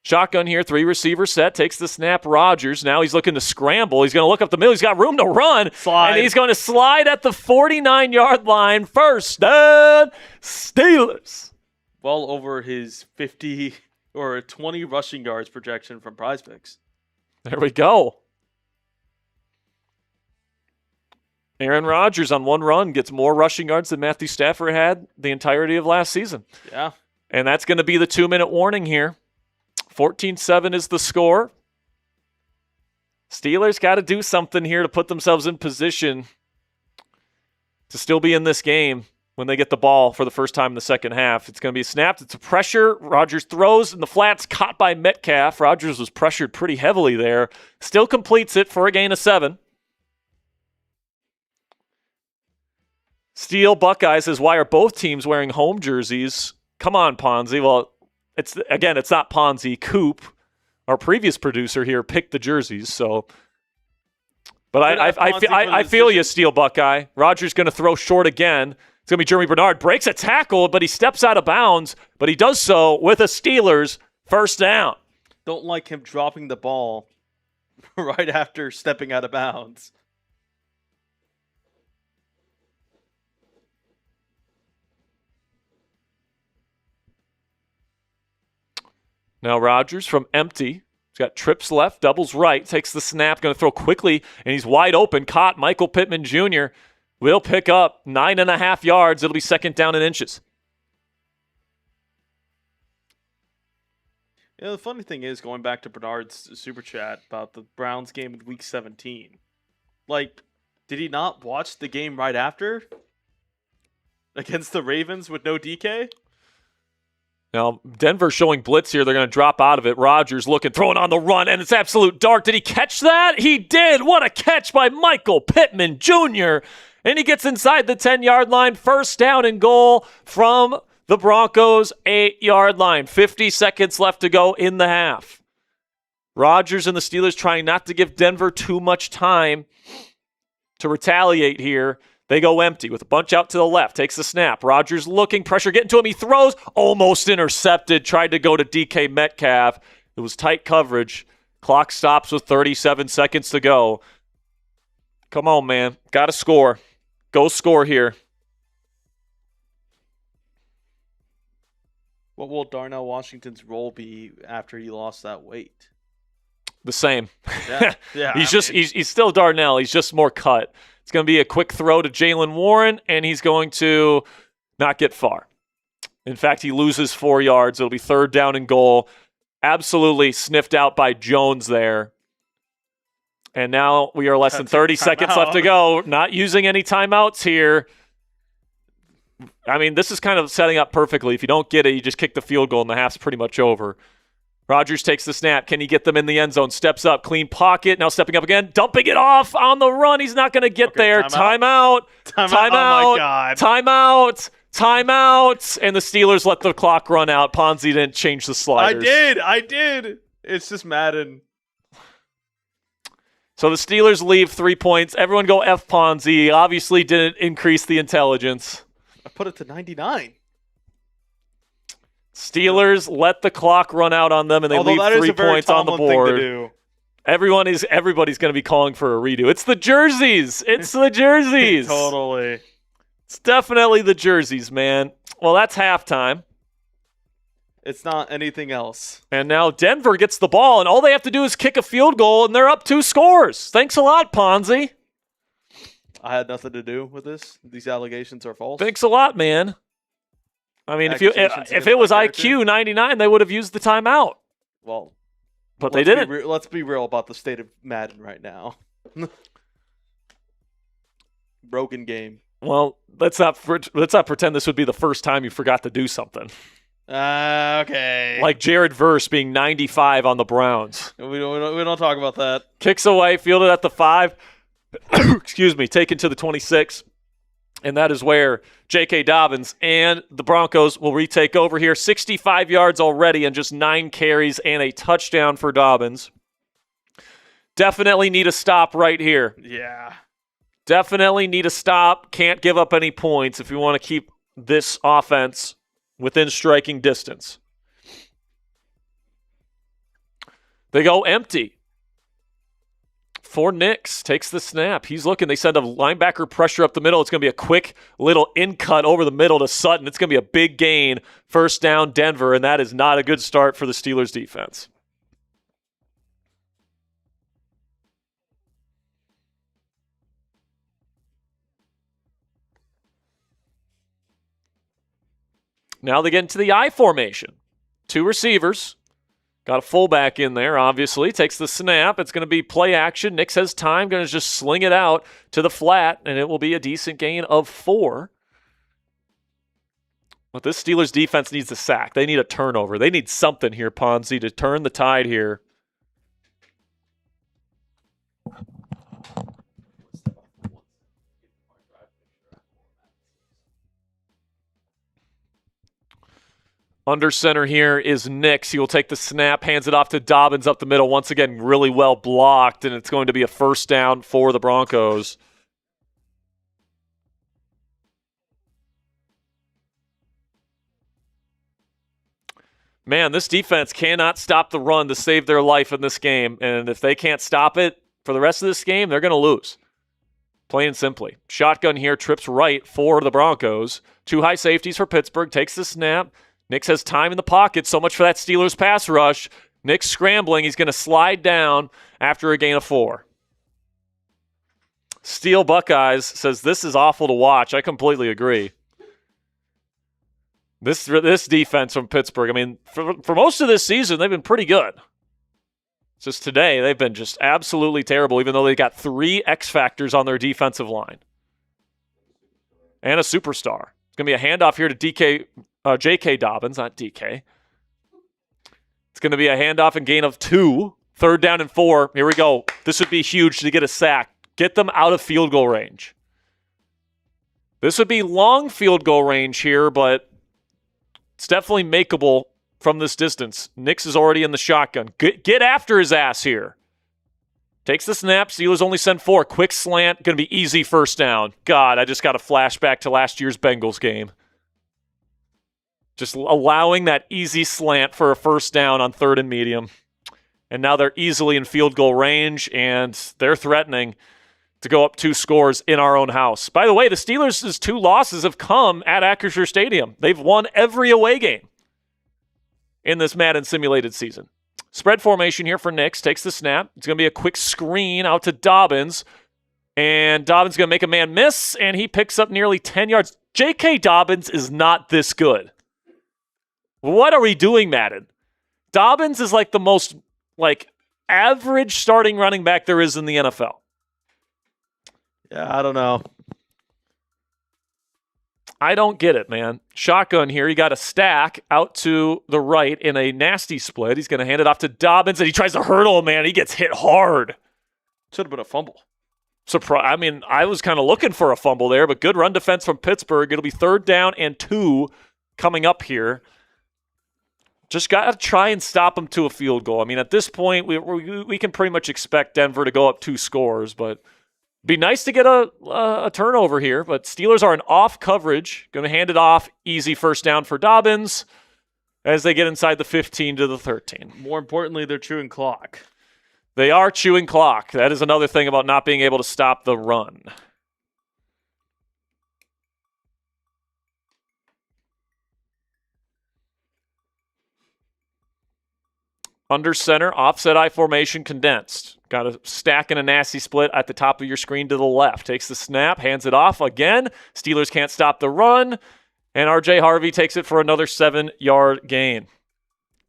Shotgun here, 3 receiver set, takes the snap. Rodgers, now he's looking to scramble. He's going to look up the middle. He's got room to run. Slide. And he's going to slide at the 49-yard line. First down, Steelers. Well over his 50 or 20 rushing yards projection from Prize Picks. There we go. Aaron Rodgers on one run gets more rushing yards than Matthew Stafford had the entirety of last season. Yeah. And that's going to be the 2-minute warning here. 14-7 is the score. Steelers got to do something here to put themselves in position to still be in this game when they get the ball for the first time in the second half. It's going to be snapped. It's a pressure. Rodgers throws in the flats, caught by Metcalf. Rodgers was pressured pretty heavily there. Still completes it for a gain of 7. Steel Buckeye says, why are both teams wearing home jerseys? Come on, Ponzi. Well, it's not Ponzi. Coop, our previous producer here, picked the jerseys. So, but I feel you, Steel Buckeye. Rodgers going to throw short again. It's going to be Jeremy Bernard. Breaks a tackle, but he steps out of bounds. But he does so with a Steelers first down. Don't like him dropping the ball right after stepping out of bounds. Now Rodgers from empty. He's got trips left, doubles right, takes the snap, going to throw quickly, and he's wide open. Caught. Michael Pittman Jr. will pick up 9.5 yards. It'll be second down in inches. Yeah, the funny thing is, going back to Bernard's super chat about the Browns game in Week 17, like, did he not watch the game right after against the Ravens with no DK? Now, Denver showing blitz here. They're going to drop out of it. Rodgers looking, throwing on the run, and it's absolute dark. Did he catch that? He did. What a catch by Michael Pittman Jr. And he gets inside the 10-yard line. First down and goal from the Broncos' 8-yard line. 50 seconds left to go in the half. Rodgers and the Steelers trying not to give Denver too much time to retaliate here. They go empty with a bunch out to the left. Takes the snap. Rodgers looking, pressure getting to him. He throws, almost intercepted. Tried to go to DK Metcalf. It was tight coverage. Clock stops with 37 seconds to go. Come on, man. Got to score. Go score here. What will Darnell Washington's role be after he lost that weight? The same. Yeah. He's still Darnell. He's just more cut. It's going to be a quick throw to Jaylen Warren, and he's going to not get far. In fact, he loses 4 yards. It'll be third down and goal. Absolutely sniffed out by Jones there. And now we are less than 30 seconds left to go. Not using any timeouts here. I mean, this is kind of setting up perfectly. If you don't get it, you just kick the field goal, and the half's pretty much over. Rodgers takes the snap. Can he get them in the end zone? Steps up. Clean pocket. Now stepping up again. Dumping it off on the run. He's not going to get there. Timeout. Oh, my God. Timeout. And the Steelers let the clock run out. Ponzi didn't change the sliders. I did. It's just Madden. So the Steelers leave 3 points. Everyone go F Ponzi. Obviously didn't increase the intelligence. I put it to 99. Steelers let the clock run out on them, and they leave 3 points on the board. Everybody's going to be calling for a redo. It's the jerseys. Totally. It's definitely the jerseys, man. Well, that's halftime. It's not anything else. And now Denver gets the ball, and all they have to do is kick a field goal, and they're up 2 scores. Thanks a lot, Ponzi. I had nothing to do with this. These allegations are false. Thanks a lot, man. I mean, if it was IQ 99, they would have used the timeout. Well, but they didn't. Let's be real about the state of Madden right now. Broken game. Well, let's not pretend this would be the first time you forgot to do something. Okay. Like Jared Verse being 95 on the Browns. We don't talk about that. Kicks away, fielded at the 5. Excuse me, taken to the 26. And that is where J.K. Dobbins and the Broncos will retake over here. 65 yards already and just 9 carries and a touchdown for Dobbins. Definitely need a stop right here. Yeah. Definitely need a stop. Can't give up any points if you want to keep this offense within striking distance. They go empty. For Nix, takes the snap. He's looking. They send a linebacker pressure up the middle. It's going to be a quick little in-cut over the middle to Sutton. It's going to be a big gain. First down, Denver, and that is not a good start for the Steelers defense. Now they get into the I formation. 2 receivers. Got a fullback in there, obviously. Takes the snap. It's going to be play action. Nix has time. Going to just sling it out to the flat, and it will be a decent gain of 4. But this Steelers defense needs a sack. They need a turnover. They need something here, Ponzi, to turn the tide here. Under center here is Nix. He will take the snap, hands it off to Dobbins up the middle. Once again, really well blocked, and it's going to be a first down for the Broncos. Man, this defense cannot stop the run to save their life in this game, and if they can't stop it for the rest of this game, they're going to lose. Plain and simply. Shotgun here, trips right for the Broncos. 2 high safeties for Pittsburgh, takes the snap. Nix has time in the pocket, so much for that Steelers pass rush. Nix scrambling. He's going to slide down after a gain of 4. Steel Buckeyes says, this is awful to watch. I completely agree. This defense from Pittsburgh, I mean, for most of this season, they've been pretty good. It's just today, they've been just absolutely terrible, even though they got 3 X factors on their defensive line. And a superstar. It's going to be a handoff here to J.K. Dobbins, not D.K. It's going to be a handoff and gain of 2. 3rd down and 4. Here we go. This would be huge to get a sack. Get them out of field goal range. This would be long field goal range here, but it's definitely makeable from this distance. Nix is already in the shotgun. Get after his ass here. Takes the snap. Steelers only send 4. Quick slant. Going to be easy first down. God, I just got a flashback to last year's Bengals game. Just allowing that easy slant for a first down on 3rd and medium. And now they're easily in field goal range, and they're threatening to go up 2 scores in our own house. By the way, the Steelers' 2 losses have come at Acrisure Stadium. They've won every away game in this Madden simulated season. Spread formation here for Nix. Takes the snap. It's going to be a quick screen out to Dobbins. And Dobbins going to make a man miss, and he picks up nearly 10 yards. J.K. Dobbins is not this good. What are we doing, Madden? Dobbins is like the most average starting running back there is in the NFL. Yeah, I don't know. I don't get it, man. Shotgun here. He got a stack out to the right in a nasty split. He's going to hand it off to Dobbins, and he tries to hurdle him, man. He gets hit hard. Should have been a fumble. I mean, I was kind of looking for a fumble there, but good run defense from Pittsburgh. It'll be 3rd down and 2 coming up here. Just got to try and stop them to a field goal. I mean, at this point, we can pretty much expect Denver to go up 2 scores, but be nice to get a turnover here. But Steelers are in off coverage. Going to hand it off. Easy first down for Dobbins as they get inside the 15 to the 13. More importantly, they're chewing clock. They are chewing clock. That is another thing about not being able to stop the run. Under center, offset I formation, condensed. Got a stack and a nasty split at the top of your screen to the left. Takes the snap, hands it off again. Steelers can't stop the run. And R.J. Harvey takes it for another 7-yard gain.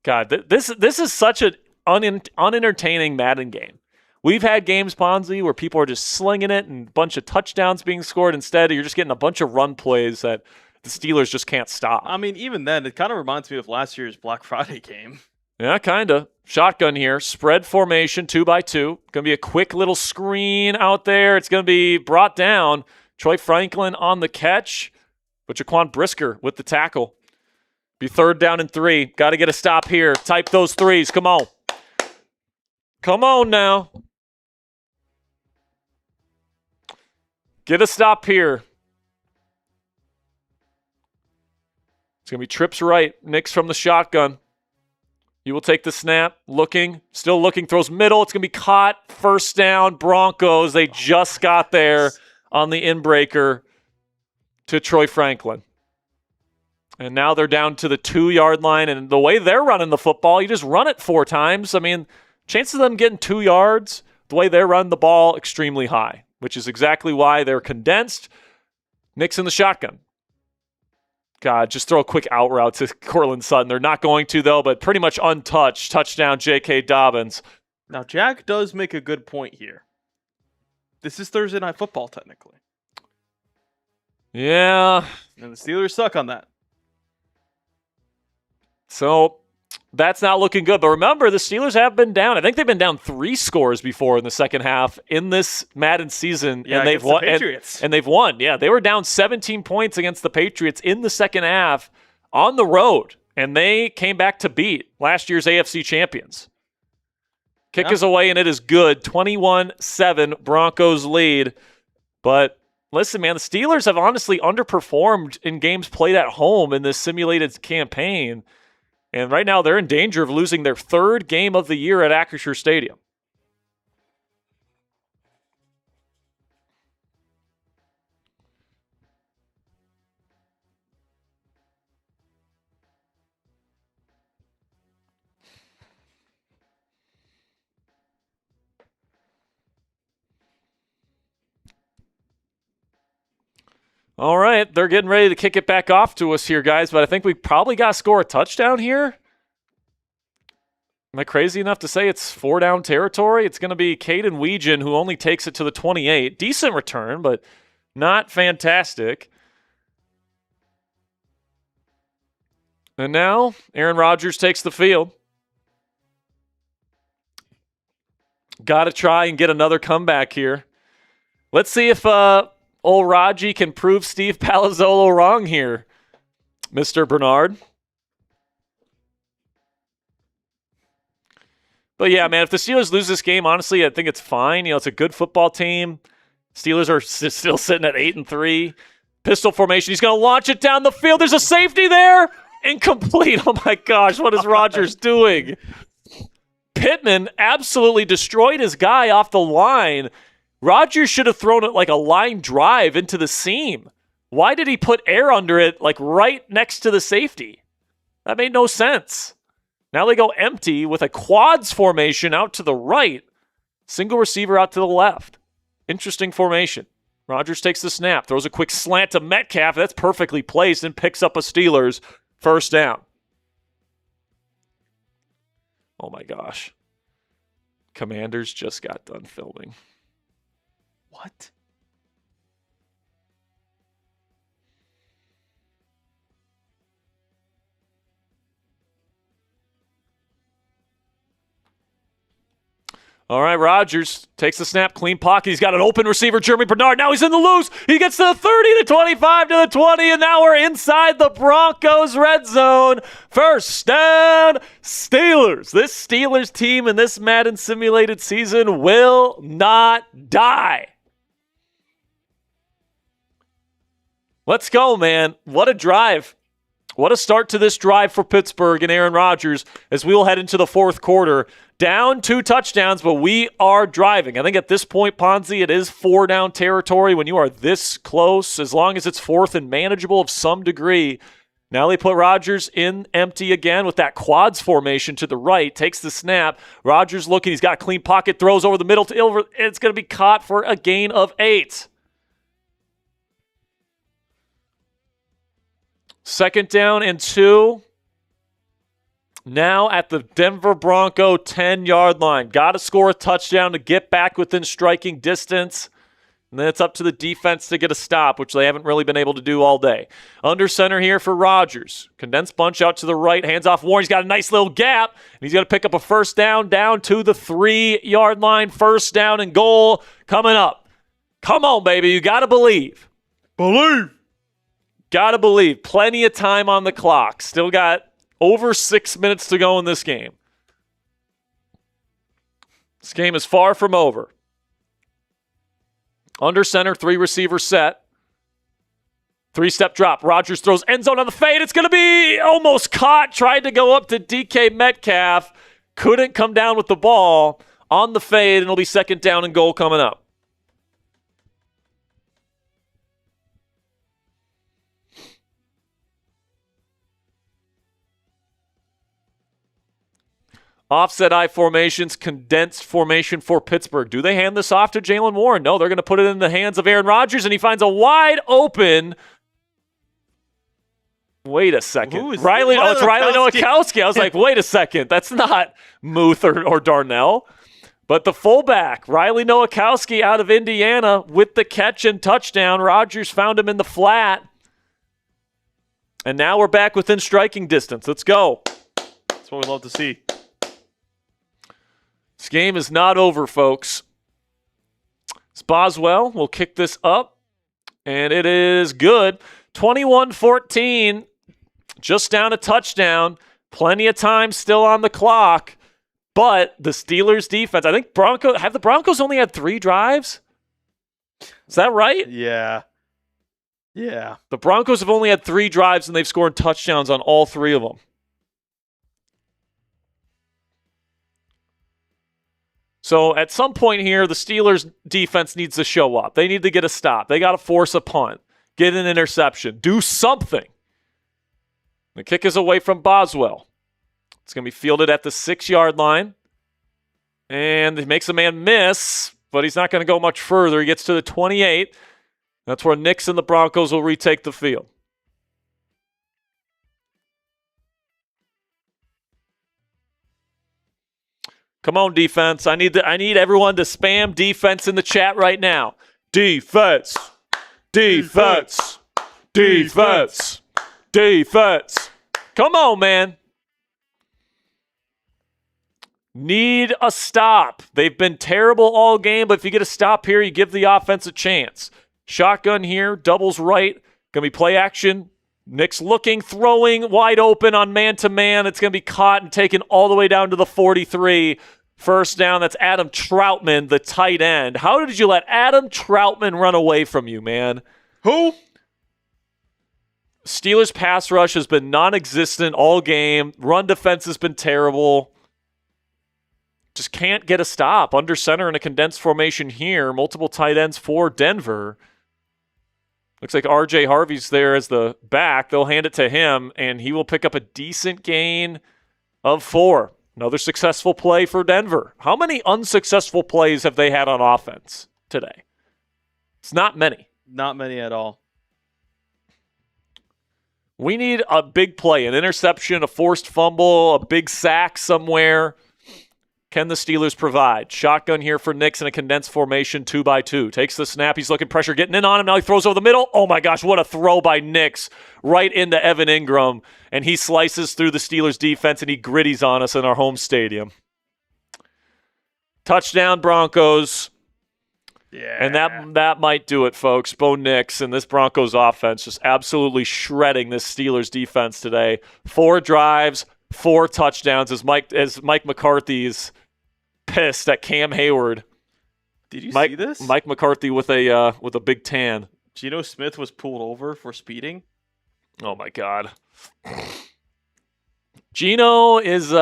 God, this is such an unentertaining Madden game. We've had games, Ponzi, where people are just slinging it and a bunch of touchdowns being scored. Instead, you're just getting a bunch of run plays that the Steelers just can't stop. I mean, even then, it kind of reminds me of last year's Black Friday game. Yeah, kind of. Shotgun here. Spread formation, 2x2. Going to be a quick little screen out there. It's going to be brought down. Troy Franklin on the catch, but Jaquan Brisker with the tackle. Be 3rd down and 3. Got to get a stop here. Type those 3s. Come on. Come on now. Get a stop here. It's going to be trips right. Nix from the shotgun. You will take the snap, still looking, throws middle. It's going to be caught. First down, Broncos. They just got there on the inbreaker to Troy Franklin. And now they're down to the 2-yard line. And the way they're running the football, you just run it 4 times. I mean, chances of them getting 2 yards, the way they're running the ball, extremely high, which is exactly why they're condensed. Nix in the shotgun. God, just throw a quick out route to Cortland Sutton. They're not going to, though, but pretty much untouched. Touchdown, J.K. Dobbins. Now, Jack does make a good point here. This is Thursday Night Football, technically. Yeah. And the Steelers suck on that. So that's not looking good. But remember, the Steelers have been down. I think they've been down 3 scores before in the second half in this Madden season. Yeah, and they've won. the Patriots. And they've won. Yeah, they were down 17 points against the Patriots in the second half on the road. And they came back to beat last year's AFC champions. Kick is away, and it is good. 21-7, Broncos lead. But listen, man, the Steelers have honestly underperformed in games played at home in this simulated campaign. And right now they're in danger of losing their 3rd game of the year at Acrisure Stadium. All right, they're getting ready to kick it back off to us here, guys, but I think we probably got to score a touchdown here. Am I crazy enough to say it's 4-down territory? It's going to be Caden Weegan who only takes it to the 28. Decent return, but not fantastic. And now Aaron Rodgers takes the field. Got to try and get another comeback here. Let's see if old Raji can prove Steve Palazzolo wrong here, Mr. Bernard. But yeah, man, if the Steelers lose this game, honestly, I think it's fine. It's a good football team. Steelers are still sitting at 8-3. Pistol formation. He's going to launch it down the field. There's a safety there. Incomplete. Oh my gosh, what is Rodgers doing? Pittman absolutely destroyed his guy off the line. Rodgers should have thrown it like a line drive into the seam. Why did he put air under it like right next to the safety? That made no sense. Now they go empty with a quads formation out to the right. Single receiver out to the left. Interesting formation. Rodgers takes the snap, throws a quick slant to Metcalf. That's perfectly placed and picks up a Steelers first down. Oh my gosh. Commanders just got done filming. What? All right, Rodgers takes the snap, clean pocket. He's got an open receiver, Jeremy Bernard. Now he's in the loose. He gets to the 30, to 25, to the 20, and now we're inside the Broncos red zone. First down, Steelers. This Steelers team in this Madden simulated season will not die. Let's go, man. What a drive. What a start to this drive for Pittsburgh and Aaron Rodgers as we will head into the fourth quarter. Down 2 touchdowns, but we are driving. I think at this point, Ponzi, it is 4-down territory when you are this close, as long as it's 4th and manageable of some degree. Now they put Rodgers in empty again with that quads formation to the right. Takes the snap. Rodgers looking. He's got a clean pocket. Throws over the middle to Ilver. It's going to be caught for a gain of 8. Second down and 2. Now at the Denver Bronco 10-yard line. Got to score a touchdown to get back within striking distance. And then it's up to the defense to get a stop, which they haven't really been able to do all day. Under center here for Rodgers. Condensed bunch out to the right. Hands off Warren. He's got a nice little gap. And he's going to pick up a first down to the 3-yard line. First down and goal coming up. Come on, baby. You got to believe. Got to believe. Plenty of time on the clock. Still got over 6 minutes to go in this game. This game is far from over. Under center, 3-receiver set. 3-step drop. Rodgers throws end zone on the fade. It's going to be almost caught. Tried to go up to DK Metcalf. Couldn't come down with the ball on the fade, and it'll be second down and goal coming up. Offset I formations, condensed formation for Pittsburgh. Do they hand this off to Jalen Warren? No, they're going to put it in the hands of Aaron Rodgers, and he finds a wide open Wait a second. Who is Riley? Oh, it's Riley Nowakowski. Nowakowski. I was like, wait a second. That's not Muth or Darnell. But the fullback, Riley Nowakowski out of Indiana with the catch and touchdown. Rodgers found him in the flat. And now we're back within striking distance. Let's go. That's what we love to see. This game is not over, folks. Boswell will kick this up, and it is good. 21-14, just down a touchdown. Plenty of time still on the clock. But the Steelers' defense, I think the Broncos only had 3 drives? Is that right? Yeah. Yeah. The Broncos have only had 3 drives, and they've scored touchdowns on all 3 of them. So at some point here, the Steelers' defense needs to show up. They need to get a stop. They got to force a punt, get an interception, do something. The kick is away from Boswell. It's going to be fielded at the 6-yard line. And he makes a man miss, but he's not going to go much further. He gets to the 28. That's where Nix and the Broncos will retake the field. Come on, defense. I need everyone to spam defense in the chat right now. Defense. Defense. Defense. Defense. Come on, man. Need a stop. They've been terrible all game, but if you get a stop here, you give the offense a chance. Shotgun here, doubles right. Going to be play action. Nick's looking, throwing, wide open on man-to-man. It's going to be caught and taken all the way down to the 43. First down, that's Adam Troutman, the tight end. How did you let Adam Troutman run away from you, man? Who? Steelers pass rush has been non-existent all game. Run defense has been terrible. Just can't get a stop. Under center in a condensed formation here. Multiple tight ends for Denver. Looks like R.J. Harvey's there as the back. They'll hand it to him, and he will pick up a decent gain of 4. Another successful play for Denver. How many unsuccessful plays have they had on offense today? It's not many. Not many at all. We need a big play, an interception, a forced fumble, a big sack somewhere. Can the Steelers provide? Shotgun here for Nix in a condensed formation, 2x2. Takes the snap. He's looking pressure, getting in on him. Now he throws over the middle. Oh my gosh, what a throw by Nix right into Evan Ingram. And he slices through the Steelers defense and he gritties on us in our home stadium. Touchdown Broncos. Yeah. And that might do it, folks. Bo Nix and this Broncos offense just absolutely shredding this Steelers defense today. 4 drives, 4 touchdowns as Mike McCarthy is pissed at Cam Hayward. Did you see this? Mike McCarthy with a big tan. Geno Smith was pulled over for speeding. Oh my God. Geno is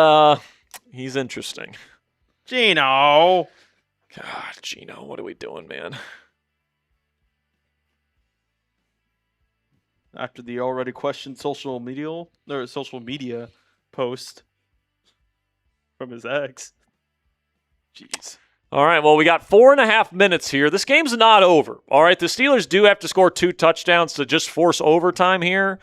he's interesting. Geno. God, Geno, what are we doing, man? After the already questioned social media post from his ex. Jeez. All right, well, we got 4.5 minutes here. This game's not over. All right, the Steelers do have to score 2 touchdowns to just force overtime here.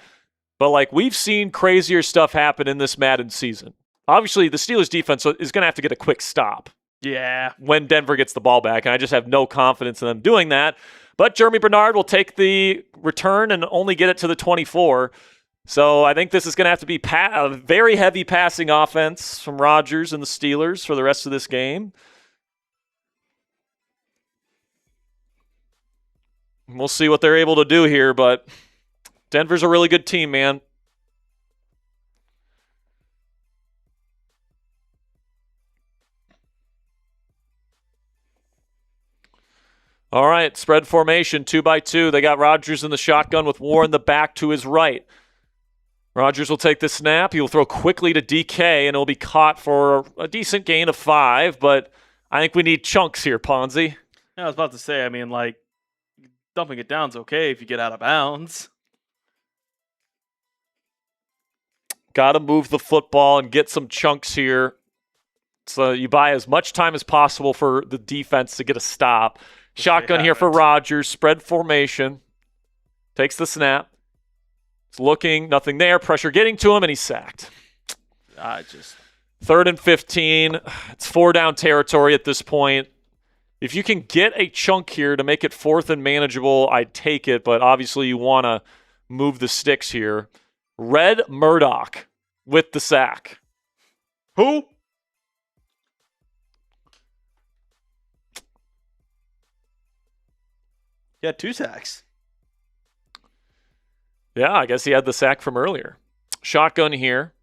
But, we've seen crazier stuff happen in this Madden season. Obviously, the Steelers defense is going to have to get a quick stop. Yeah. When Denver gets the ball back, and I just have no confidence in them doing that. But Jeremy Bernard will take the return and only get it to the 24. So I think this is going to have to be a very heavy passing offense from Rodgers and the Steelers for the rest of this game. We'll see what they're able to do here, but Denver's a really good team, man. All right, spread formation, 2x2. They got Rodgers in the shotgun with Warren the back to his right. Rodgers will take the snap. He will throw quickly to DK, and it'll be caught for a decent gain of 5, but I think we need chunks here, Ponzi. Yeah, I was about to say, dumping it down is okay if you get out of bounds. Got to move the football and get some chunks here. So you buy as much time as possible for the defense to get a stop. Shotgun here for Rodgers. Spread formation. Takes the snap. It's looking, nothing there. Pressure getting to him, and he's sacked. 3rd and 15. It's 4 down territory at this point. If you can get a chunk here to make it 4th and manageable, I'd take it, but obviously you want to move the sticks here. Red Murdoch with the sack. Who? He had 2 sacks. Yeah, I guess he had the sack from earlier. Shotgun here.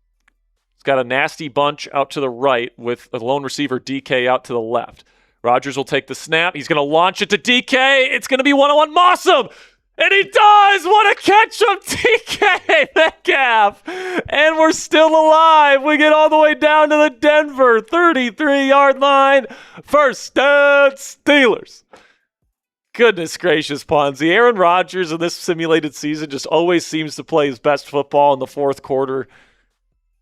He's got a nasty bunch out to the right with a lone receiver DK out to the left. Rodgers will take the snap. He's going to launch it to DK. It's going to be one-on-one Mossum. And he does! What a catch from DK Metcalf! And we're still alive. We get all the way down to the Denver 33-yard line. First down, Steelers. Goodness gracious, Ponzi. Aaron Rodgers in this simulated season just always seems to play his best football in the fourth quarter.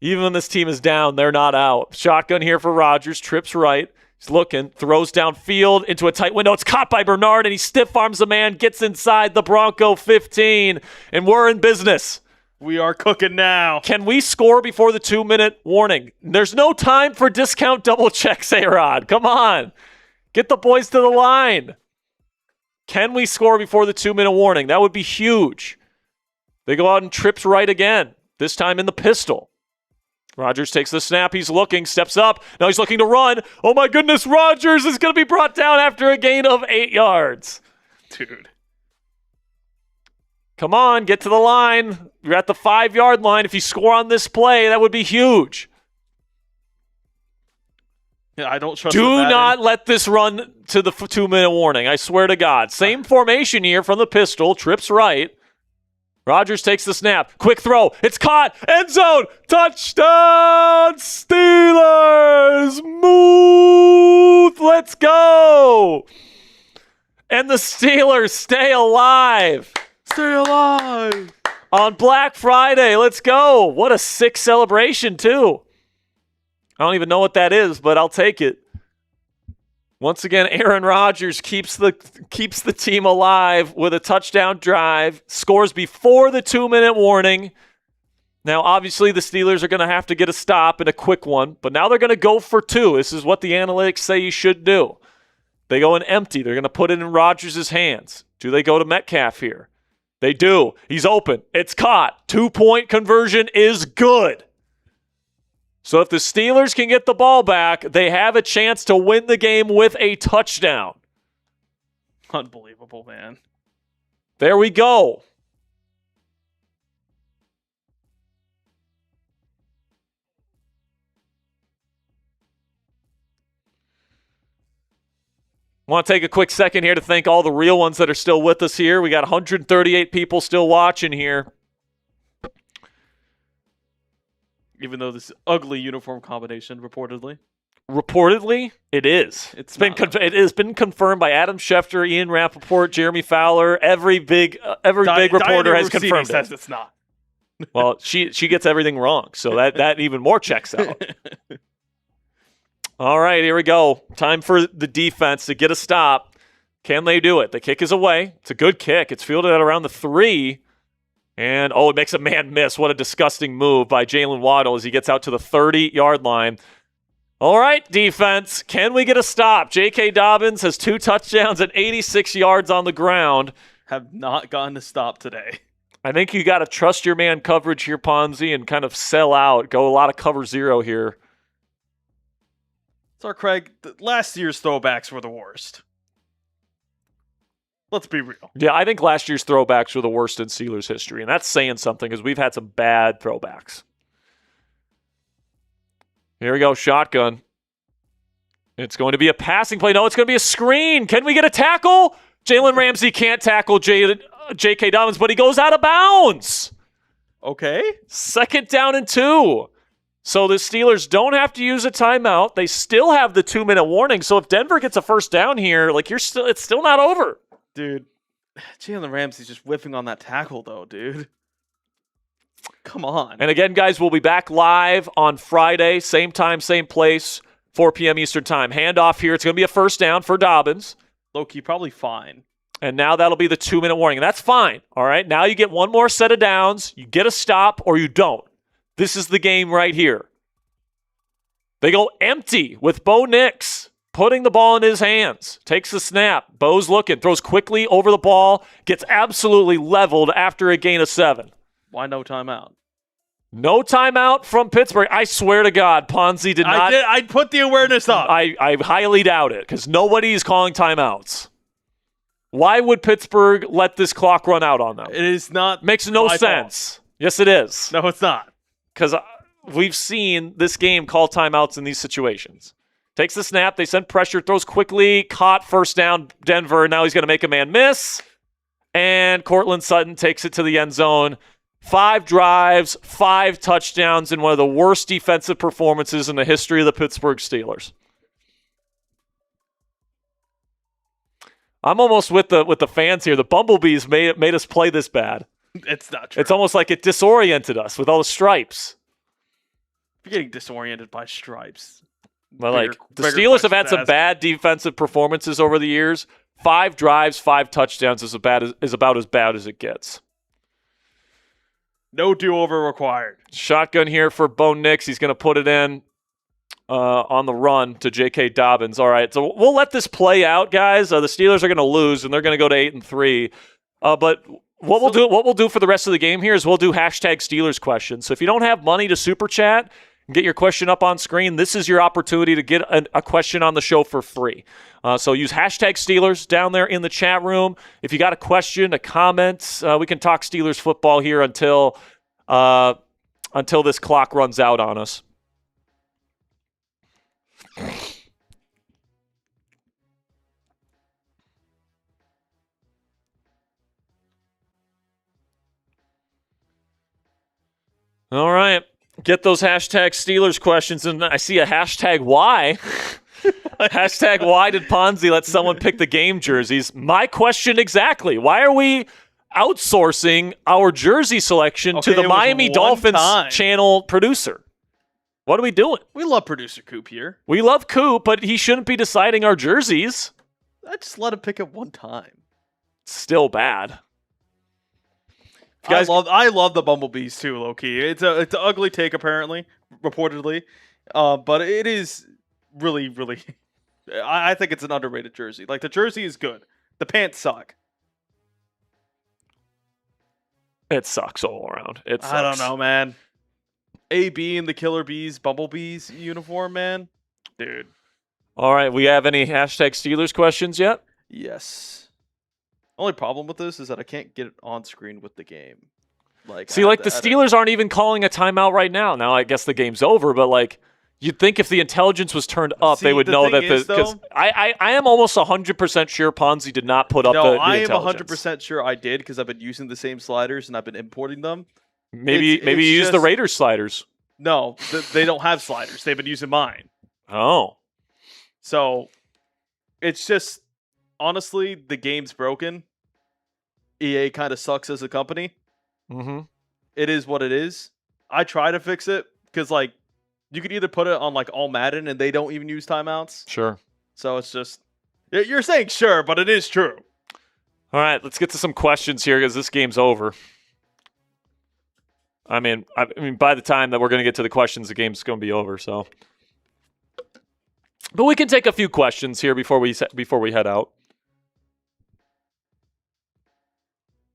Even when this team is down, they're not out. Shotgun here for Rodgers. Trips right. He's looking, throws downfield into a tight window. It's caught by Bernard, and he stiff arms the man, gets inside the Bronco 15, and we're in business. We are cooking now. Can we score before the 2-minute warning? There's no time for discount double checks, A-Rod. Come on. Get the boys to the line. Can we score before the 2-minute warning? That would be huge. They go out and trips right again, this time in the pistol. Rodgers takes the snap. He's looking, steps up. Now he's looking to run. Oh my goodness, Rodgers is going to be brought down after a gain of 8 yards. Dude. Come on, get to the line. You're at the 5-yard line. If you score on this play, that would be huge. Yeah, I don't trust. Do not let this run to the 2-minute warning. I swear to God. Same formation here from the pistol. Trips right. Rodgers takes the snap. Quick throw. It's caught. End zone. Touchdown, Steelers. Move. Let's go. And the Steelers stay alive. Stay alive. On Black Friday. Let's go. What a sick celebration, too. I don't even know what that is, but I'll take it. Once again, Aaron Rodgers keeps the team alive with a touchdown drive, scores before the 2-minute warning. Now, obviously, the Steelers are going to have to get a stop and a quick one, but now they're going to go for 2. This is what the analytics say you should do. They go in empty. They're going to put it in Rodgers' hands. Do they go to Metcalf here? They do. He's open. It's caught. 2-point conversion is good. So if the Steelers can get the ball back, they have a chance to win the game with a touchdown. Unbelievable, man. There we go. I want to take a quick second here to thank all the real ones that are still with us here. We got 138 people still watching here. Even though this ugly uniform combination, reportedly. Reportedly, it is. It has been confirmed by Adam Schefter, Ian Rappaport, Jeremy Fowler. Every big reporter has confirmed says it's not. Well, she gets everything wrong, so that even more checks out. All right, here we go. Time for the defense to get a stop. Can they do it? The kick is away. It's a good kick. It's fielded at around the 3. And, it makes a man miss. What a disgusting move by Jalen Waddle as he gets out to the 30-yard line. All right, defense. Can we get a stop? J.K. Dobbins has 2 touchdowns and 86 yards on the ground. Have not gotten a stop today. I think you got to trust your man coverage here, Ponzi, and kind of sell out. Go a lot of cover 0 here. Sorry, Craig. Last year's throwbacks were the worst. Let's be real. Yeah, I think last year's throwbacks were the worst in Steelers history, and that's saying something because we've had some bad throwbacks. Here we go, shotgun. It's going to be a passing play. No, it's going to be a screen. Can we get a tackle? Jalen Ramsey can't tackle J.K. Dobbins, but he goes out of bounds. Okay. 2nd down and 2. So the Steelers don't have to use a timeout. They still have the 2-minute warning. So if Denver gets a first down here, it's still not over. Dude, Jalen Ramsey's just whiffing on that tackle, though, dude. Come on. And again, guys, we'll be back live on Friday. Same time, same place, 4 p.m. Eastern time. Handoff here. It's going to be a first down for Dobbins. Low-key, probably fine. And now that'll be the 2-minute warning. And that's fine. All right. Now you get one more set of downs. You get a stop or you don't. This is the game right here. They go empty with Bo Nix putting the ball in his hands. Takes the snap. Bo's looking. Throws quickly over the ball. Gets absolutely leveled after a gain of 7. Why no timeout? No timeout from Pittsburgh. I swear to God, Ponzi did not. I put the awareness up. I highly doubt it because nobody is calling timeouts. Why would Pittsburgh let this clock run out on them? It is not. Makes no sense. Fault. Yes, it is. No, it's not. Because we've seen this game call timeouts in these situations. Takes the snap. They send pressure. Throws quickly. Caught first down Denver. Now he's going to make a man miss. And Cortland Sutton takes it to the end zone. 5 drives, 5 touchdowns, and one of the worst defensive performances in the history of the Pittsburgh Steelers. I'm almost with the fans here. The Bumblebees made us play this bad. It's not true. It's almost like it disoriented us with all the stripes. You're getting disoriented by stripes. Well, the Steelers have had some bad defensive performances over the years. 5 drives, 5 touchdowns is about as bad as it gets. No do-over required. Shotgun here for Bo Nix. He's going to put it in on the run to J.K. Dobbins. All right, so we'll let this play out, guys. The Steelers are going to lose, and they're going to go to 8-3. But what we'll do for the rest of the game here is we'll do hashtag Steelers questions. So if you don't have money to super chat and get your question up on screen, this is your opportunity to get a question on the show for free. So use hashtag Steelers down there in the chat room. If you got a question, a comment, we can talk Steelers football here until this clock runs out on us. All right. Get those hashtag Steelers questions. And I see a hashtag why. Hashtag why did Ponzi let someone pick the game jerseys? My question exactly. Why are we outsourcing our jersey selection to the Miami Dolphins channel producer? What are we doing? We love producer Coop here. We love Coop, but he shouldn't be deciding our jerseys. I just let him pick it one time. Still bad. I love the Bumblebees too, low key. It's an ugly take apparently, reportedly, but it is really, really. I think it's an underrated jersey. Like the jersey is good, the pants suck. It sucks all around. It sucks. I don't know, man. AB in the Killer Bees Bumblebees uniform, man, dude. All right, we have any hashtag Steelers questions yet? Yes. Only problem with this is that I can't get it on screen with the game. The Steelers aren't even calling a timeout right now. Now I guess the game's over, but you'd think if the intelligence was turned up, they would know that because I am almost 100% sure Ponzi did not put up the intelligence. I am 100% sure I did because I've been using the same sliders and I've been importing them. Maybe you use the Raiders sliders. No, they don't have sliders. They've been using mine. Oh. So it's just, honestly, the game's broken. EA kind of sucks as a company. Mm-hmm. It is what it is. I try to fix it because, you could either put it on, all Madden and they don't even use timeouts. Sure. So it's just, you're saying sure, but it is true. All right, let's get to some questions here because this game's over. I mean, by the time that we're going to get to the questions, the game's going to be over. So, but we can take a few questions here before we head out.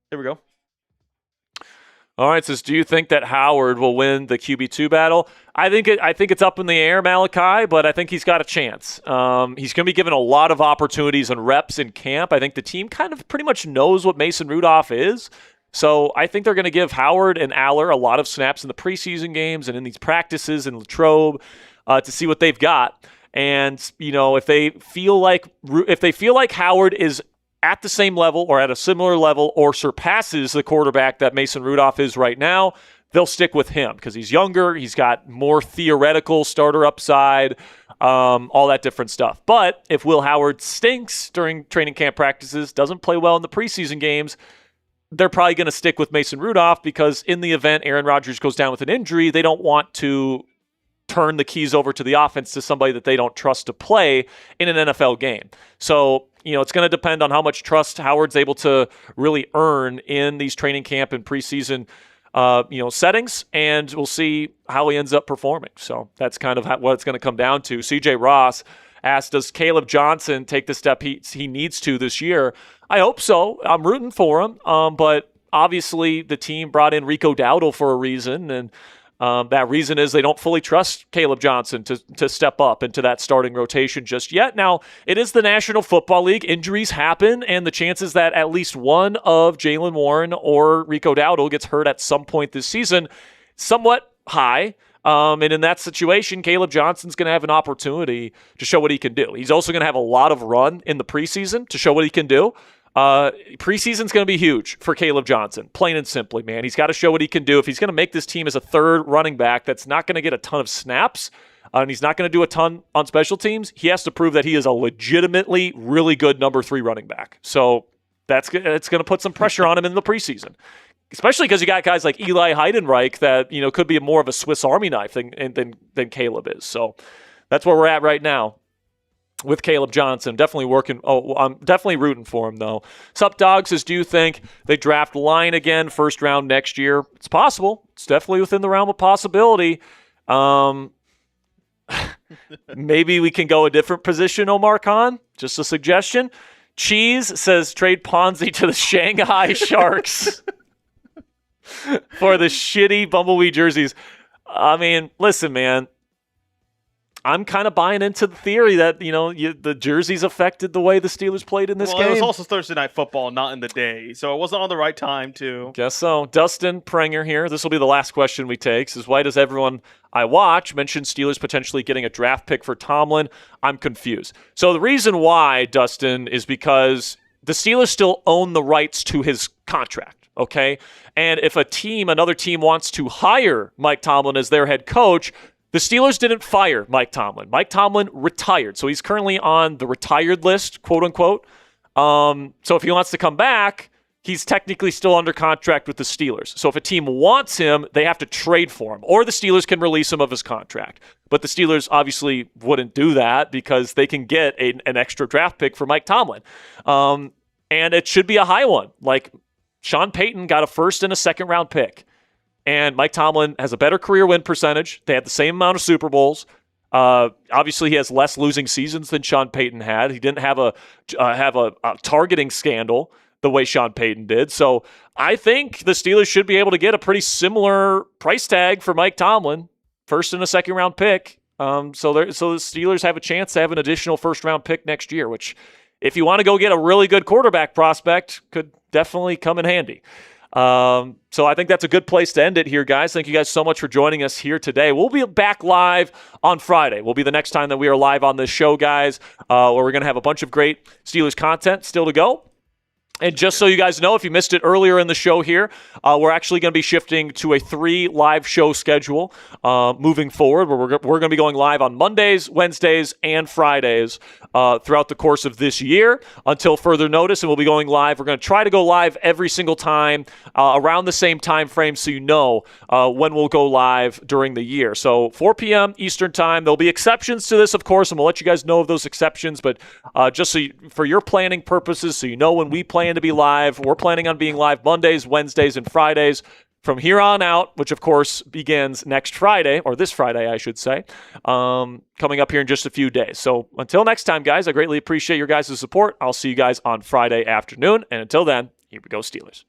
Here we go. All right, says, do you think that Howard will win the QB2 battle? I think it's up in the air, Malachi, but I think he's got a chance. He's going to be given a lot of opportunities and reps in camp. I think the team kind of pretty much knows what Mason Rudolph is. So I think they're going to give Howard and Aller a lot of snaps in the preseason games and in these practices in Latrobe to see what they've got. And if they feel like Howard is at the same level or at a similar level or surpasses the quarterback that Mason Rudolph is right now, they'll stick with him because he's younger, he's got more theoretical starter upside, all that different stuff. But if Will Howard stinks during training camp practices, doesn't play well in the preseason games, they're probably going to stick with Mason Rudolph because in the event Aaron Rodgers goes down with an injury, they don't want to turn the keys over to the offense to somebody that they don't trust to play in an NFL game. So, it's going to depend on how much trust Howard's able to really earn in these training camp and preseason settings, and we'll see how he ends up performing. So that's kind of what it's going to come down to. CJ Ross asked, does Caleb Johnson take the step he needs to this year? I hope so. I'm rooting for him. But obviously the team brought in Rico Dowdle for a reason, and that reason is they don't fully trust Caleb Johnson to step up into that starting rotation just yet. Now, it is the National Football League. Injuries happen, and the chances that at least one of Jaylen Warren or Rico Dowdle gets hurt at some point this season, somewhat high. And in that situation, Caleb Johnson's going to have an opportunity to show what he can do. He's also going to have a lot of run in the preseason to show what he can do. Preseason's going to be huge for Caleb Johnson, plain and simply, man. He's got to show what he can do. If he's going to make this team as a third running back that's not going to get a ton of snaps, and he's not going to do a ton on special teams, he has to prove that he is a legitimately really good number 3 running back. So it's going to put some pressure on him in the preseason, especially because you got guys like Eli Heidenreich that could be more of a Swiss Army knife than Caleb is. So that's where we're at right now with Caleb Johnson. I'm definitely rooting for him, though. Sup Dog says, do you think they draft line again, first round next year? It's possible. It's definitely within the realm of possibility. Maybe we can go a different position, Omar Khan. Just a suggestion. Cheese says, trade Ponzi to the Shanghai Sharks for the shitty Bumblebee jerseys. I mean, listen, man. I'm kind of buying into the theory that, the jerseys affected the way the Steelers played in this game. It was also Thursday Night Football, not in the day, so it wasn't on the right time, too. Guess so. Dustin Prenger here. This will be the last question we take. Says, why does everyone I watch mention Steelers potentially getting a draft pick for Tomlin? I'm confused. So the reason why, Dustin, is because the Steelers still own the rights to his contract, okay? And if another team wants to hire Mike Tomlin as their head coach, the Steelers didn't fire Mike Tomlin. Mike Tomlin retired. So he's currently on the retired list, quote unquote. So if he wants to come back, he's technically still under contract with the Steelers. So if a team wants him, they have to trade for him, or the Steelers can release him of his contract. But the Steelers obviously wouldn't do that because they can get an extra draft pick for Mike Tomlin. And it should be a high one. Like Sean Payton got a first and a second round pick. And Mike Tomlin has a better career win percentage. They had the same amount of Super Bowls. Obviously, he has less losing seasons than Sean Payton had. He didn't have a targeting scandal the way Sean Payton did. So I think the Steelers should be able to get a pretty similar price tag for Mike Tomlin, first and a second round pick. So the Steelers have a chance to have an additional first round pick next year, which, if you want to go get a really good quarterback prospect, could definitely come in handy. So I think that's a good place to end it here, guys. Thank you guys so much for joining us here today. We'll be back live on Friday. Will be the next time that we are live on this show, guys, where we're going to have a bunch of great Steelers content still to go. And just so you guys know, if you missed it earlier in the show here, we're actually going to be shifting to a 3 live show schedule moving forward, where we're going to be going live on Mondays, Wednesdays, and Fridays throughout the course of this year until further notice. And we'll be going live. We're going to try to go live every single time around the same time frame, so you know when we'll go live during the year. So 4 p.m. Eastern time. There'll be exceptions to this, of course, and we'll let you guys know of those exceptions. But just so for your planning purposes, so you know when we plan to be live, we're planning on being live Mondays, Wednesdays, and Fridays from here on out, which of course begins next Friday, or this Friday, I should say, coming up here in just a few days. So until next time, guys, I greatly appreciate your guys' support. I'll see you guys on Friday afternoon. And until then, here we go, Steelers.